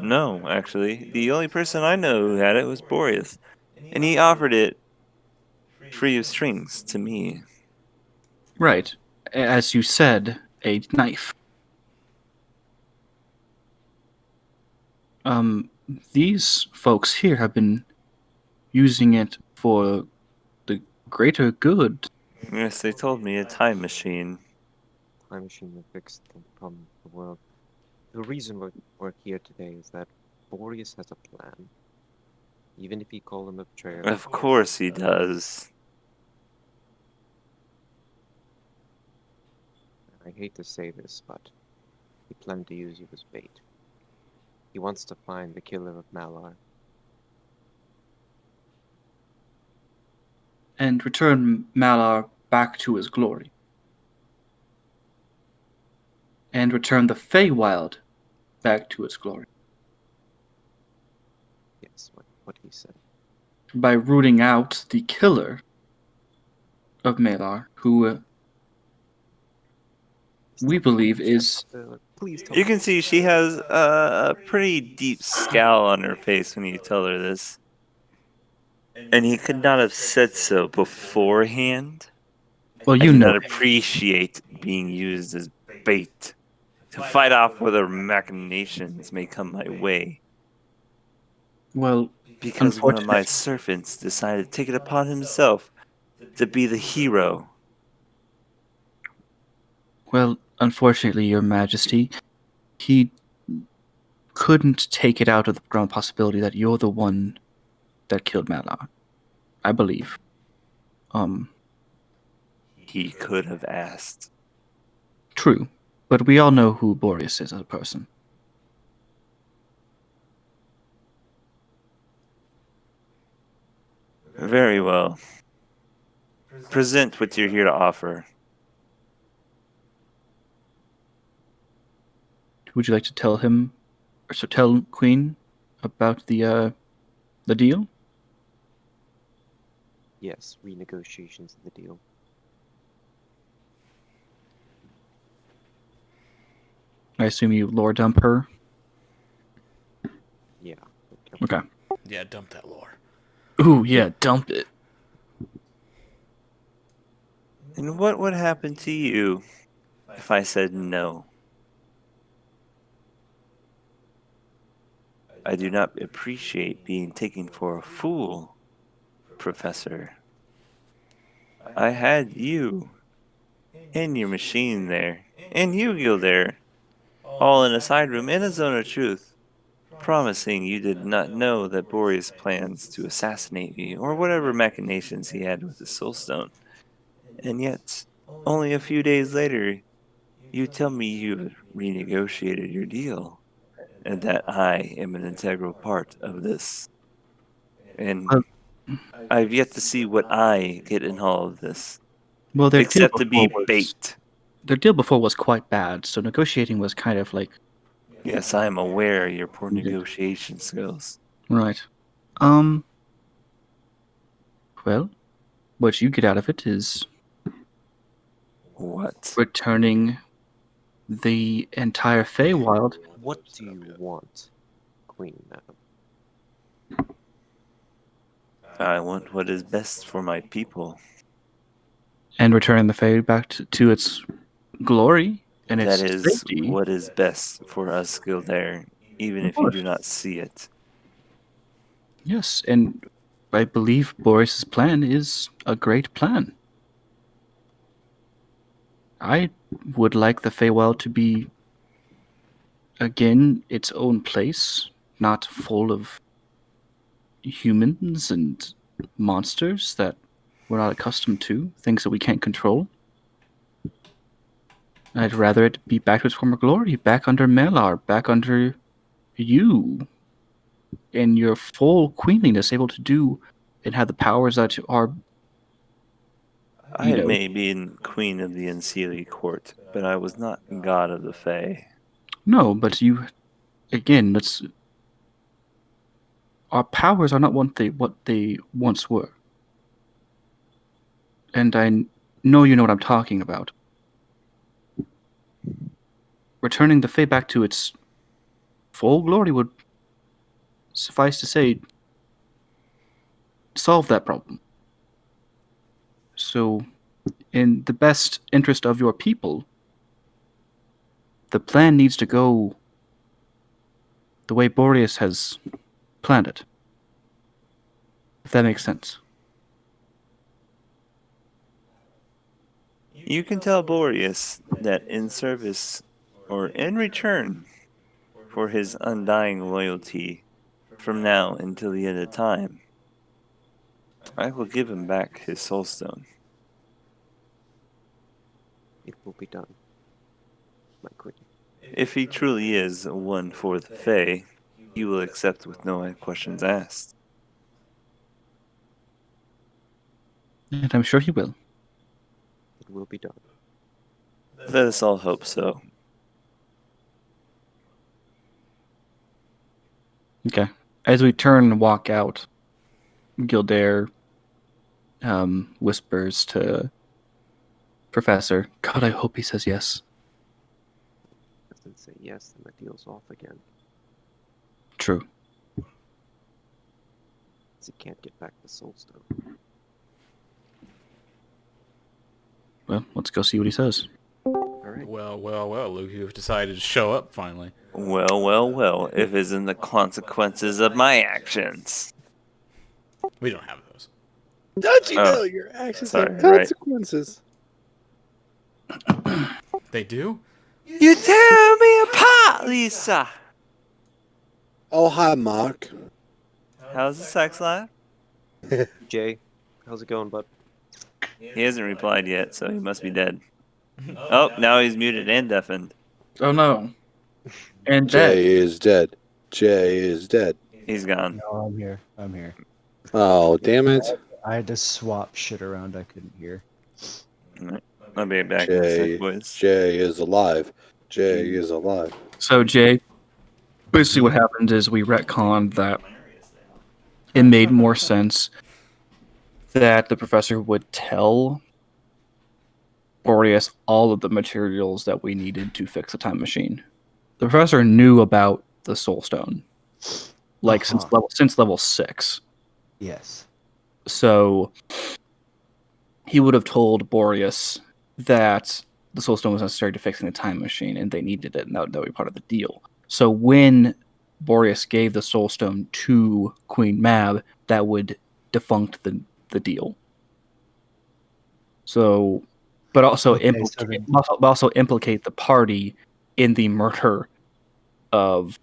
No, actually. The only person I know who had it was Boreas. And he offered it free of strings to me. Right. As you said, a knife. These folks here have been using it for the greater good. Yes, they told me a time machine. Time machine that fixed the problem of the world. The reason we're here today is that Boreas has a plan. Even if you call him a betrayer. Of course he does. I hate to say this, but he planned to use you as bait. He wants to find the killer of Malar. And return Malar back to his glory. And return the Feywild back to its glory. Yes, what he said. by rooting out the killer of Malar, who we believe is... Please tell You me. can see she has a pretty deep scowl on her face when you tell her this. And he could not have said so beforehand. Well, I you do know. not appreciate being used as bait to fight off whatever machinations may come my way. Well, Because one of my unfortunately, servants decided to take it upon himself to be the hero. Your Majesty, he couldn't take it out of the ground possibility that you're the one that killed Malar. I believe. He could have asked. True, but we all know who Boreas is as a person. Very well. Present what you're here to offer. Would you like to tell him, or so tell Queen about the deal? Yes, renegotiations of the deal. I assume you lore dump her. Yeah. Okay. Yeah, dump that lore. Ooh, yeah, dump it. And what would happen to you if I said no? I do not appreciate being taken for a fool, Professor. I had you and your machine there, and you, Gildair, all in a side room in a zone of truth, promising you did not know that Boreas plans to assassinate me or whatever machinations he had with the soulstone. And yet, only a few days later, you tell me you've renegotiated your deal, and that I am an integral part of this. And Well, I've yet to see what I get in all of this, well, except to be bait. their deal before was quite bad, so negotiating was kind of like Yes, I am aware of your poor negotiation skills. right. Well, what you get out of it is What? returning the entire Feywild. What do you want, Queen Madam? I want what is best for my people. And returning the Fey back to its glory and its That is safety. what is best for us, Gildair, even Of if you course. do not see it. Yes, and I believe Boris's plan is a great plan. I would like the Feywild to be, again, its own place, not full of humans and monsters that we're not accustomed to, things that we can't control. I'd rather it be back to its former glory, back under Melar, back under you, in your full queenliness, able to do and have the powers that are, I may be in Queen of the Unseelie Court, but I was not God of the Fae. No, but you, again, our powers are not what they once were. And I know you know what I'm talking about. Returning the Fae back to its full glory would, suffice to say, solve that problem. So, in the best interest of your people, the plan needs to go the way Boreas has planned it. If that makes sense. You can tell Boreas that in service, or in return, for his undying loyalty from now until the end of time, I will give him back his soulstone. It will be done, my queen. If he truly is one for the Fae, he will accept with no questions asked. And I'm sure he will. It will be done. Let us all hope so. Okay. As we turn and walk out, Gildair whispers to Professor, God, I hope he says yes. Doesn't say yes, then the deal's off again. True. 'Cause he can't get back the Soulstone. Well, let's go see what he says. Alright. Well, Luke, you've decided to show up finally. Well, if it's in the consequences of my actions. We don't have those. Don't you Oh, know your actions sorry, have right. consequences? They do? You tear me apart, Lisa! Oh, hi, Mark. How's the sex life? Jay, how's it going, bud? He hasn't replied yet, so he must be dead. Oh, now he's muted and deafened. Oh no. And Jay is dead. Jay is dead. He's gone. No, I'm here. I'm here. Oh, damn it. I had to swap shit around. I couldn't hear. Alright, I'll be back in a Jay, sec, boys. Jay is alive. Jay is alive. So, Jay, basically what happened is we retconned that it made more sense that the professor would tell Boreas all of the materials that we needed to fix the time machine. The professor knew about the Soulstone, like since level 6. Yes. So he would have told Boreas that the Soulstone was necessary to fixing the time machine, and they needed it, and that would be part of the deal. So when Boreas gave the Soulstone to Queen Mab, that would defunct the deal. So, but also Okay, so also implicate the party in the murder of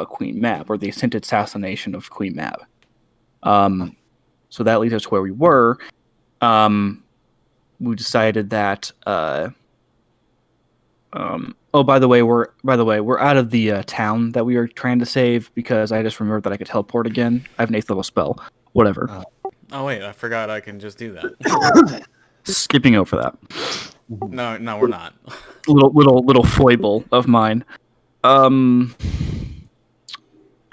Queen Mab, or the attempted assassination of Queen Mab. So that leads us to where we were. We decided that. Oh, by the way, we're out of the town that we were trying to save because I just remembered that I could teleport again. I have an 8th level spell. Whatever. Oh wait, I forgot I can just do that. Skipping over that. No, we're not. Little foible of mine.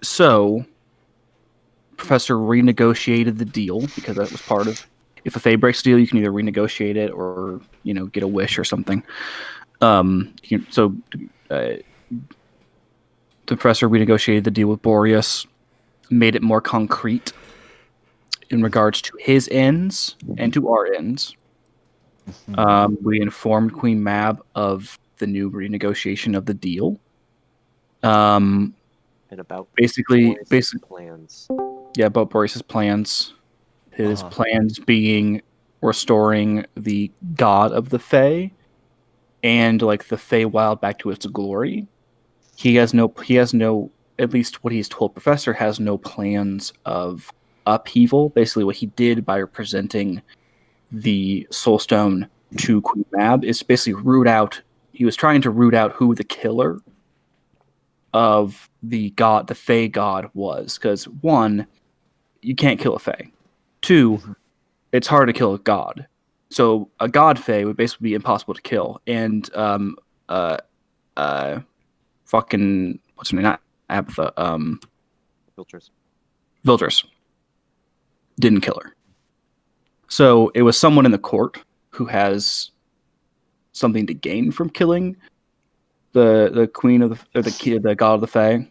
So Professor renegotiated the deal because that was part of. If a Fae breaks the deal, you can either renegotiate it or get a wish or something. The professor renegotiated the deal with Boreas, made it more concrete in regards to his ends and to our ends. We informed Queen Mab of the new renegotiation of the deal. And about Basically plans. Yeah, about Boreas's plans. His plans being restoring the god of the Fae and like the Feywild back to its glory. He has no, at least what he's told Professor, has no plans of upheaval. Basically, what he did by presenting the Soulstone to Queen Mab is basically he was trying to root out who the killer of the Fae god was. Because one, you can't kill a Fae. Two, it's hard to kill a god. So a god Fae would basically be impossible to kill. And fucking what's her name? Not Abatha. Vildris didn't kill her. So it was someone in the court who has something to gain from killing the queen of the god of the Fae.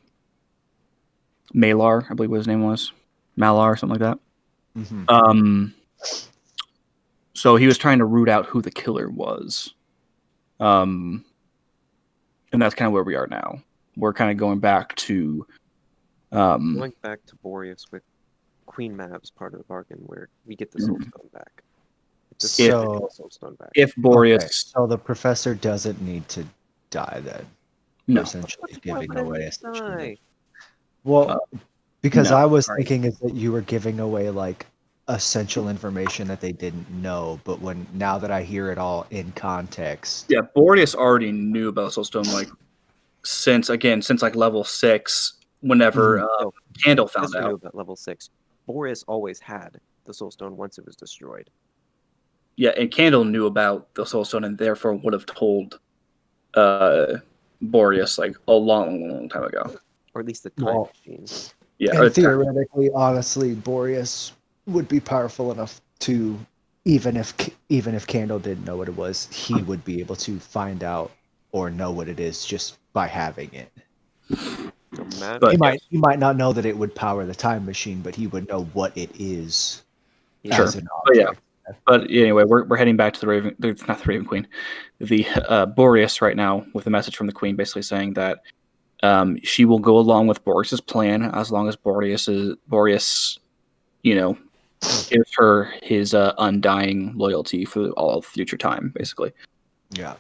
Malar, I believe what his name was. Malar, something like that. So he was trying to root out who the killer was. And that's kind of where we are now. We're kind of going back to Boreas with Queen Mab's part of the bargain, where we get the Soulstone back. If Boreas, okay, so the professor doesn't need to die then. No. Essentially giving away essentially. Well, because no, I was thinking is that you were giving away like essential information that they didn't know, but now that I hear it all in context. Yeah, Boreas already knew about Soulstone since like level 6, whenever Candle found out. Knew about level 6. Boreas always had the Soulstone once it was destroyed. Yeah, and Candle knew about the Soulstone and therefore would have told Boreas like a long time ago. Or at least the time machine. Yeah, and theoretically, honestly, Boreas would be powerful enough to, even if Candle didn't know what it was, he would be able to find out or know what it is just by having it. Imagine But He might not know that it would power the time machine, but he would know what it is yeah, as an But yeah. object. But anyway, we're heading back to the Raven. It's not the Raven Queen, the Boreas right now with a message from the Queen, basically saying that she will go along with Boreas's plan as long as Boreas, gives her his undying loyalty for all future time, basically. Yeah.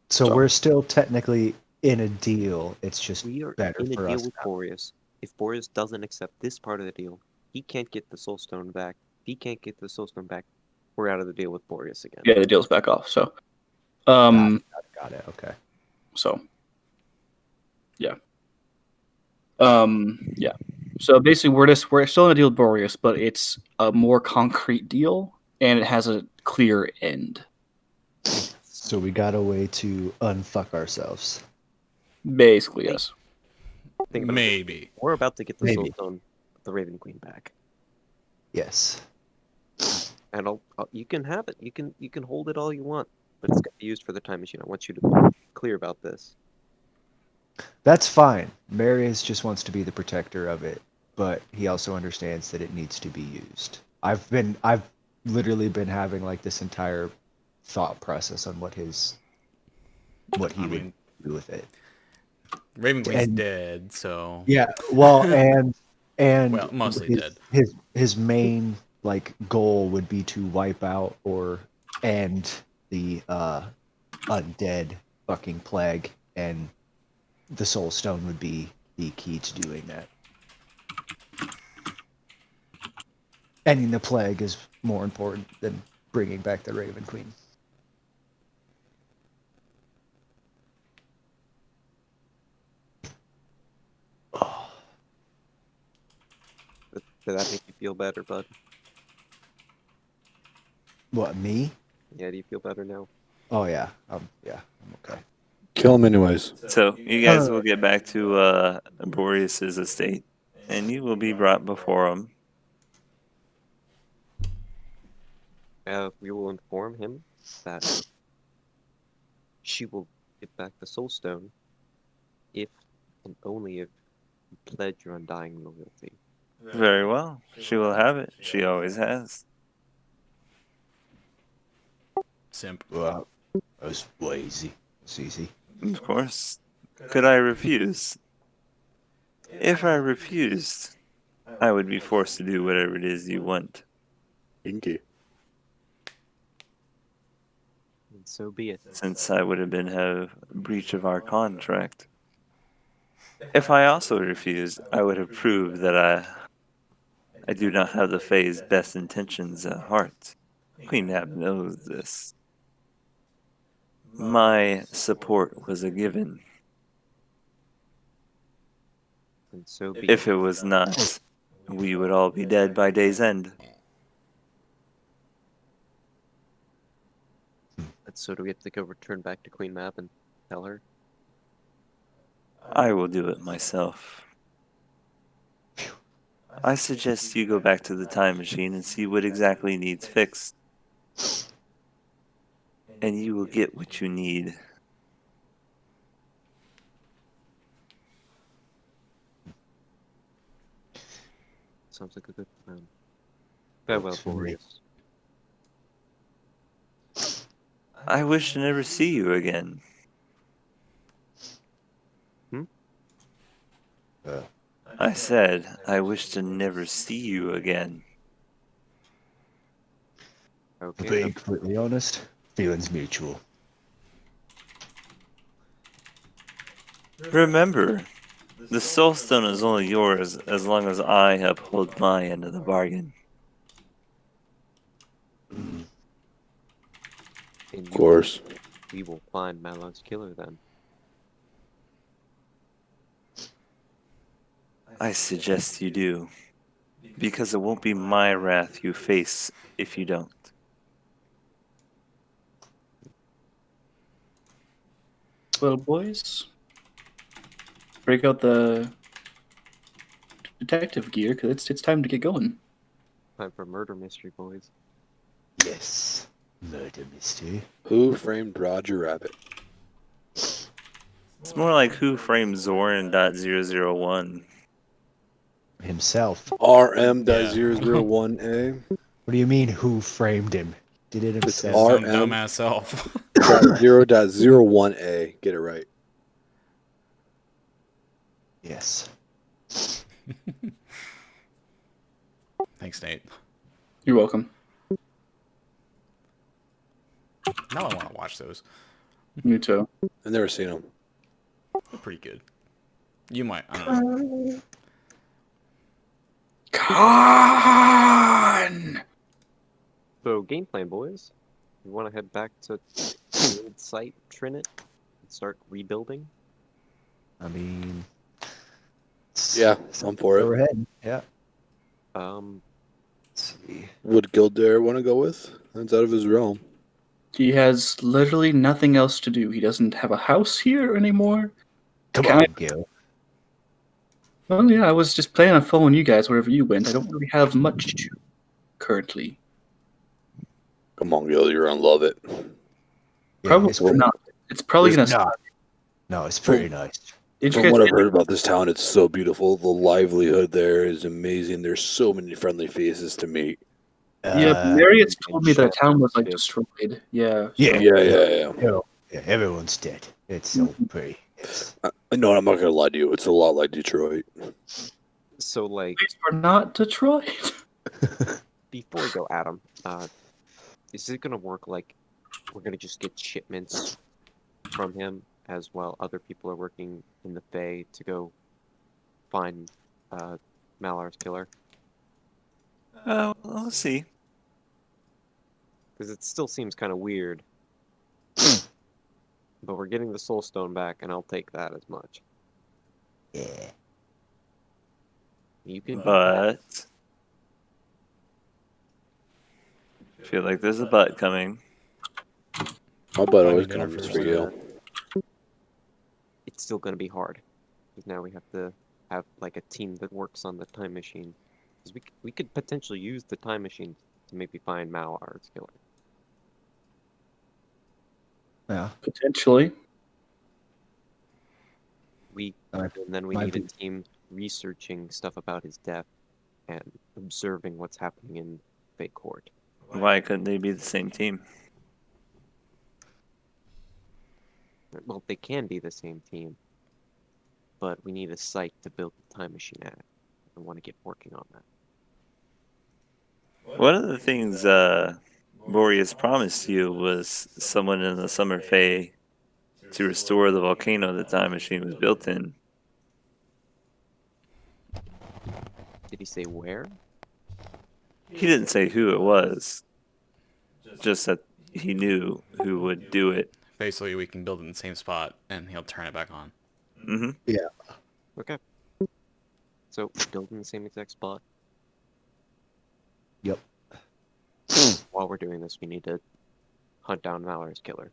So So- we're still technically in a deal. It's just we are better in a for deal us with now. Boreas. If Boreas doesn't accept this part of the deal, he can't get the Soul Stone back. If he can't get the Soul Stone back, we're out of the deal with Boreas again. Yeah, the deal's back off. So, Got it. Okay. so yeah, yeah. So basically, we're still in a deal with Boreas, but it's a more concrete deal, and it has a clear end. So we got a way to unfuck ourselves. Basically, yes. Think about it. Maybe. We're about to get the Soul Maybe. Stone, the Raven Queen back, Yes. and you can have it. You can hold it all you want, but it's gonna be used for the time machine. I want you to be clear about this. That's fine. Marius just wants to be the protector of it, but he also understands that it needs to be used. I've literally been having like this entire thought process on what he I would mean, do with it. Raven Queen's And- dead, so Yeah, well, and well, mostly his, dead. His main like goal would be to wipe out or end the undead fucking plague, and the Soul Stone would be the key to doing that. Ending the plague is more important than bringing back the Raven Queen. Oh, Did that make you feel better, bud? what, me? Yeah, do you feel better now? Oh yeah, I'm okay. Kill him anyways. So you guys will get back to Boreas's estate, and you will be brought before him. We will inform him that she will get back the Soul Stone if and only if you pledge your undying loyalty. Very well. She will have it. She always has. Simp. Well, that's way easy. It's easy. Of course. Could I refuse? If I refused, I would be forced to do whatever it is you want. Inky. And so be it. Since I would have been a breach of our contract. If I also refused, I would have proved that I do not have the Fae's best intentions at heart. Queen Nab knows this. My support was a given. And so be If it. it was not, we would all be dead by day's end. And so do we have to go return back to Queen Mab and tell her? I will do it myself. I suggest you go back to the time machine and see what exactly needs fixed. And you will get what you need. Sounds like a good plan. Farewell, Works for me. Boreas. I wish to never see you again. I said, I wish to never see you again. Okay. Being completely honest, feelings mutual. Remember, the Soul Stone is only yours as long as I uphold my end of the bargain. And Of course. we will find Malon's killer then. I suggest you do, because it won't be my wrath you face if you don't. Little boys, break out the detective gear because it's time to get going. Time for murder mystery, boys. Yes. Murder mystery. Who framed Roger Rabbit? It's more like Who Framed Zoran.001. Himself. RM.001A. What do you mean, who framed him? Did it It's himself? His own RM. dumbass self. 0.01A. Get it right. Yes. Thanks, Nate. You're welcome. Now I want to watch those. Me too. I've never seen him. They're pretty good. You might. I don't know. Con! So, game plan, boys. You want to head back to the old site, Trinit, and start rebuilding? I mean, Yeah, I'm for where it. we're heading. Yeah. Um, Let's see. Would Gildare want to go with? That's out of his realm. He has literally nothing else to do. He doesn't have a house here anymore. Come Can on, Gil. Well, yeah, I was just planning on following you guys wherever you went. I don't really have much currently. Come on, Gil, you're gonna love it. Probably it's pretty, not. It's probably it's gonna. not. No, it's pretty nice. Did you From guys what I've get- heard about this town, it's so beautiful. The livelihood there is amazing. There's so many friendly faces to meet. Yeah, Uh, Marriott's and told me that chefs town was like shit. destroyed. Yeah. Yeah. Yeah. yeah, everyone's dead. It's so pretty. It's, No, I'm not gonna lie to you. It's a lot like Detroit. so like, We're not Detroit. before we go, Adam, is it gonna work like we're gonna just get shipments from him as well? Other people are working in the Fae to go find Malar's killer, We'll see. because it still seems kind of weird. But we're getting the Soul Stone back, and I'll take that as much. yeah. You can. But I feel like there's a but coming. My butt Buy me always dinner comes first. for you. It's still gonna be hard, because now we have to have like a team that works on the time machine. Because we could potentially use the time machine to maybe find Malar's killer. Yeah. Potentially. And then we might need a be- team researching stuff about his death and observing what's happening in Fate Court. Why couldn't they be the same team? Well, they can be the same team, but we need a site to build the time machine at. I want to get working on that. One of the things Boreas promised you was someone in the Summer Fae to restore the volcano the time machine was built in. Did he say where? He didn't say who it was, just that he knew who would do it. Basically, we can build it in the same spot, and he'll turn it back on. Hmm. Okay. So, build in the same exact spot. Yep. While we're doing this, we need to hunt down Malar's killer.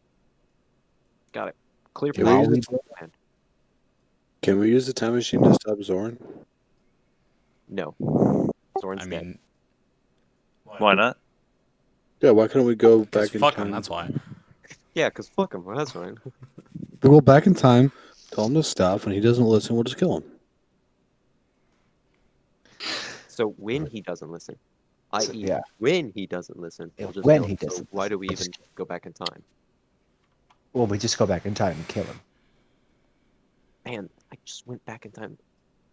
Got it. Clear Can we plan. use Can we use the time machine to stop Zoran? No. Zoran's I dead. mean, Why not? Yeah, why couldn't we go because back in fuck time? him, that's why. Yeah, because fuck him. Well, that's fine. We go back in time, tell him to stop, and he doesn't listen, we'll just kill him. So when he doesn't listen, i.e., yeah. when he doesn't listen, Yeah, we'll just when go, he so doesn't why do we listen. even go back in time? Well, we just go back in time and kill him. Man, I just went back in time.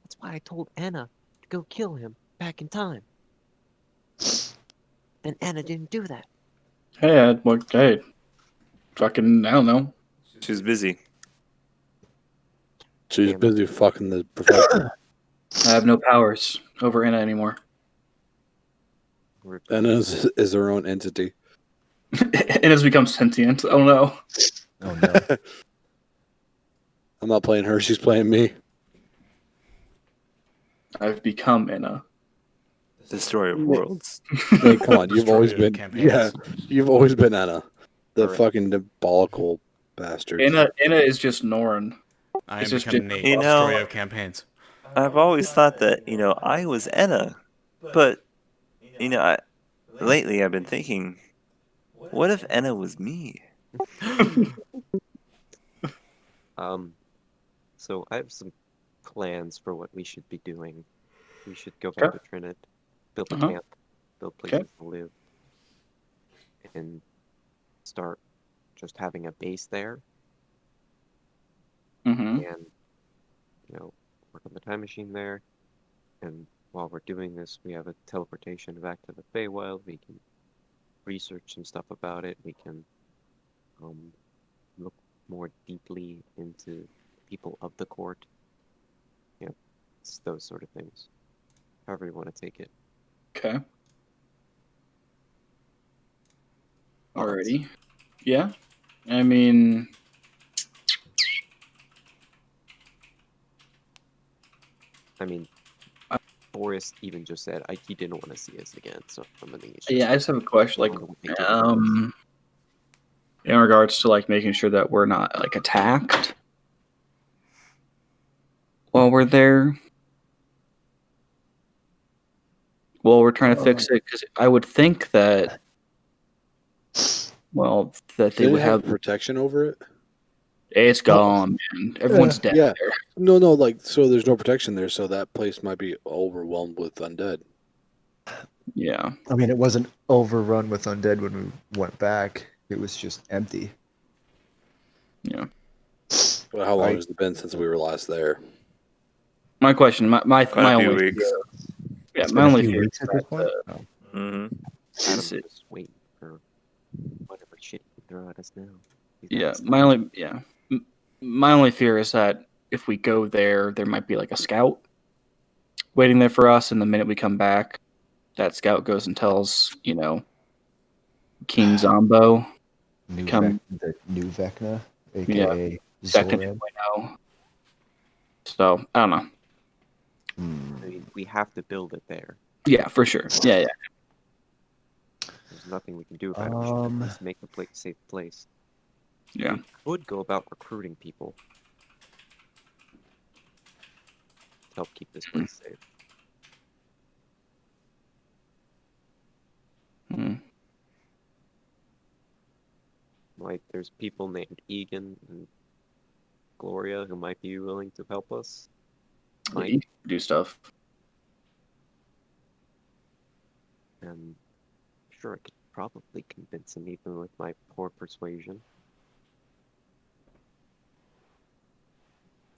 That's why I told Anna to go kill him back in time. Then Anna didn't do that. Hey, fucking, I don't know. She was busy. She's Damn it. busy fucking the professor. I have no powers over Anna anymore. And is her own entity. Anna's become sentient. Oh no. Oh no. I'm not playing her, she's playing me. I've become Anna. Destroyer of worlds. Hey, come on, you've Destroyer always of been campaigns. you've always been Anna. The Alright. fucking diabolical bastard. Anna is just Norn. I am It's just becoming different. Nate, You know- destroyer of campaigns. I've always thought that, I was Enna, but, lately I've been thinking, what if Enna was me? So I have some plans for what we should be doing. We should go back Okay. to Trinit, build a Uh-huh. camp, build Okay. places to live, and start just having a base there. Mm-hmm. And work on the time machine there. And while we're doing this, we have a teleportation back to the Feywild. We can research some stuff about it. We can look more deeply into people of the court. It's those sort of things. However you want to take it. Okay. Alrighty. Yeah. I mean, Boris even just said he didn't want to see us again. So I think it's just yeah, I just have a question. Like, I'm gonna take it in regards to like making sure that we're not like attacked while we're there. Well, we're trying to fix it because I would think that, well, that they Did it would have have. protection over it? It's gone, man. Everyone's dead Yeah. there. No, like so. There's no protection there, so that place might be overwhelmed with undead. Yeah. I mean, it wasn't overrun with undead when we went back. It was just empty. Yeah. Well, how long Right. has it been since we were last there? My question, my Quite a few only, weeks. yeah, It's my been a only few fear weeks is at this that, point. Oh. Mm-hmm. Adam's is it- just waiting for whatever shit he can throw at us now. He's yeah, not- my only fear is that if we go there, there might be like a scout waiting there for us, and the minute we come back, that scout goes and tells King Zombo, The new Vecna, aka second Zoran. 2.0. So I don't know. we have to build it there. Yeah, for sure. Yeah. There's nothing we can do about it. We should at least make the place a safe place. Yeah. We could go about recruiting people to help keep this place safe. Hmm. Like, there's people named Egan and Gloria who might be willing to help us. Yeah, you can do stuff. And I'm sure I could probably convince him even with my poor persuasion.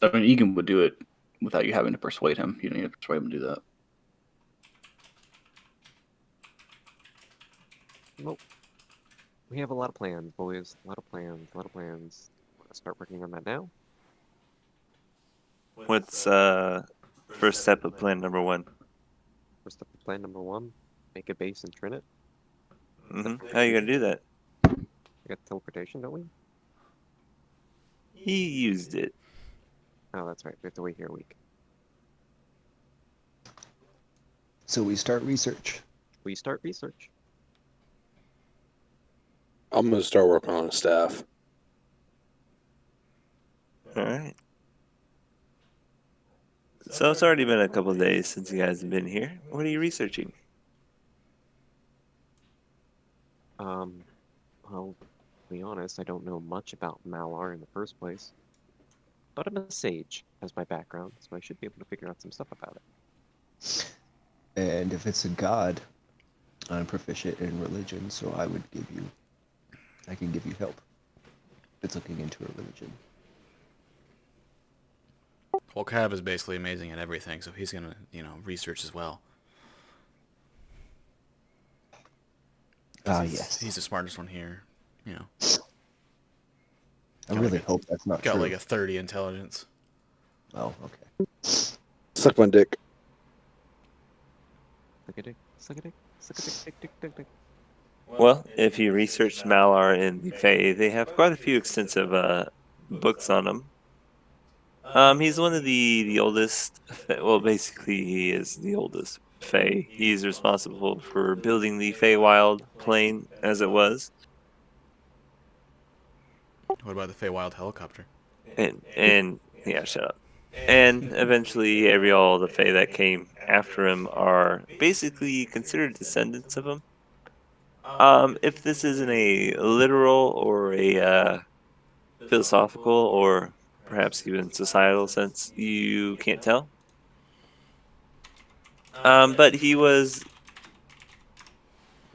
I mean, Egan would do it without you having to persuade him. You don't need to persuade him to do that. Nope. We have a lot of plans, boys. A lot of plans. Want to start working on that now? What's first step of plan number 1? First up, plan number 1, make a base in Trinit. Mm-hmm. How are you gonna do that? We got teleportation, don't we? He used it. Oh, that's right. We have to wait here a week. So we start research. We start research. I'm gonna start working on a staff. All right. So it's already been a couple of days since you guys have been here. What are you researching? Well, to be honest, I don't know much about Malar in the first place. But I'm a sage as my background, so I should be able to figure out some stuff about it. And if it's a god, I'm proficient in religion, so I can give you help. It's looking into a religion. Well, Cav is basically amazing at everything, so he's gonna, research as well. Yes. He's the smartest one here. I really hope that's not Got true. like a 30 intelligence. Oh, okay. Suck my dick. Suck a dick, suck a dick, suck a dick, dick, dick, dick, dick. Well, if you research Malar in the Fae, they have quite a few extensive books on him. He's one of the oldest. Well, basically, he is the oldest Fae. He's responsible for building the Feywild plane, as it was, What about the Feywild helicopter? and yeah, shut up. And eventually, all the Fae that came after him are basically considered descendants of him. If this isn't a literal or a philosophical or perhaps even societal sense, you can't tell. But he was,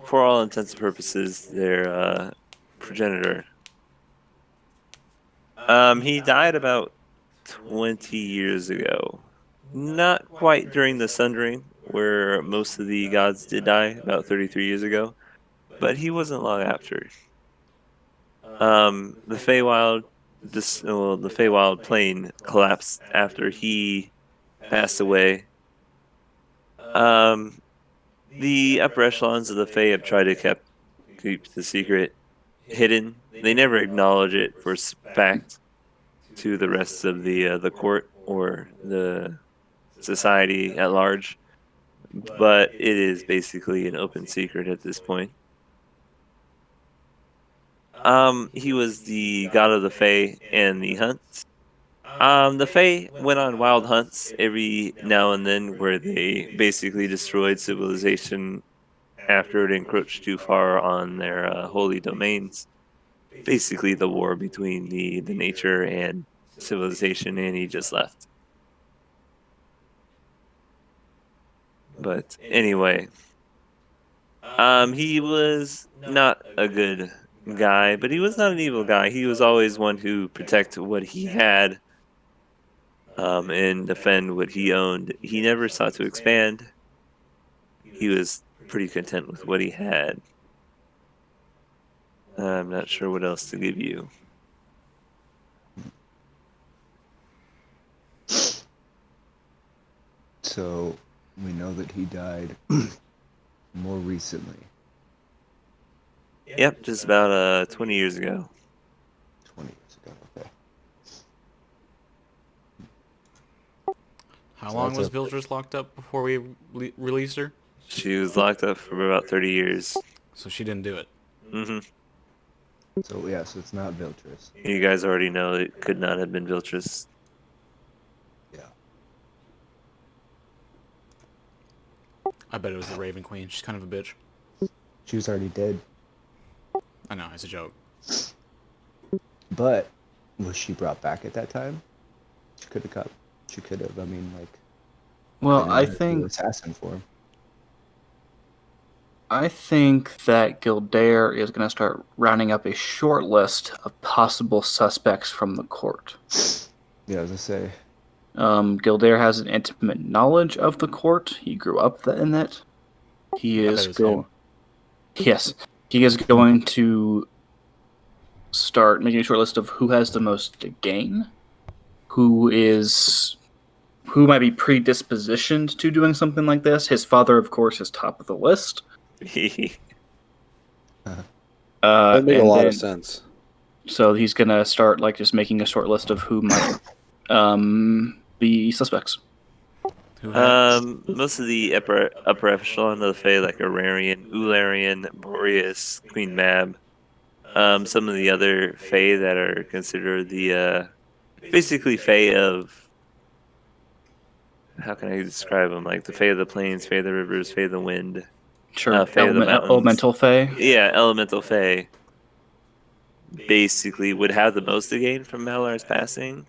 for all intents and purposes, their progenitor. He died about 20 years ago. Not quite during the Sundering, where most of the gods did die, about 33 years ago, but he wasn't long after. The Feywild, the Feywild plane collapsed after he passed away. Um, the upper echelons of the Fey have tried to keep the secret hidden. They never acknowledge it for fact to the rest of the court or the society at large, but it is basically an open secret at this point. He was the god of the Fae and the hunts. The Fae went on wild hunts every now and then where they basically destroyed civilization after it encroached too far on their holy domains. Basically, the war between the nature and civilization, and he just left. But anyway, he was not a good guy, but he was not an evil guy. He was always one who protected what he had, and defend what he owned. He never sought to expand. He was pretty content with what he had. I'm not sure what else to give you. So we know that he died more recently. Yep, just about 20 years ago. 20 years ago. Okay. How So long that's was a- Vildris locked up before we released her? She was locked up for about 30 years. So she didn't do it. Hmm. So yeah, so it's not Viltris. You guys already know it could not have been Viltris. Yeah. I bet it was the Raven Queen. She's kind of a bitch. She was already dead. I know, it's a joke. But was she brought back at that time? She could have got. She could have. I mean, like. Well, been I in the think assassin form. that Gildair is going to start rounding up a short list of possible suspects from the court. Yeah, I was gonna say. Gildair has an intimate knowledge of the court. He grew up in it. He I is bet it was him. Yes, he is going to start making a short list of who has the most to gain, who might be predispositioned to doing something like this. His father, of course, is top of the list. That made a and lot then, of sense. So he's gonna start like just making a short list of who might be suspects. Who had... Most of the upper echelon of the Fae, like Ararian, Ularian, Boreas, Queen Mab. Some of the other Fae that are considered the basically Fae of, how can I describe them? Like the Fae of the plains, Fae of the rivers, Fae of the wind, Sure, Fae of the mountains. elemental fae. Yeah, elemental Fae basically would have the most to gain from Malar's passing.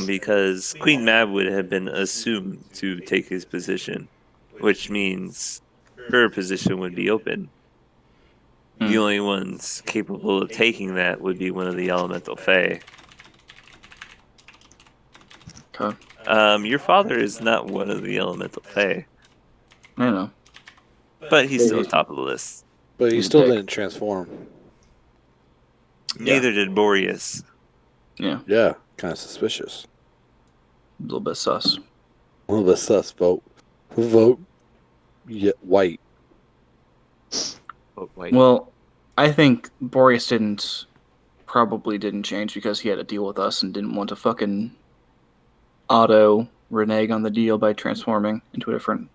Because Queen Mab would have been assumed to take his position, which means her position would be open. The only ones capable of taking that would be one of the elemental Fae. Okay, Your father is not one of the elemental Fae, I know. but he's still top of the list. But he He's a still dick. didn't transform. Neither did Boreas. Yeah, Yeah, kind of suspicious. a little bit sus. A little bit sus. Vote. Yeah, white. Oh, wait. Well, I think Boreas probably didn't change because he had to deal with us and didn't want to fucking auto renege on the deal by transforming into a different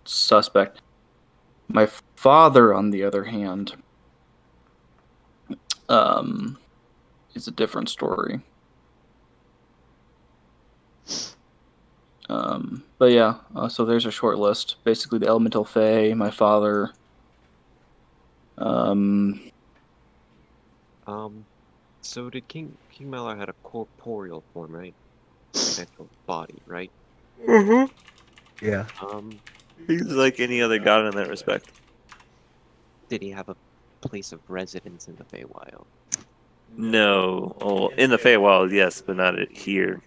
suspect. My father, on the other hand, is a different story. But yeah, so there's a short list. Basically, the Elemental Fae, my father. So did King Malar had a corporeal form, right? Like an actual body, right? Mm-hmm. Yeah. He's like any other god in that respect. Did he have a place of residence in the Feywild? No. Oh, in the Feywild, yes, but not here.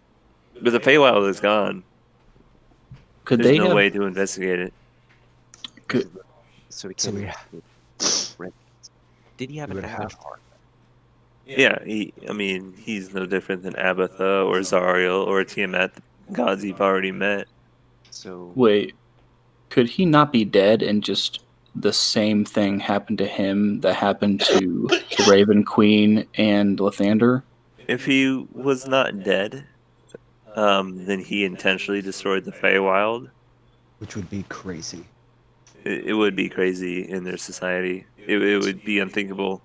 But the Feywild is gone. Could There's they no have? way to investigate it. Could, So he So can't we- even residence. Did he have We an would have avatar? Yeah, he's no different than Abatha or Zariel or Tiamat, the gods you've already met. So wait, could he not be dead and just the same thing happened to him that happened to the Raven Queen and Lathander? If he was not dead, then he intentionally destroyed the Feywild. which would be crazy. It would be crazy in their society. It would be unthinkable.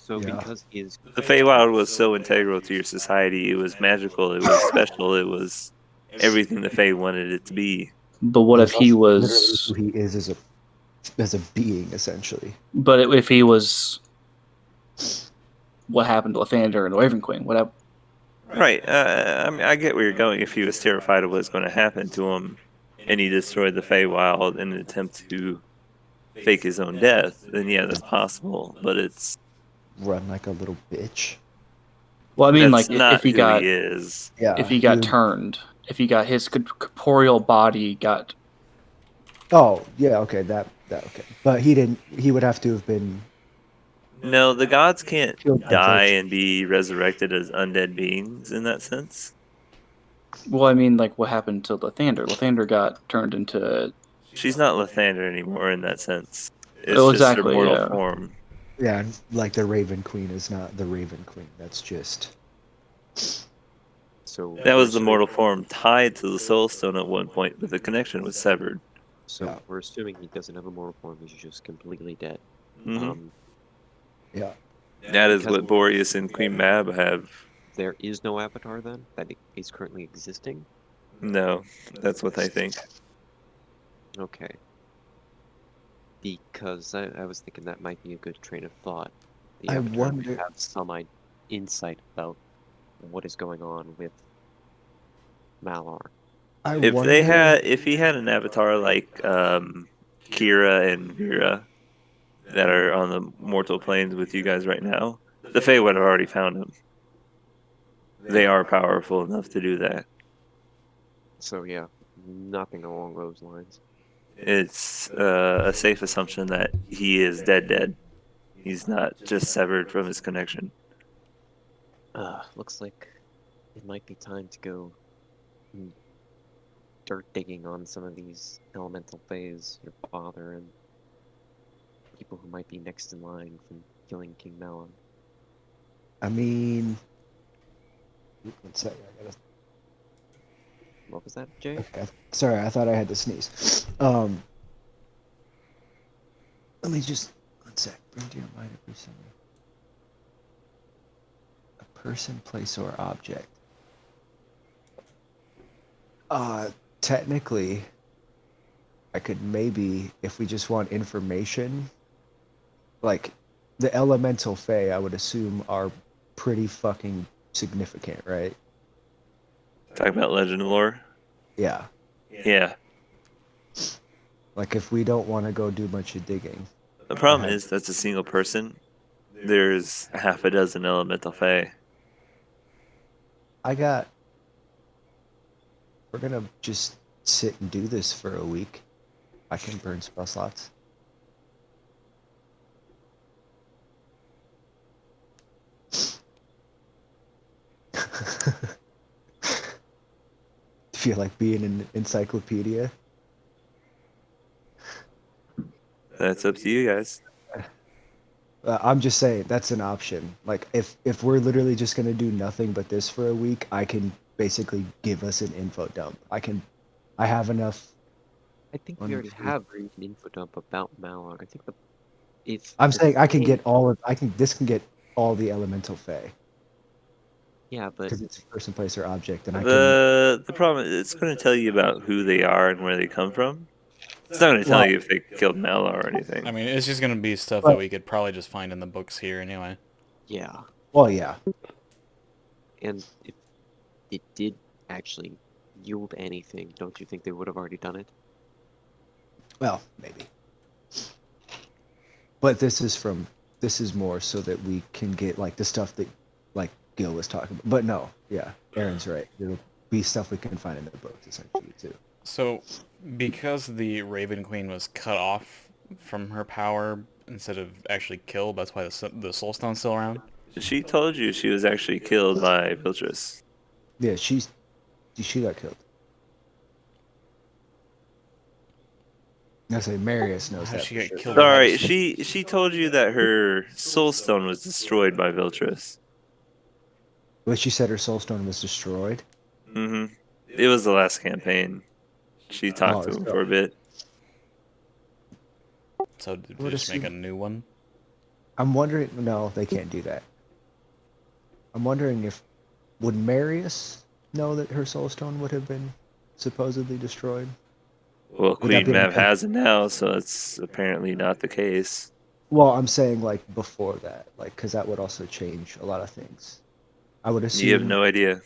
Yeah. because he is The Feywild was so integral to your society. It was magical. It was special. It was everything the Fey wanted it to be. But what if He's he also literally was? who he is as a being, essentially. But if he was, what happened to Lathander and the Raven Queen? What? Right. I mean, I get where you're going. If he was terrified of what's going to happen to him, and he destroyed the Feywild in an attempt to fake his own death, then yeah, that's possible. But it's Run like a little bitch. Well, I mean, that's like not if he who got he is. Yeah. if he got would- turned, if he got his corporeal body got. Oh, yeah, okay, that okay. But he didn't. He would have to have been. No, the gods can't Killed by die virtue. and be resurrected as undead beings in that sense. Well, I mean, like what happened to Lathander? Lathander got turned into. She's not Lathander anymore in that sense. It's Oh, just her exactly, mortal yeah. form. Yeah, like the Raven Queen is not the Raven Queen. That's just. so That was we're the assuming- mortal form tied to the soul stone at one point, but the connection was severed. So Yeah. we're assuming he doesn't have a mortal form. He's just completely dead. Mhm. Yeah. That is because what Boreas and Queen Mab have. there is no avatar then that is currently existing. No, that's what they think. Okay. Because I was thinking that might be a good train of thought. The I avatar might wonder- have some insight about what is going on with Malar. I If wonder. if he had an avatar like Kira and Vera that are on the mortal planes with you guys right now, the Fae would have already found him. They are powerful enough to do that. So yeah, nothing along those lines. It's a safe assumption that he is dead. He's not just severed from his connection. Looks like it might be time to go dirt digging on some of these elemental phase, your father, and people who might be next in line from killing King Malon. I mean. One second. What was that, Jay? Okay. Sorry, I thought I had to sneeze. Let me just. One sec. Bring to your mind a person, place, or object. Technically, I could maybe, if we just want information, like the elemental fae, I would assume are pretty fucking significant, right? Talk about legend lore. Yeah. Yeah. Like if we don't want to go do much of digging. The problem is that's a single person. There's half a dozen elemental fae. We're gonna just sit and do this for a week. I can burn spell slots. Feel like being an encyclopedia. That's up to you guys. I'm just saying that's an option. Like if we're literally just gonna do nothing but this for a week, I can basically give us an info dump. I have enough. I think One, we already two. have an info dump about Malar. I think if I'm the saying I can Fae- get all of. This can get all the elemental fae. Yeah, but because it's a person, place, or object, and I can. The problem is it's going to tell you about who they are and where they come from. It's not going to tell Well- you if they killed Mela or anything. I mean, it's just gonna be stuff Well- that we could probably just find in the books here anyway. yeah, Well, yeah. and if it did actually yield anything, don't you think they would have already done it? Well, maybe. But this is more so that we can get like the stuff that like Gil was talking about. But no, yeah, Aaron's right. It'll be stuff we can find in the books essentially too. So, because the Raven Queen was cut off from her power instead of actually killed, that's why the Soul Stone's still around. She told you she was actually killed by Viltrus. Yeah, she got killed. I say Marius knows How that. did she for get sure. killed? Sorry, she told you that her soul stone was destroyed by Viltrus. But she said her soul stone was destroyed. Mm-hmm. It was the last campaign. She talked to him for a bit. So did What we just is make she- a new one? I'm wondering. No, they can't do that. I'm wondering if would Marius know that her soul stone would have been supposedly destroyed. Well, Would that Queen be Mav okay? has it now, so it's apparently not the case. Well, I'm saying like before that, like because that would also change a lot of things. I would assume. You have no idea.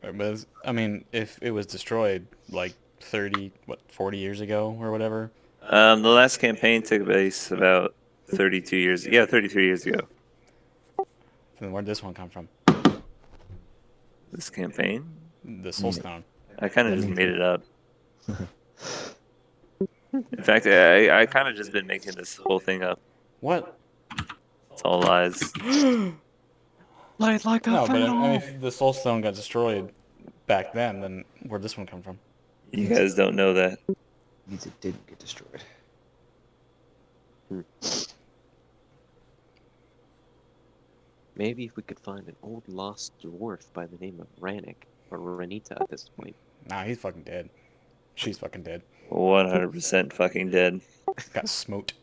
But I mean, if it was destroyed like 40 years ago or whatever. The last campaign took place about 32 years. Yeah, 33 years ago. Then where'd this one come from? This campaign, The Soul Stone. I kind of That just makes made it up. In fact, I kind of just been making this whole thing up. What? It's all lies. Light like a No, but I mean, if the Soul Stone got destroyed back then where'd this one come from? You guys don't know that. Means it didn't get destroyed. Maybe if we could find an old lost dwarf by the name of Rannick, or Ranita at this point. Nah, he's fucking dead. She's fucking dead. 100% fucking dead. Got smoked.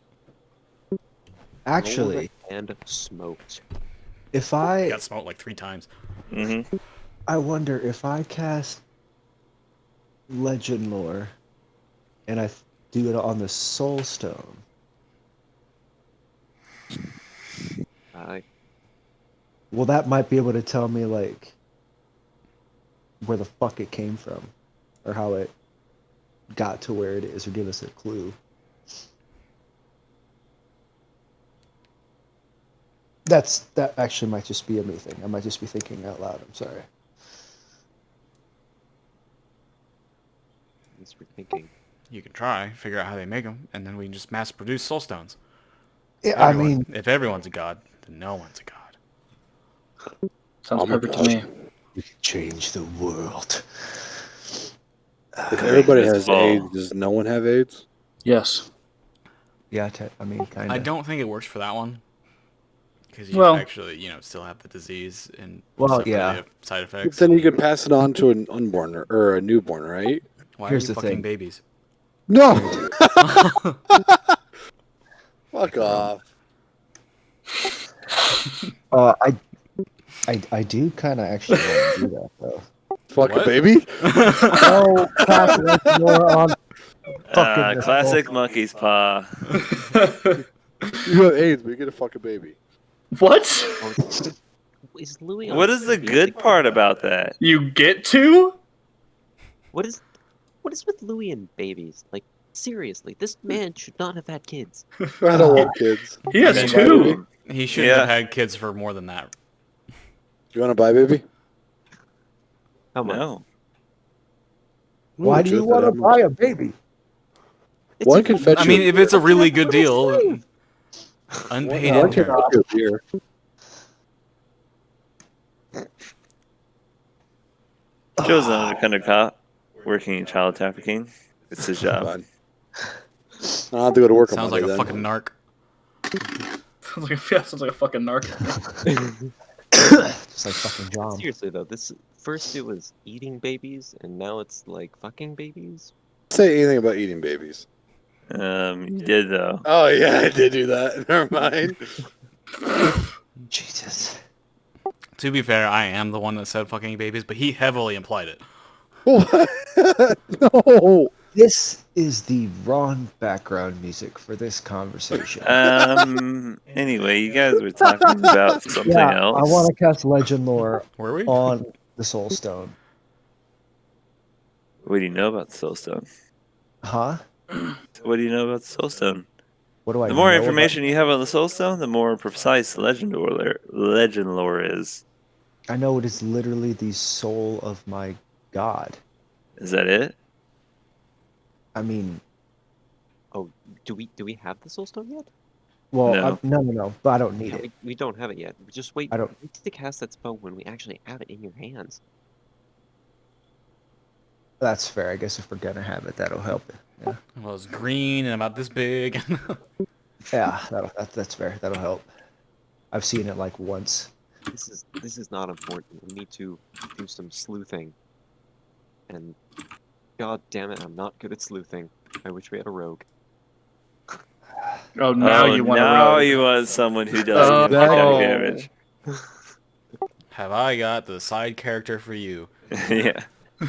Actually, Rolled and smoked. if I Got smoked like 3 times. Mm-hmm. I wonder if I cast Legend Lore and I do it on the Soul Stone. Well, that might be able to tell me like where the fuck it came from, or how it got to where it is, or give us a clue. That actually might just be a me thing. I might just be thinking out loud. I'm sorry. As we're thinking. You can try, figure out how they make them, and then we can just mass produce Soul Stones. Yeah, I mean, If everyone's a god, then no one's a god. Sounds Oh my perfect to God. me. we can change the world. If everybody This has fall. AIDS, does no one have AIDS? Yes. Yeah, I mean, kind of. I don't think it works for that one. Because you Well- actually, still have the disease and Well, stuff yeah. that they have side But effects. then you can pass it on to an unborn or a newborn, right? Why Here's are you the fucking thing. babies? No. Fuck off. I do kind of actually want to do that though. Fuck a What? baby. No, cast Legend Lore on fucking the Classic Soul. monkey's paw. You have AIDS, but you get a fucking baby. What? Is Louis on What is the good part about that? You get to? What is with Louis and babies? Like, seriously, this man should not have had kids. I don't want kids. He has Maybe. two. He shouldn't Yeah. have had kids for more than that. You want to buy baby? How much? No. Why do you want to buy a baby? It's One a- can fetch I mean, you. if it's a really good Little deal, slave. unpaid One can intern. fetch you a beer. Joe's an undercover cop working in child trafficking. It's his job. Fine. I don't have to go to work on Sounds like Monday a then. fucking narc. Sounds like a fucking narc. Just like fucking John. Seriously though, this first it was eating babies, and now it's like fucking babies. Say anything about eating babies. You did though. Oh yeah, I did do that. Never mind. Jesus. To be fair, I am the one that said fucking babies, but he heavily implied it. What? No. This is the wrong background music for this conversation. Anyway, you guys were talking about something Yeah, else. I want to cast legend lore Were we? on the Soul Stone. What do you know about Soulstone? Huh? What do you know about Soulstone? What do I The more know information you have on the Soulstone, the more precise legend lore is. I know it is literally the soul of my god. Is that it? I mean, Oh, do we have the Soulstone yet? well, No. no, but I don't need Yeah, it. we don't have it yet. Just wait. I don't- Wait to cast that spell when we actually have it in your hands. That's fair. I guess if we're gonna have it, that'll help. Yeah, Well, it's green and about this big. yeah, that's fair. That'll help. I've seen it like once. This is not important. We need to do some sleuthing. And god damn it, I'm not good at sleuthing. I wish we had a rogue. Oh, now you want to now rogue. you want someone who does Oh. sneak attack damage. Have I got the side character for you? Yeah.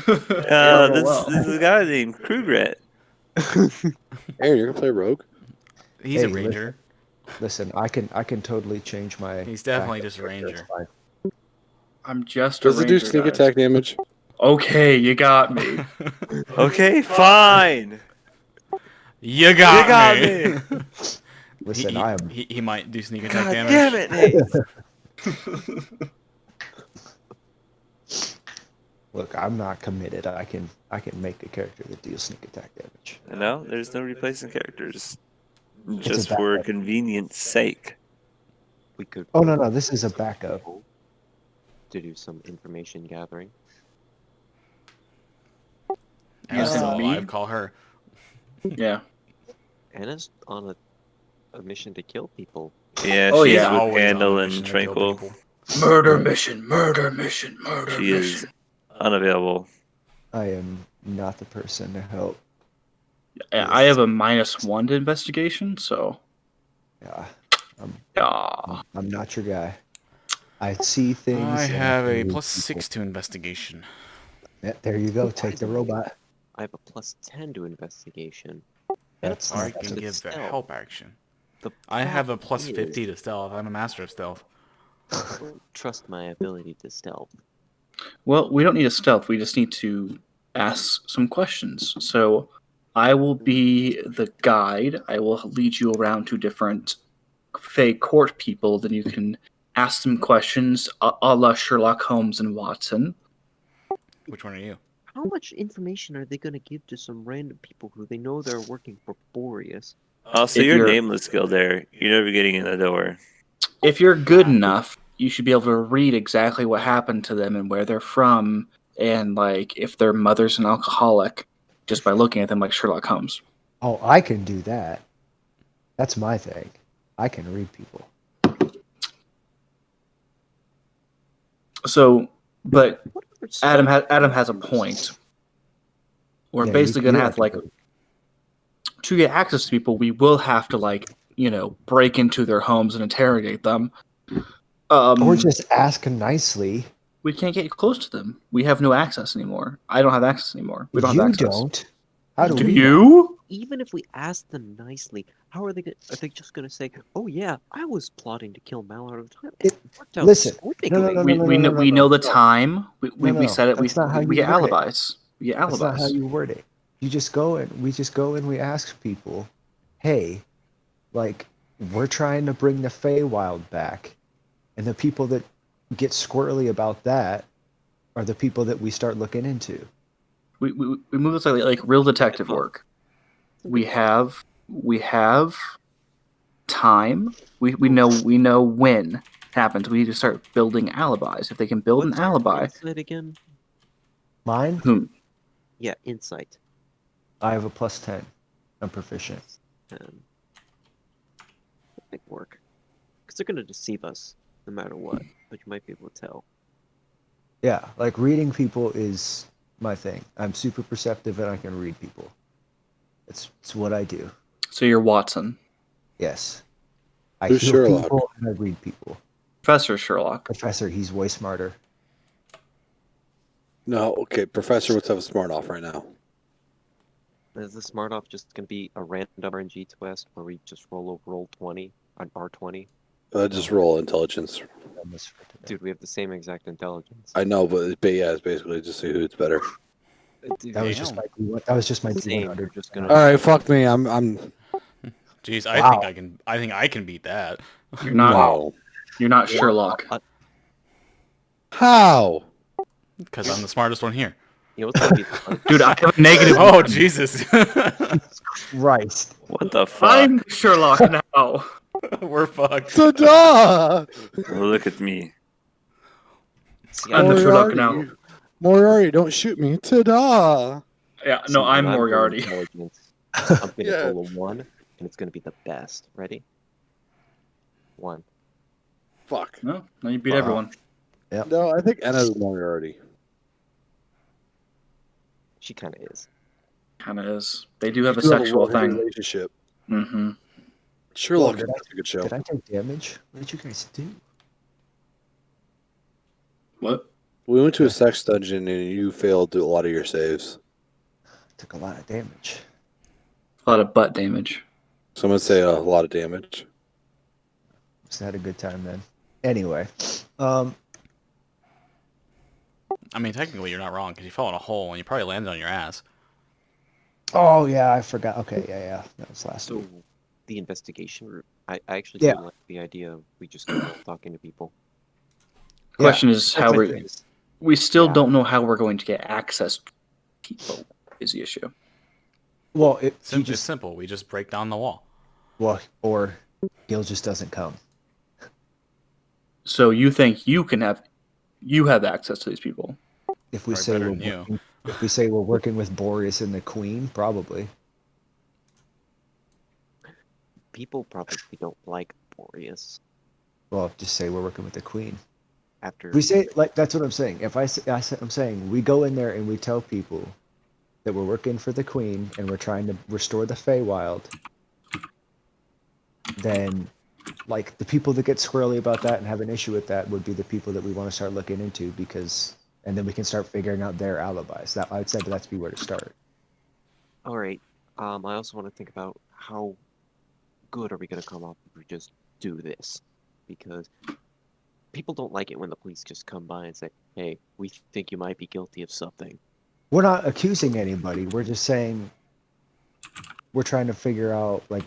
Terrible well. This is a guy named Krugret. Aaron, you're gonna play Rogue? He's a Hey, ranger. Listen, I can totally change my. He's definitely backup just a character, it's ranger. fine. I'm just Does a it do ranger, sneak guys. attack damage? Okay, you got me. Okay, fine. You got, You got me. Listen, he, I am. he might do sneak attack God damage. damn it, Nate. Look, I'm not committed. I can make a character that deals sneak attack damage. No, there's no replacing characters. It's Just a for backup. convenience sake. We could. Oh no, this is a backup. To do some information gathering. Anna's Yeah. still Me? alive. Call her. Yeah. Anna's on a mission to kill people. Yeah, Oh, she's yeah. with Always on a Candle mission and to kill Tranquil. people. Murder mission, murder mission, murder She mission. is unavailable. I am not the person to help. I have a -1 to investigation, so Yeah, yeah. I'm not your guy. I see things. I and have can a read +6 people. to investigation. Yeah, there you go. Take the robot. I have a +10 to investigation. That's Or not you that can good. give the Stealth. help action. The I have a problem +50 is, to stealth. I'm a master of stealth. I don't trust my ability to stealth. Well, we don't need a stealth. We just need to ask some questions. So I will be the guide. I will lead you around to different Fey court people. Then you can ask them questions a la Sherlock Holmes and Watson. Which one are you? How much information are they going to give to some random people who they know they're working for Boreas? Also, If you're you're- nameless guild there. You're never getting in the door. If you're good enough, you should be able to read exactly what happened to them and where they're from, and like if their mother's an alcoholic, just by looking at them like Sherlock Holmes. Oh, I can do that. That's my thing. I can read people. So, but What other Adam spells Adam can has a you use? point. We're Yeah, basically you gonna have to like like to get access to people. We will have to like break into their homes and interrogate them. or just ask nicely. We can't get close to them. We have no access anymore. I don't have access anymore. We don't You have access. don't. How do Do we? you? Even if we ask them nicely, how are they? Are they just going to say, "Oh yeah, I was plotting to kill Mal out of time"? It- worked out listen, swimmingly." no, We know the time. We No, said it. that's not how We you get word it. alibis. We get That's not how alibis. you word it. We just go and we ask people, hey, like, we're trying to bring the Feywild back, and the people that get squirrely about that are the people that we start looking into. We move this like real detective work. We have time. We know when it happens. We need to start building alibis. If they can build What's an your alibi, insight again? Mine, whom Yeah, insight. I have a +10. I'm proficient. That might work. Because they're going to deceive us no matter what, but you might be able to tell. Yeah, like reading people is my thing. I'm super perceptive and I can read people. It's what I do. so you're Watson. Yes. I Who's heal Sherlock? people and I read people. Professor Sherlock. Professor, he's way smarter. No, okay, Professor, let's have a smart off right now. Is the smart off just gonna be a random RNG twist where we just roll 20 on R20? Just roll intelligence. Dude, we have the same exact intelligence. I know, but yeah, it's basically just see who's better. Dude, That was just Damn. my that was just my Same, D100. we're just gonna- All right, fuck me. I'm. Jeez, Wow. I think I can beat that. You're not. No. You're not Sherlock. How? Because I'm the smartest one here. You know what's gonna be fun? Dude, I have a negative. Oh, Jesus. Christ. What the fuck? I'm Sherlock now. We're fucked. Ta-da! Look at me. See, I'm the Sherlock Moriarty. now. Moriarty, don't shoot me. Ta-da! Yeah, see, no, when I'm rolling Moriarty. intelligence, I'm gonna Yeah. roll a 1, and it's gonna be the best. Ready? 1. Fuck. No, you beat everyone. No, I think Anna's Moriarty. She kind of is. Kind of is. They do have a You have sexual love-hate thing. relationship. Mm-hmm. Sherlock Whoa, is such a good show. Did I take damage? What did you guys do? What? We went to a sex dungeon and you failed a lot of your saves. Took a lot of damage. A lot of butt damage. Someone say a lot of damage. Just had a good time then. Anyway, I mean, technically, you're not wrong because you fell in a hole and you probably landed on your ass. oh yeah, I forgot. Okay, yeah, that was last So, week. the investigation route, I actually Yeah. do like the idea of we just go around talking to people. Question is how That's we're. okay. We still Yeah. don't know how we're going to get access to people. Is the issue? Well, he It's just simple. We just break down the wall. well, or Gil just doesn't come. So you think you have access to these people? If we Probably say better we're than you. working, if we say we're working with Boreas and the Queen, probably. People probably don't like Boreas Well, just say we're working with the Queen. after. We say like that's what I'm saying. If I'm saying we go in there and we tell people that we're working for the Queen and we're trying to restore the Feywild, then like the people that get squirrely about that and have an issue with that would be the people that we want to start looking into because, and then we can start figuring out their alibis. That I'd say that's be where to start. All right. I also want to think about how good are we gonna come up if we just do this, because people don't like it when the police just come by and say, "Hey, we think you might be guilty of something." We're not accusing anybody. We're just saying we're trying to figure out like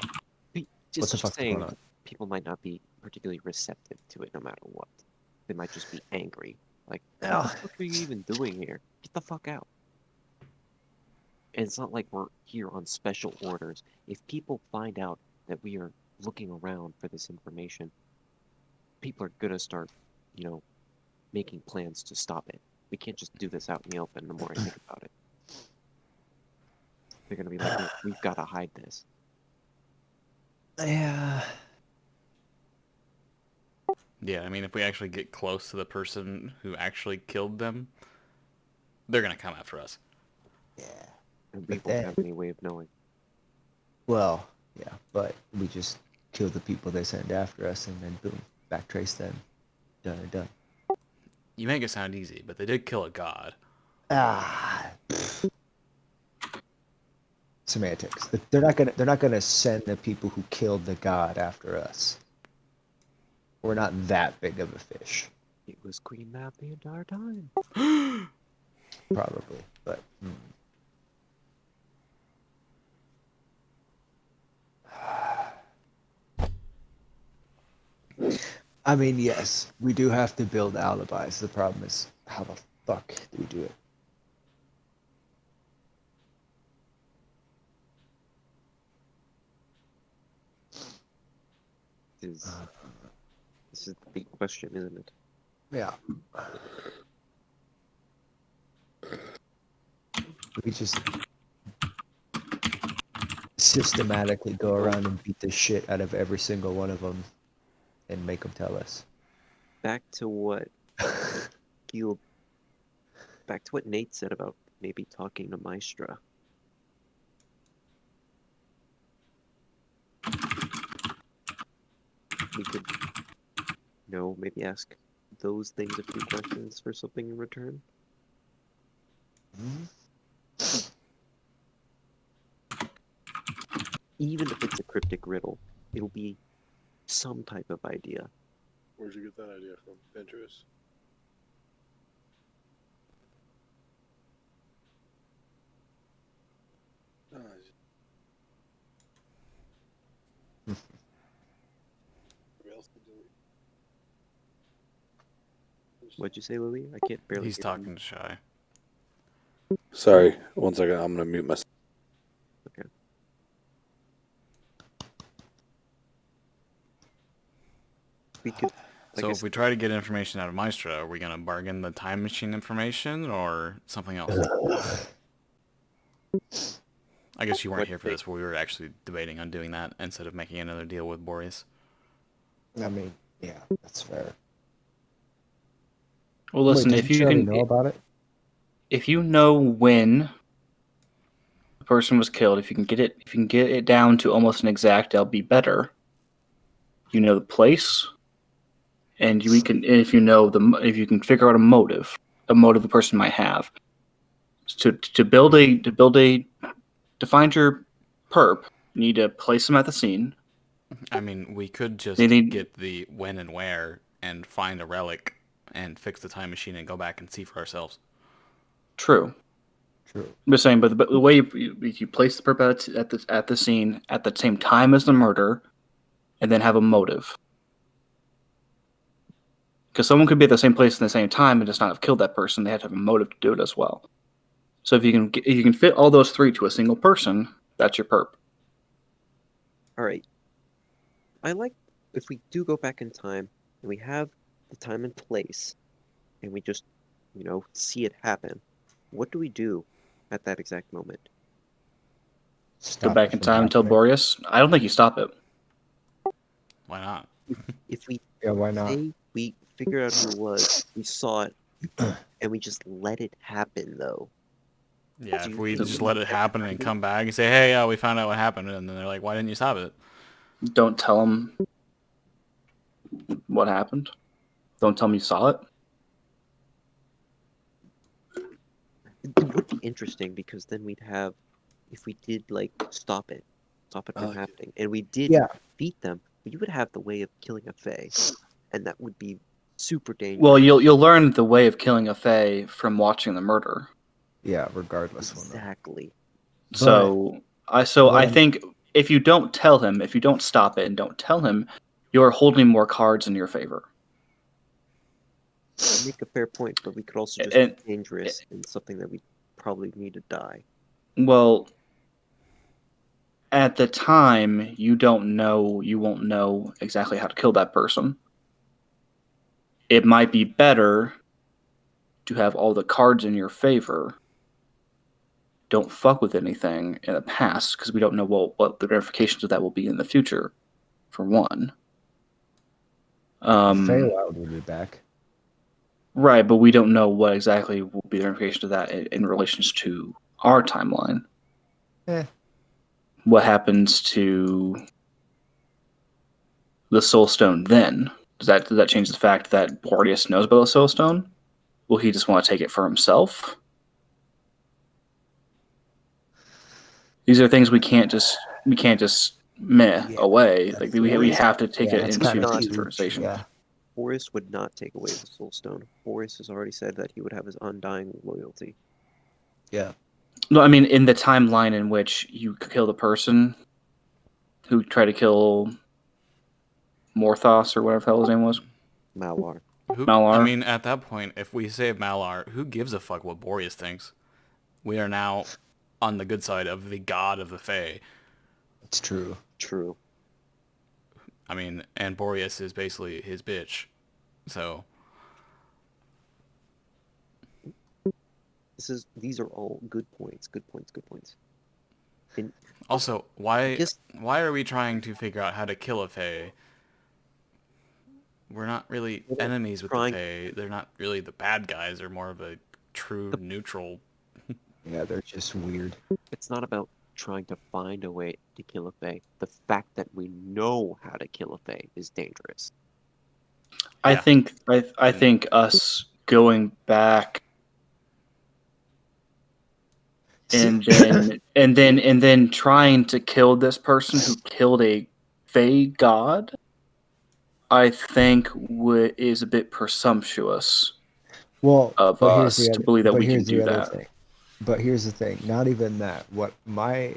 Just, the fuck's going saying, on? people might not be particularly receptive to it, no matter what. They might just be angry. Like, what Yeah. the fuck are you even doing here? Get the fuck out. And it's not like we're here on special orders. If people find out that we are looking around for this information, people are gonna start, making plans to stop it. We can't just do this out in the open the more I think about it. They're gonna be like, "Look, we've gotta hide this." Yeah. Yeah, I mean, if we actually get close to the person who actually killed them, they're going to come after us. Yeah. And we But won't then- have any way of knowing. Well, yeah, but we just kill the people they send after us and then boom, backtrace them. Done and done. You make it sound easy, but they did kill a god. Ah. Semantics. They're not gonna send the people who killed the god after us. We're not that big of a fish, It was Queen Mab the entire time. probably. But I mean, yes, we do have to build alibis. The problem is, how the fuck do we do it? This is the big question, isn't it? Yeah. We just systematically go around and beat the shit out of every single one of them and make them tell us. Back to what Gil, back to what Nate said about maybe talking to Maestra. We could maybe ask those things a few questions for something in return. Even if it's a cryptic riddle, it'll be some type of idea. Where'd you get that idea from? Pinterest? Oh, What'd you say, Louis? I can't barely He's hear talking to Shy. sorry, 1 second. I'm gonna mute myself. Okay. We could. Like So I if we said, try to get information out of Maestra, are we gonna bargain the time machine information or something else? I guess you weren't What here for they- this, but we were actually debating on doing that instead of making another deal with Boreas. I mean, yeah, that's fair. Well, listen, Wait, if didn't you already can, know about it? if you know when the person was killed, if you can get it down to almost an exact, that'll be better. You know the place, and we can, if you can figure out a motive the person might have. To find your perp, you need to place them at the scene. I mean, we could just They need- get the when and where and find a relic and fix the time machine and go back and see for ourselves. True. True. I'm just saying, but the way you place the perp at the scene at the same time as the murder, and then have a motive. Because someone could be at the same place at the same time and just not have killed that person. They have to have a motive to do it as well. So if you can fit all those three to a single person, that's your perp. All right. I like if we do go back in time and we have the time and place, and we just, see it happen. What do we do at that exact moment? Go Stop back it in from time and tell happening. Boreas. I don't think you stop it. Why not? If we Yeah, why not? say we figured out who it was, we saw it, and we just let it happen, though. Yeah, Do if you we think just we let would it ever happen and find it? come back and say, hey, we found out what happened, and then they're like, why didn't you stop it? Don't tell them what happened. Don't tell them you saw it. It would be interesting because then we'd have, if we did stop it from happening, and we did Yeah. beat them, we would have the way of killing a Fae, and that would be super dangerous. Well, you'll learn the way of killing a Fae from watching the murder. Yeah, regardless. Exactly. So I then- think if you don't tell him, if you don't stop it and don't tell him, you're holding more cards in your favor. You make a fair point, but we could also just And- be dangerous and something that we probably need to die. Well, at the time, you won't know exactly how to kill that person. It might be better to have all the cards in your favor. Don't fuck with anything in the past, because we don't know what the ramifications of that will be in the future, for one. Feywild will be back. Right, but we don't know what exactly will be the ramifications of that in relations to our timeline. Eh. What happens to the Soul Stone then? Does that change the fact that Boreas knows about the Soul Stone? Will he just want to take it for himself? These are things we can't just away. Like we have to take it that's into kinda huge, consideration. Yeah. Boris would not take away the Soul Stone. Boris has already said that he would have his undying loyalty. Yeah. No, I mean in the timeline in which you kill the person who tried to kill Morthos or whatever the hell his name was. Malar. Malar. I mean, at that point, if we save Malar, who gives a fuck what Boreas thinks? We are now on the good side of the god of the Fae. It's true. True. I mean, and Boreas is basically his bitch. So These are all good points. Good points. Good points. And also, why just are we trying to figure out how to kill a Fae? We're not really enemies with the Fae. They're not really the bad guys. They're more of a true neutral. Yeah, they're just weird. it's not about trying to find a way to kill a Fae. The fact that we know how to kill a Fae is dangerous. I Yeah. think us going back and then trying to kill this person who killed a Fey god, I think is a bit presumptuous Well, of but here's us the to other. believe that But we can here's the do other that. thing. But here's the thing. Not even that. What my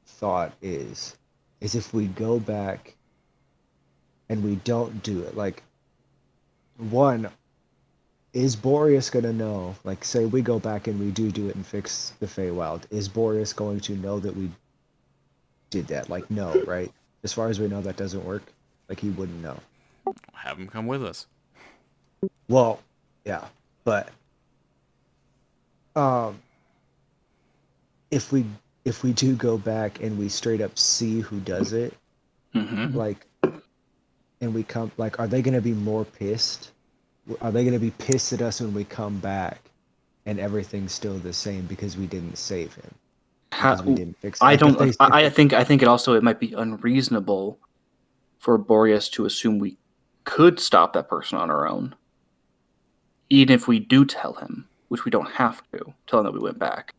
thought is if we go back and we don't do it, like, one, is Boreas gonna know? Like, say we go back and we do it and fix the Feywild. Is Boreas going to know that we did that? Like, no, right? As far as we know, that doesn't work. Like, he wouldn't know. Have him come with us. Well, yeah, but um, if we do go back and we straight up see who does it, Mm-hmm. like, and we come, like, are they gonna be more pissed? Are they gonna be pissed at us when we come back and everything's still the same because we didn't save him? Because we didn't fix it. I Like, if don't. they, I think it also it might be unreasonable for Boreas to assume we could stop that person on our own, even if we do tell him, which we don't have to tell him that we went back.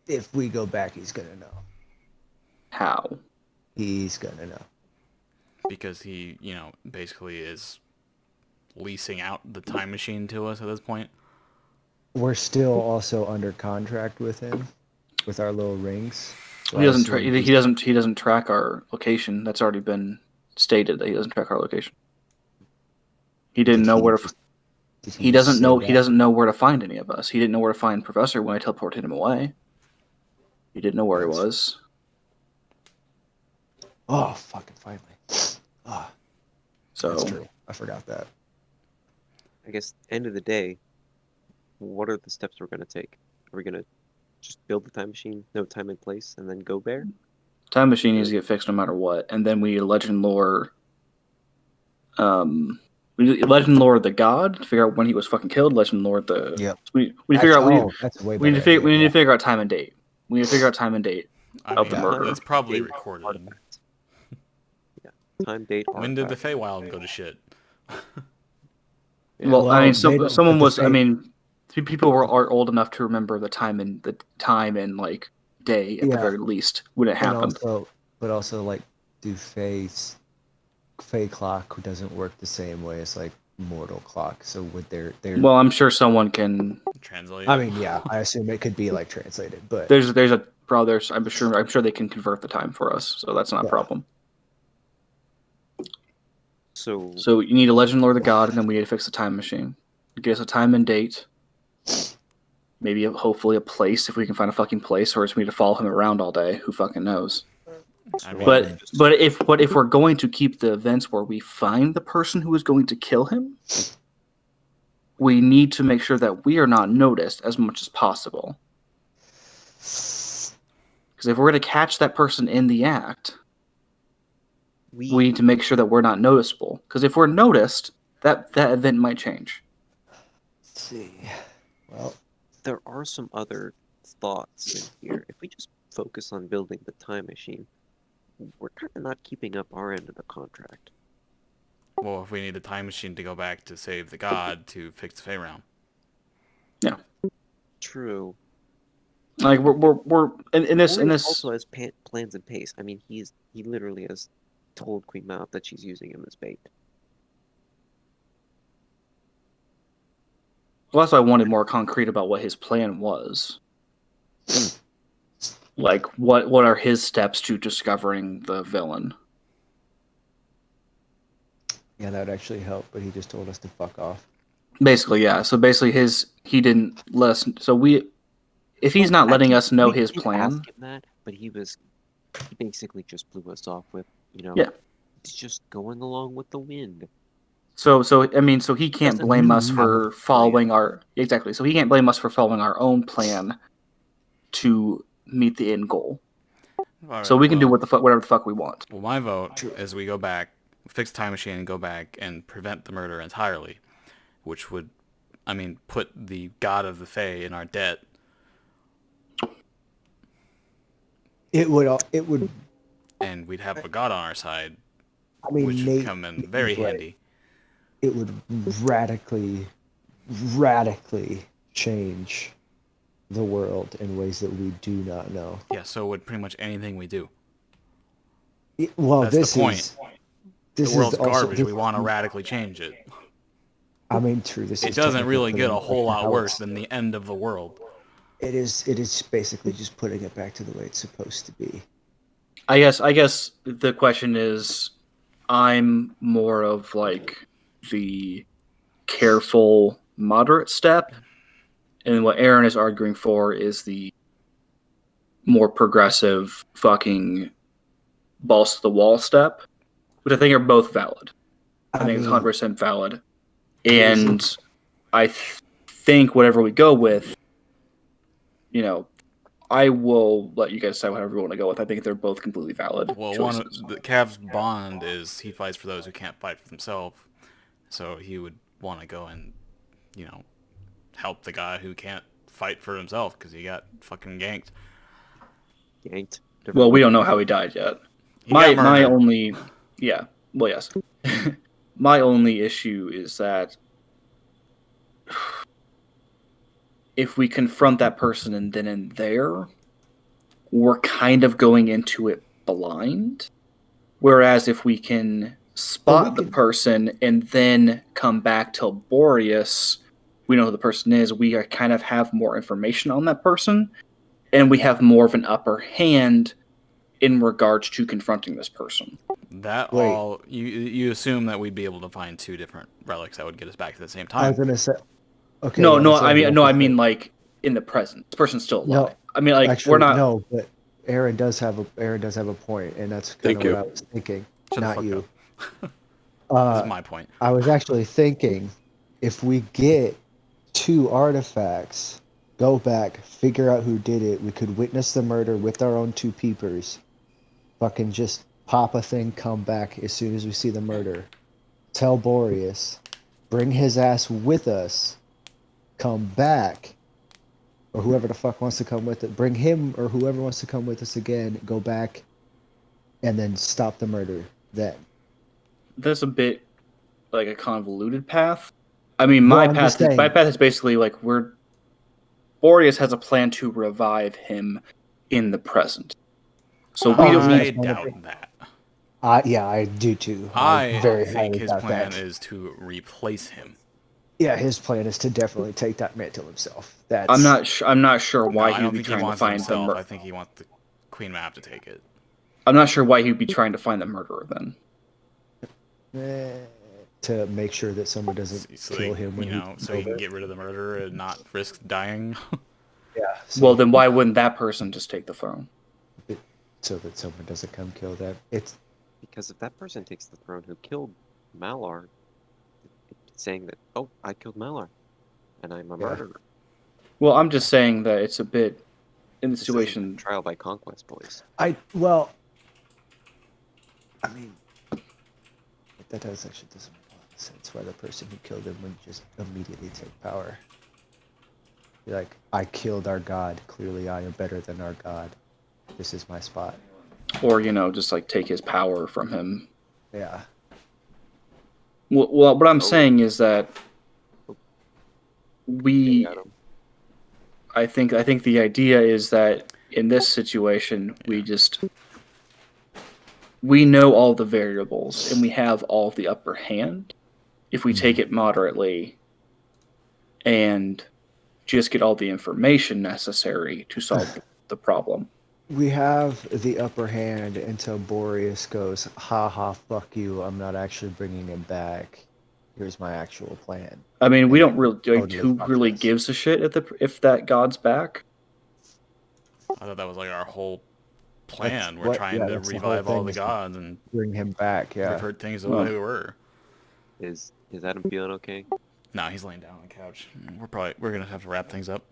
if we go back, he's gonna know. How? He's gonna know. Because he, basically is leasing out the time machine to us at this point. We're still also under contract with him, with our little rings. So He I doesn't. assume He doesn't track our location. That's already been stated that he doesn't track our location. He didn't know where to. Did He just doesn't say know. that? He doesn't know where to find any of us. He didn't know where to find Professor when I teleported him away. He didn't know where he was. Oh, fucking finally. Ah, So that's true. I forgot that. I guess end of the day, what are the steps we're gonna take? Are we gonna just build the time machine, no time and place, and then go there? time machine needs to get fixed no matter what, and then we need legend lore. We need legend lore the god to figure out when he was fucking killed. Legend lore the. Yep. We figure out that's a way we need better to figure idea, need to figure out time and date. We need to figure out time and date I of the mean, murder. it's probably Date, recorded. artifact. Yeah, time, date, When did the artifact. Feywild go to shit? Yeah. Well, I mean, they don't- someone but the was. I Fey- mean, people are old enough to remember the time and like day at the Yeah. very least when it happened. but also, like, do Fey clock doesn't work the same way as like mortal clock. So would their Well, I'm sure someone can. Translate. I mean, yeah, I assume it could be like translated, but There's a brother. I'm sure they can convert the time for us, so that's not a Yeah. problem. So So you need a legend lore of the god, and then we need to fix the time machine. Get us a time and date. Maybe hopefully a place if we can find a fucking place, or just we need to follow him around all day. Who fucking knows? I mean, But if we're going to keep the events where we find the person who is going to kill him, we need to make sure that we are not noticed as much as possible. Because if we're going to catch that person in the act, we need to make sure that we're not noticeable. Because if we're noticed, that event might change. let's see. Well, there are some other thoughts in here. If we just focus on building the time machine, we're kind of not keeping up our end of the contract. well, if we need a time machine to go back to save the god to fix the Fey realm. True. Like we're in this Boreas also has plans in pace. I mean, he literally has told Queen Mouth that she's using him as bait. Well, that's why I wanted more concrete about what his plan was. Like, what are his steps to discovering the villain? yeah, that would actually help, but he just told us to fuck off. Basically, yeah. So basically, he didn't let us. So if he's not letting Actually, us know we his did plan, ask him that, but he basically just blew us off with, Yeah. it's just going along with the wind. so I mean, so he can't Doesn't blame really us have for a following plan. our exactly. So he can't blame us for following our own plan to meet the end goal. All So right, we can do well, whatever the fuck we want. Well, my vote is we go back, fix the time machine, and go back and prevent the murder entirely, which would, I mean, put the god of the Fae in our debt. It would And we'd have a god on our side. I mean, which would Nate, come in very right. handy. It would radically change the world in ways that we do not know. Yeah, so would pretty much anything we do. Well, That's the this point. is The this world's is also garbage. We want to radically change it. I mean, true. This It is doesn't technically really get putting a it whole back to lot how worse it's- than the end of the world. It is basically just putting it back to the way it's supposed to be. I guess the question is, I'm more of like the careful, moderate step, and what Aaron is arguing for is the more progressive, fucking balls to the wall step, which I think are both valid. I think it's 100% valid, and think whatever we go with, you know, I will let you guys decide whatever you want to go with. I think they're both completely valid Well, choices. the Cav's bond is he fights for those who can't fight for themselves, so he would want to go and, help the guy who can't fight for himself because he got fucking ganked. Yanked. Well, we don't know how he died yet. He got My murdered. only, yeah, well, yes. My only issue is that if we confront that person and then and there, we're kind of going into it blind. Whereas if we can spot the person and then come back to Boreas, we know who the person is, we kind of have more information on that person, and we have more of an upper hand in regards to confronting this person. That Wait. all you assume that we'd be able to find two different relics that would get us back to the same I was time. gonna say, okay. No, yeah, no, that's what I was mean gonna say. like in the present. This person's still No, alive. I mean, like actually, we're not. no, but Aaron does have a point, and that's kind Thank of you. what I was thinking. Shut the Not fuck you. up. This is my point. I was actually thinking, if we get 2 artifacts, go back, figure out who did it, we could witness the murder with our own 2 peepers. Fucking just pop a thing, come back as soon as we see the murder. Tell Boreas, bring his ass with us, come back, or whoever the fuck wants to come with it, bring him or whoever wants to come with us again, go back, and then stop the murder then. That's a bit like a convoluted path. I mean, Well, my I'm just path saying, is basically like Boreas has a plan to revive him in the present. So we don't I need. doubt that. yeah, I do too. I very think highly his doubt plan that. is to replace him. Yeah, his plan is to definitely take that mantle himself. That's I'm not sure No, why I he would don't be think he trying to wants it find the himself. I think he wants the Queen Map to take it. I'm not sure why he'd be trying to find the murderer then. to make sure that someone doesn't kill him when so he can get rid of the murderer and not risk dying. Yeah. Well, then why wouldn't that person just take the throne? So that someone doesn't come kill them. It's Because if that person takes the throne who killed Malar, it's saying that, oh, I killed Malar, and I'm a murderer. Well, I'm just saying that it's a bit in the This situation. isn't trial by conquest, boys. I mean, that actually doesn't make a lot of sense. Why the person who killed him would just immediately take power? Be like, I killed our god. Clearly, I am better than our god. This is my spot. Or, just like take his power from him. Yeah. Well, what I'm saying is that I think the idea is that in this situation, we know all the variables and we have all the upper hand if we take it moderately and just get all the information necessary to solve the problem. We have the upper hand until Boreas goes, haha, fuck you, I'm not actually bringing him back. Here's my actual plan. I mean, we don't really who fuck really this. gives a shit if that god's back. I thought that was like our whole plan. That's We're trying to that's the whole revive all thing, the is to gods and bring him back. Yeah. revert things the way they were. Is Adam feeling okay? No, he's laying down on the couch. We're gonna have to wrap things up.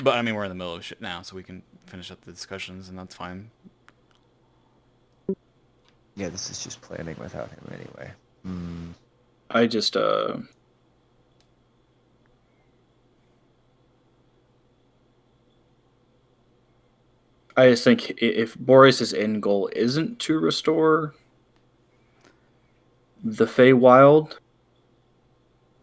But I mean, we're in the middle of shit now, so we can finish up the discussions, and that's fine. Yeah, this is just planning without him anyway. I just think if Boris's end goal isn't to restore the Feywild,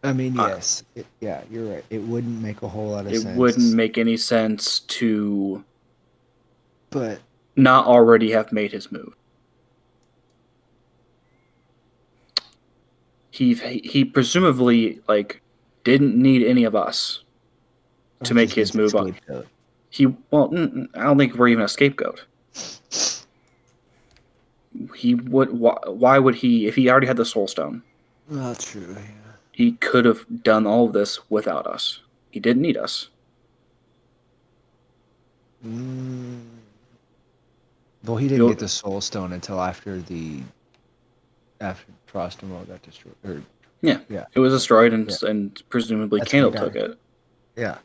I mean, I- yes. Yeah, you're right. It wouldn't make a whole lot of it sense. wouldn't make any sense to But not already have made his move. He presumably like didn't need any of us to he make just his needs a move on. scapegoat. I don't think we're even a scapegoat. He would. Why would he? If he already had the Soul Stone, Not true. Yeah. he could have done all of this without us. He didn't need us. Mm. Well, he didn't You'll- get the Soul Stone until after Frostimo got destroyed. Or, Yeah, yeah, it was destroyed, and Yeah. and presumably That's when he Candle took died. it. yeah.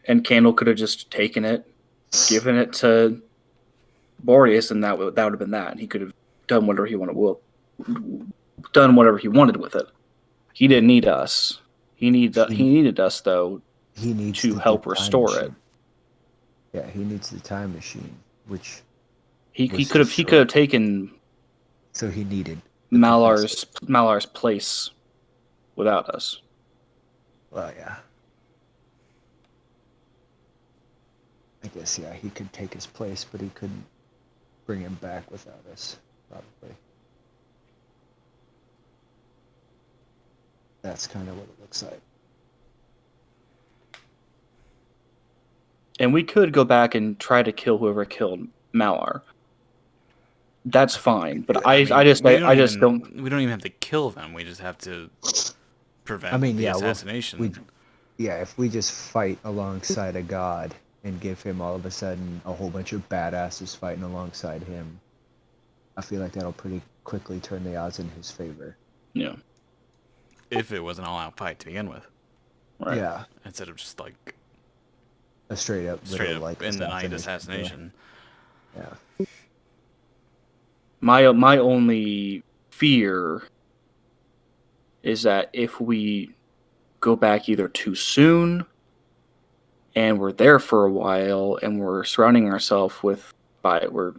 And Candle could have just taken it, given it to Boreas, and that would have been that. He could have done whatever he wanted. Done whatever he wanted with it. He didn't need us. He needed us though He needs to the help time restore it. machine. Yeah, he needs the time machine, which He was could have destroyed. taken So he needed the Malar's place without us. Well, yeah. I guess yeah, he could take his place, but he couldn't bring him back without us, probably. That's kind of what it looks like. And we could go back and try to kill whoever killed Malar. That's fine, but I mean, I just we don't. We don't even have to kill them. We just have to prevent I mean, the yeah, assassination. If we just fight alongside a god and give him all of a sudden a whole bunch of badasses fighting alongside him, I feel like that'll pretty quickly turn the odds in his favor. Yeah. If it was an all-out fight to begin with, Right. Yeah, instead of just like a straight up in the night assassination. Yeah. My only fear is that if we go back either too soon and we're there for a while and we're surrounding ourselves we're colluding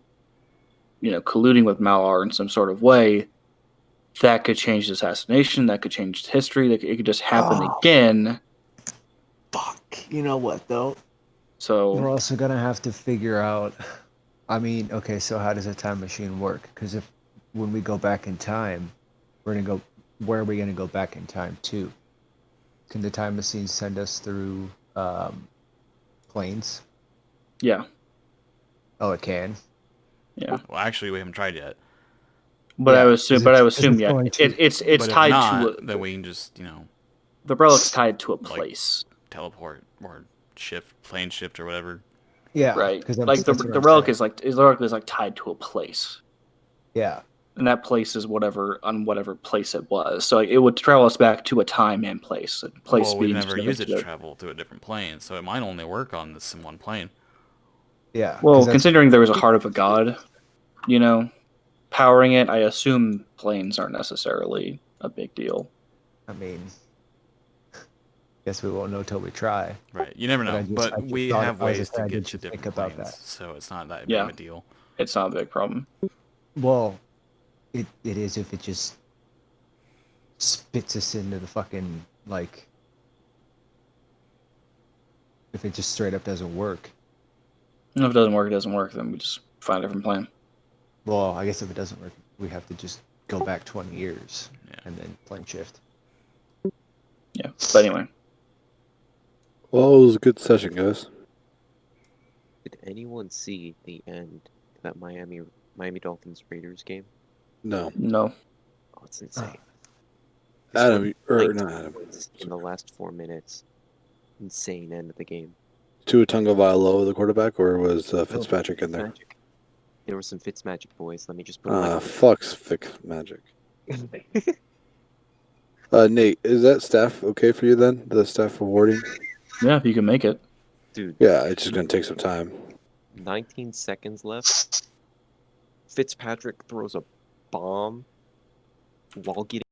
with Malar in some sort of way, that could change the assassination, that could change history, it could just happen again. Fuck. You know what though? We're So also gonna have to figure out. I mean, okay, so how does a time machine work? Because when we go back in time, we're gonna go. Where are we gonna go back in time to? Can the time machine send us through planes? yeah. Oh, it can. Yeah. Well, actually, we haven't tried yet. But Yeah, I 'cause assume it's yeah. going to- It's But if tied not, to then we can just the relic's tied to a place. teleport or plane shift or whatever. Yeah, Right. Because Like the relic is like tied to a place. Yeah. And that place is whatever place it was. So it would travel us back to a time and place. Place Well, we've being never specific used it to the- travel to a different plane, so it might only work on this in one plane. Yeah. Well, 'cause that's- considering there was a heart of a god, powering it, I assume planes aren't necessarily a big deal. I mean, guess we won't know till we try. Right. You never But know. I But just we thought- have I was ways just- to I get did to just think different about planes, that. so it's not that big Yeah. of a deal. It's not a big problem. Well, it is if it just spits us into the fucking if it just straight up doesn't work. And if it doesn't work, it doesn't work. Then we just find a different plan. Well, I guess if it doesn't work, we have to just go back 20 years Yeah. and then plane shift. Yeah. But anyway, Well, it was a good session, guys. Did anyone see the end to that Miami Dolphins Raiders game? No, no. Oh, it's insane. Adam, or 19 not Adam. points in the last 4 minutes. Insane end of the game. Tua Tagovailoa, the quarterback, or was Fitzpatrick in there? Fitzmagic. There were some Fitzmagic boys. Let me just put it like Fuck's Fitzmagic. Nate, is that staff okay for you then? The staff awarding? Yeah, if you can make it. Dude, Yeah, it's just gonna take some time. 19 seconds left. Fitzpatrick throws a bomb while getting